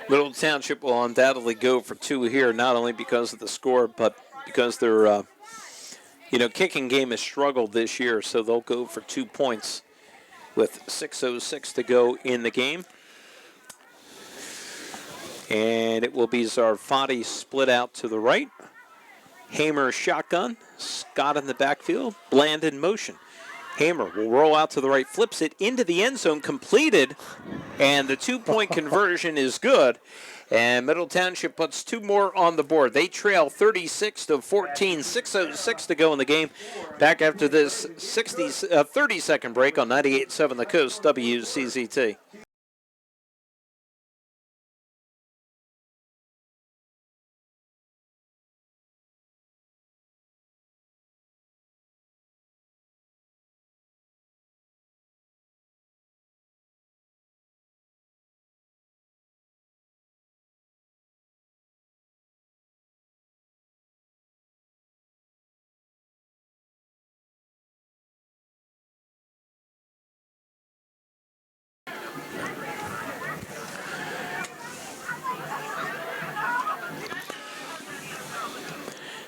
Middle Township will undoubtedly go for 2 here, not only because of the score, but because their kicking game has struggled this year, so they'll go for 2 points with 6:06 to go in the game. And it will be Zarfati split out to the right. Hamer shotgun. Scott in the backfield. Bland in motion. Hamer will roll out to the right, flips it into the end zone, completed, and the 2-point conversion is good. And Middle Township puts 2 more on the board. They trail 36-14, 6:06 to go in the game. Back after this 30-second break on 98.7 The Coast, WCZT.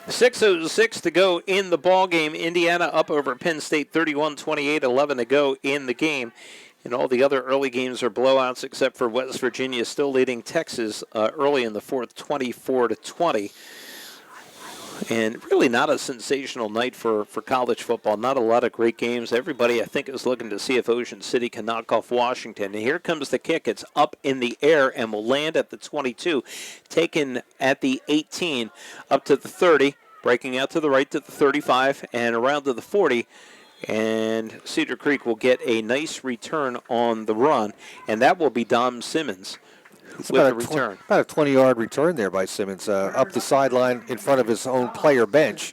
.606 to go in the ball game. Indiana up over Penn State 31-28, 11 to go in the game. And all the other early games are blowouts except for West Virginia still leading Texas early in the 4th, 24-20. And really not a sensational night for college football. Not a lot of great games. Everybody, I think, is looking to see if Ocean City can knock off Washington. And here comes the kick. It's up in the air and will land at the 22. Taken at the 18, up to the 30. Breaking out to the right to the 35 and around to the 40. And Cedar Creek will get a nice return on the run. And that will be Dom Simmons with a return. About a 20-yard return there by Simmons, up the sideline in front of his own player bench.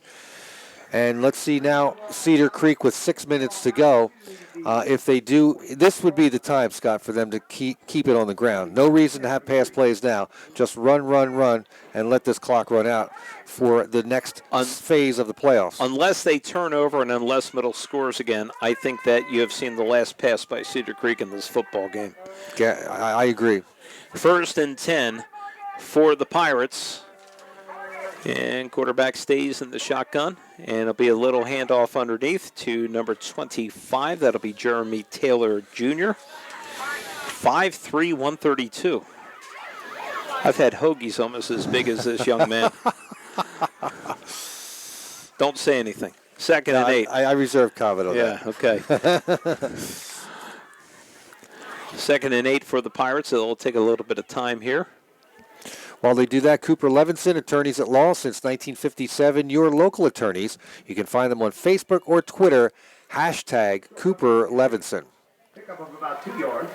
And let's see now, Cedar Creek with 6 minutes to go. if they do, this would be the time, Scott, for them to keep it on the ground. No reason to have pass plays now. Just run, and let this clock run out for the next phase of the playoffs. Unless they turn over and unless Middle scores again, I think that you have seen the last pass by Cedar Creek in this football game. Yeah, I agree. 1st and 10 for the Pirates. And quarterback stays in the shotgun. And it'll be a little handoff underneath to number 25. That'll be Jeremy Taylor Jr. 5'3", 132. I've had hoagies almost as big as this young man. Don't say anything. 2nd and 8. I reserve comment on that. Yeah, okay. 2nd and 8 for the Pirates. It'll take a little bit of time here. While they do that, Cooper Levinson, attorneys at law since 1957, your local attorneys. You can find them on Facebook or Twitter, #Cooper Levinson. Pickup of about 2 yards.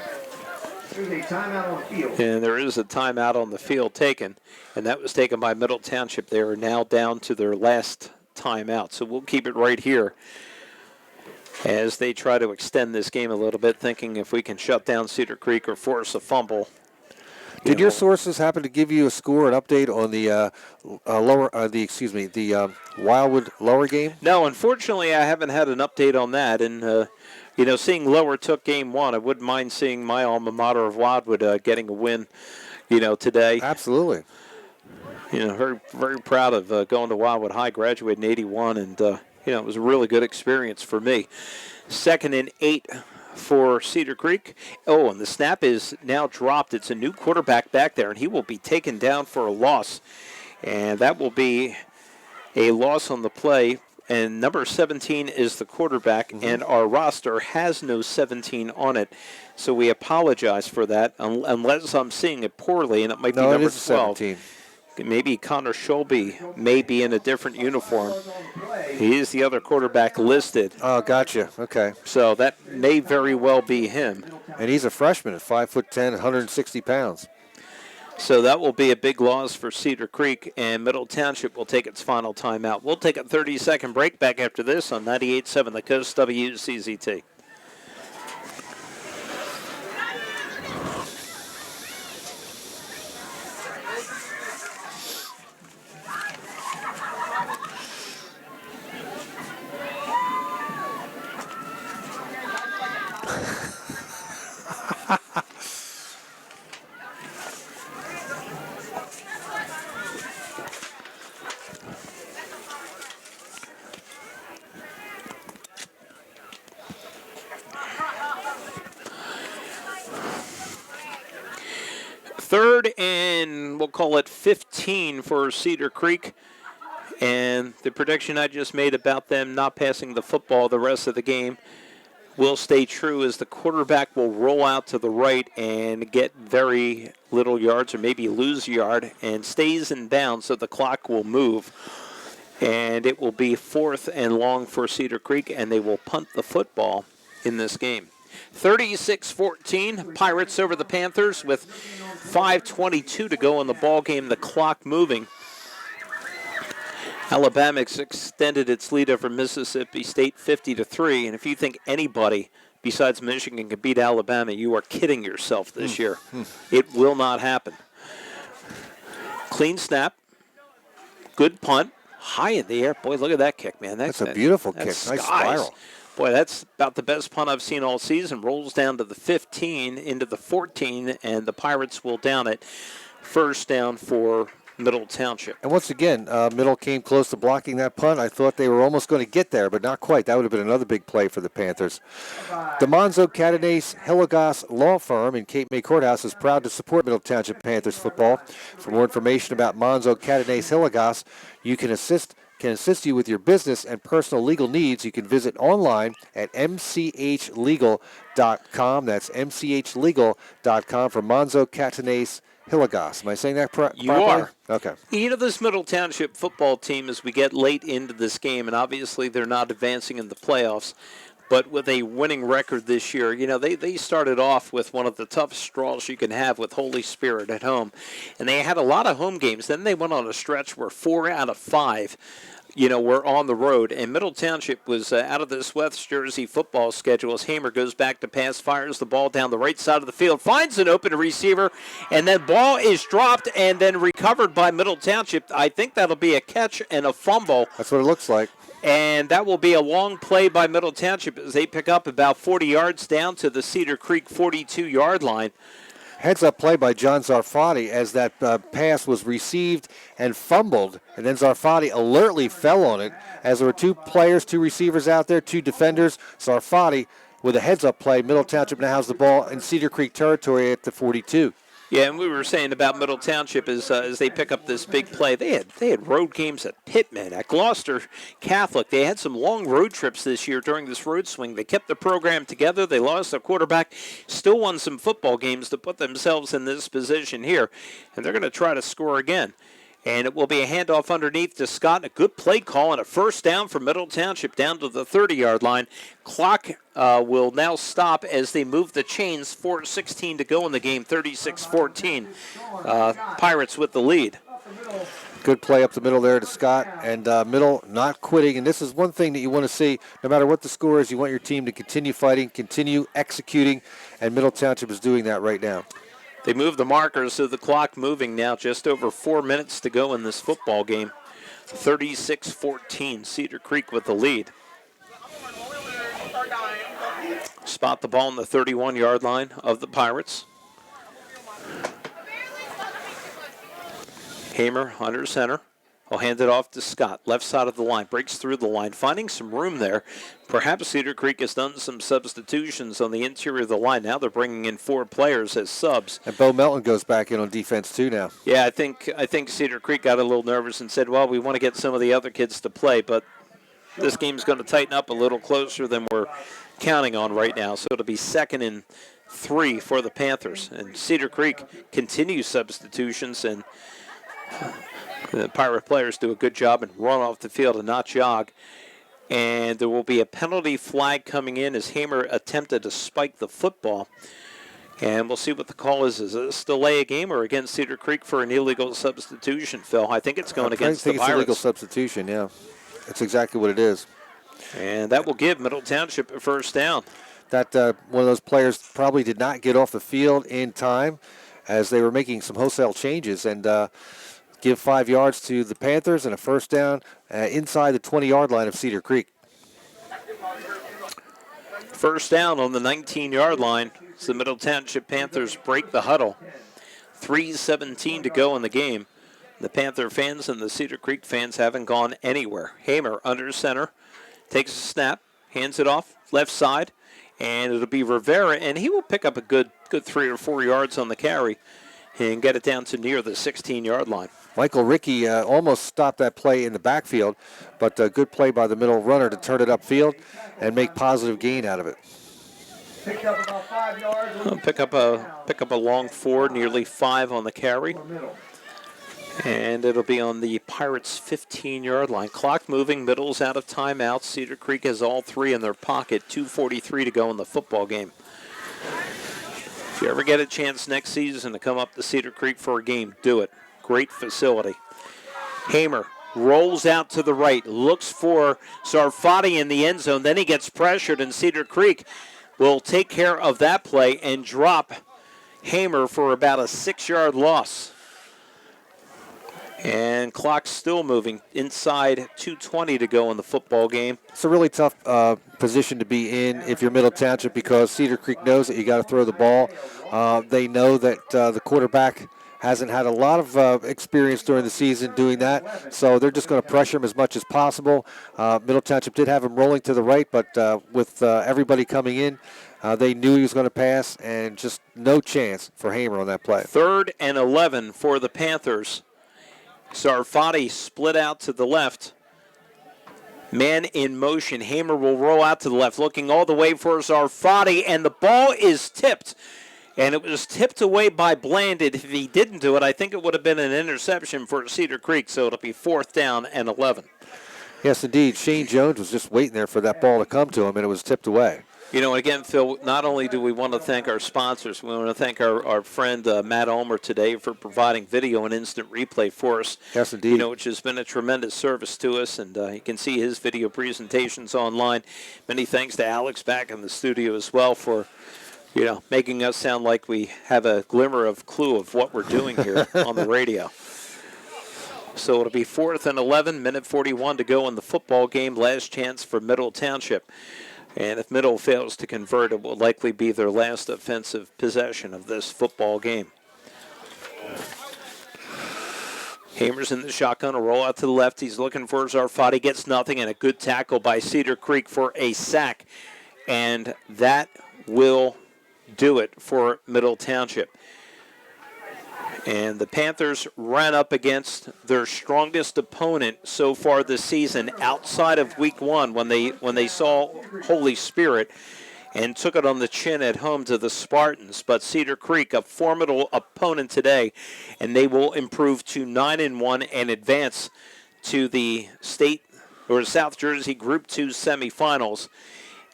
There's a timeout on the field. And there is a timeout on the field taken, and that was taken by Middle Township. They are now down to their last timeout, so we'll keep it right here as they try to extend this game a little bit, thinking if we can shut down Cedar Creek or force a fumble. Did your sources happen to give you a score, an update on the Wildwood Lower game? No, unfortunately, I haven't had an update on that. And seeing Lower took game 1, I wouldn't mind seeing my alma mater of Wildwood getting a win, today. Absolutely. Very, very proud of going to Wildwood High. Graduated in '81, and it was a really good experience for me. 2nd and 8. For Cedar Creek. Oh, and the snap is now dropped. It's a new quarterback back there, and he will be taken down for a loss. And that will be a loss on the play. And number 17 is the quarterback, and our roster has no 17 on it. So we apologize for that, unless I'm seeing it poorly, and it might be number 12. 17. Maybe Connor Shelby may be in a different uniform. He is the other quarterback listed. Oh, gotcha. Okay. So that may very well be him. And he's a freshman at 5'10", 160 pounds. So that will be a big loss for Cedar Creek, and Middle Township will take its final timeout. We'll take a 30-second break back after this on 98.7 The Coast WCZT. Third and we'll call it 15 for Cedar Creek. And the prediction I just made about them not passing the football the rest of the game will stay true, as the quarterback will roll out to the right and get very little yards or maybe lose a yard and stays in bounds, so the clock will move. And it will be 4th and long for Cedar Creek, and they will punt the football in this game. 36-14, Pirates over the Panthers with 5:22 to go in the ball game. The clock moving. Alabama extended its lead over Mississippi State 50-3, and if you think anybody besides Michigan can beat Alabama, you are kidding yourself this year. It will not happen. Clean snap, good punt, high in the air. Boy, look at that kick, man. That's a beautiful kick. Nice spiral. Boy, that's about the best punt I've seen all season. Rolls down to the 15, into the 14, and the Pirates will down it. First down for Middle Township. And once again, Middle came close to blocking that punt. I thought they were almost going to get there, but not quite. That would have been another big play for the Panthers. The Monzo Catanase Hillegas Law Firm in Cape May Courthouse is proud to support Middle Township Panthers football. For more information about Monzo Catanase Hillegas, you can assist you with your business and personal legal needs. You can visit online at mchlegal.com. That's mchlegal.com for Monzo Catanase Hillegas. Am I saying that properly? You are. Okay. This Middle Township football team, as we get late into this game, and obviously they're not advancing in the playoffs, but with a winning record this year, they started off with one of the toughest straws you can have with Holy Spirit at home. And they had a lot of home games. Then they went on a stretch where 4 out of 5 we're on the road, and Middle Township was out of this West Jersey football schedule as Hamer goes back to pass, fires the ball down the right side of the field, finds an open receiver, and then ball is dropped and then recovered by Middle Township. I think that'll be a catch and a fumble. That's what it looks like. And that will be a long play by Middle Township as they pick up about 40 yards down to the Cedar Creek 42-yard line. Heads-up play by John Zarfati as that pass was received and fumbled, and then Zarfati alertly fell on it as there were two receivers out there, two defenders. Zarfati with a heads-up play. Middle Township now has the ball in Cedar Creek territory at the 42. Yeah, and we were saying about Middle Township as they pick up this big play. They had road games at Pittman, at Gloucester Catholic. They had some long road trips this year during this road swing. They kept the program together. They lost their quarterback, still won some football games to put themselves in this position here, and they're going to try to score again. And it will be a handoff underneath to Scott. A good play call and a first down for Middle Township down to the 30-yard line. Clock will now stop as they move the chains. 4:16 to go in the game, 36-14. Pirates with the lead. Good play up the middle there to Scott, and Middle not quitting. And this is one thing that you want to see. No matter what the score is, you want your team to continue fighting, continue executing, and Middle Township is doing that right now. They move the markers, so the clock moving now. Just over 4 minutes to go in this football game. 36-14, Cedar Creek with the lead. Spot the ball on the 31-yard line of the Pirates. Hamer under center. Will hand it off to Scott, left side of the line, breaks through the line, finding some room there. Perhaps Cedar Creek has done some substitutions on the interior of the line. Now they're bringing in 4 players as subs. And Bo Melton goes back in on defense too now. Yeah, I think Cedar Creek got a little nervous and said, well, we want to get some of the other kids to play, but this game's going to tighten up a little closer than we're counting on right now. So it'll be 2nd and 3 for the Panthers. And Cedar Creek continues substitutions, and the Pirate players do a good job and run off the field and not jog. And there will be a penalty flag coming in as Hamer attempted to spike the football. And we'll see what the call is. Is this delay a game or against Cedar Creek for an illegal substitution, Phil? I think it's going against the Pirates. I think it's illegal substitution, yeah. That's exactly what it is. And that will give Middle Township a first down. That one of those players probably did not get off the field in time as they were making some wholesale changes, and give 5 yards to the Panthers and a first down inside the 20-yard line of Cedar Creek. First down on the 19-yard line. So the Middle Township Panthers break the huddle. 3:17 to go in the game. The Panther fans and the Cedar Creek fans haven't gone anywhere. Hamer under center, takes a snap, hands it off, left side, and it'll be Rivera, and he will pick up a good 3 or 4 yards on the carry and get it down to near the 16-yard line. Michael Rickey almost stopped that play in the backfield, but a good play by the middle runner to turn it upfield and make positive gain out of it. Picked up about 5 yards. Pick up a long 4, nearly 5 on the carry. And it'll be on the Pirates' 15-yard line. Clock moving, Middle's out of timeout. Cedar Creek has all 3 in their pocket. 2:43 to go in the football game. If you ever get a chance next season to come up to Cedar Creek for a game, do it. Great facility. Hamer rolls out to the right, looks for Zarfati in the end zone. Then he gets pressured, and Cedar Creek will take care of that play and drop Hamer for about a 6-yard loss. And clock's still moving. Inside 2:20 to go in the football game. It's a really tough position to be in if you're Middle Township because Cedar Creek knows that you got to throw the ball. They know that the quarterback hasn't had a lot of experience during the season doing that, so they're just going to pressure him as much as possible. Middle Township did have him rolling to the right, but with everybody coming in, they knew he was going to pass, and just no chance for Hamer on that play. 3rd and 11 for the Panthers. Zarfati split out to the left. Man in motion. Hamer will roll out to the left, looking all the way for Zarfati, and the ball is tipped. And it was tipped away by Blanded. If he didn't do it, I think it would have been an interception for Cedar Creek, so it'll be 4th down and 11. Yes, indeed. Shane Jones was just waiting there for that ball to come to him, and it was tipped away. You know, again, Phil, not only do we want to thank our sponsors, we want to thank our friend Matt Ulmer today for providing video and instant replay for us. Yes, indeed. You know, which has been a tremendous service to us, and you can see his video presentations online. Many thanks to Alex back in the studio as well for, you know, making us sound like we have a glimmer of clue of what we're doing here on the radio. So it'll be 4th and 11, minute 41 to go in the football game. Last chance for Middle Township. And if Middle fails to convert, it will likely be their last offensive possession of this football game. Hamer's in the shotgun, a roll out to the left. He's looking for Zarfati, gets nothing, and a good tackle by Cedar Creek for a sack. And that will do it for Middle Township. And the Panthers ran up against their strongest opponent so far this season outside of week 1 when they saw Holy Spirit and took it on the chin at home to the Spartans. But Cedar Creek, a formidable opponent today, and they will improve to 9-1 and advance to the state or South Jersey Group 2 semifinals.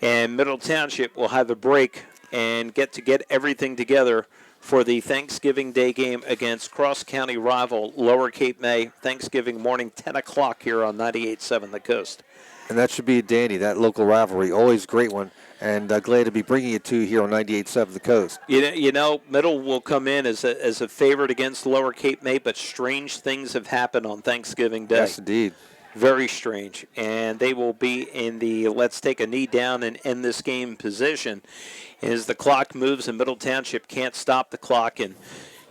And Middle Township will have a break and get everything together for the Thanksgiving Day game against cross-county rival Lower Cape May, Thanksgiving morning, 10 o'clock here on 98.7 The Coast. And that should be a dandy, that local rivalry. Always a great one. And glad to be bringing it to you here on 98.7 The Coast. You know, Middle will come in as a favorite against Lower Cape May, but strange things have happened on Thanksgiving Day. Yes, indeed. Very strange. And they will be in the let's take a knee down and end this game position. As the clock moves and Middle Township can't stop the clock, and,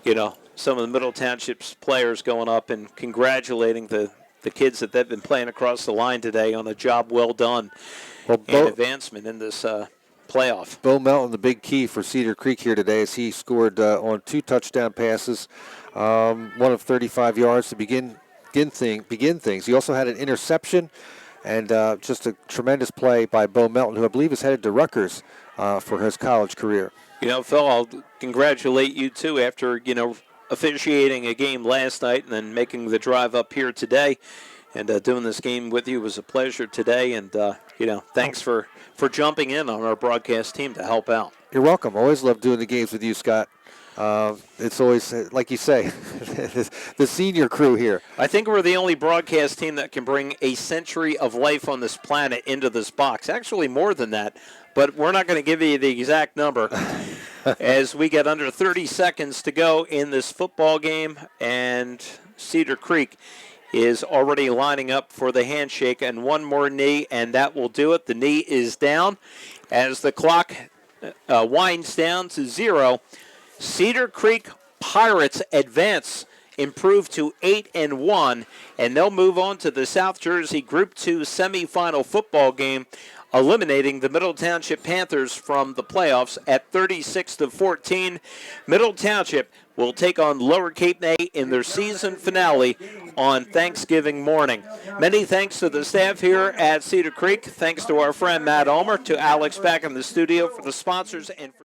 you know, some of the Middle Township's players going up and congratulating the kids that they've been playing across the line today on a job well done and advancement in this playoff. Bo Melton, the big key for Cedar Creek here today, as he scored on 2 touchdown passes, one of 35 yards to begin things. He also had an interception and just a tremendous play by Bo Melton, who I believe is headed to Rutgers for his college career. You know, Phil, I'll congratulate you, too, after, you know, officiating a game last night and then making the drive up here today. And doing this game with you was a pleasure today. And, you know, thanks for jumping in on our broadcast team to help out. You're welcome. Always love doing the games with you, Scott. It's always, like you say, the senior crew here. I think we're the only broadcast team that can bring a century of life on this planet into this box. Actually, more than that, but we're not going to give you the exact number as we get under 30 seconds to go in this football game, and Cedar Creek is already lining up for the handshake, and one more knee, and that will do it. The knee is down as the clock winds down to 0. Cedar Creek Pirates advance, improve to 8-1, and they'll move on to the South Jersey Group 2 semifinal football game, eliminating the Middle Township Panthers from the playoffs at 36-14. Middle Township will take on Lower Cape May in their season finale on Thanksgiving morning. Many thanks to the staff here at Cedar Creek. Thanks to our friend Matt Ulmer, to Alex back in the studio for the sponsors, and for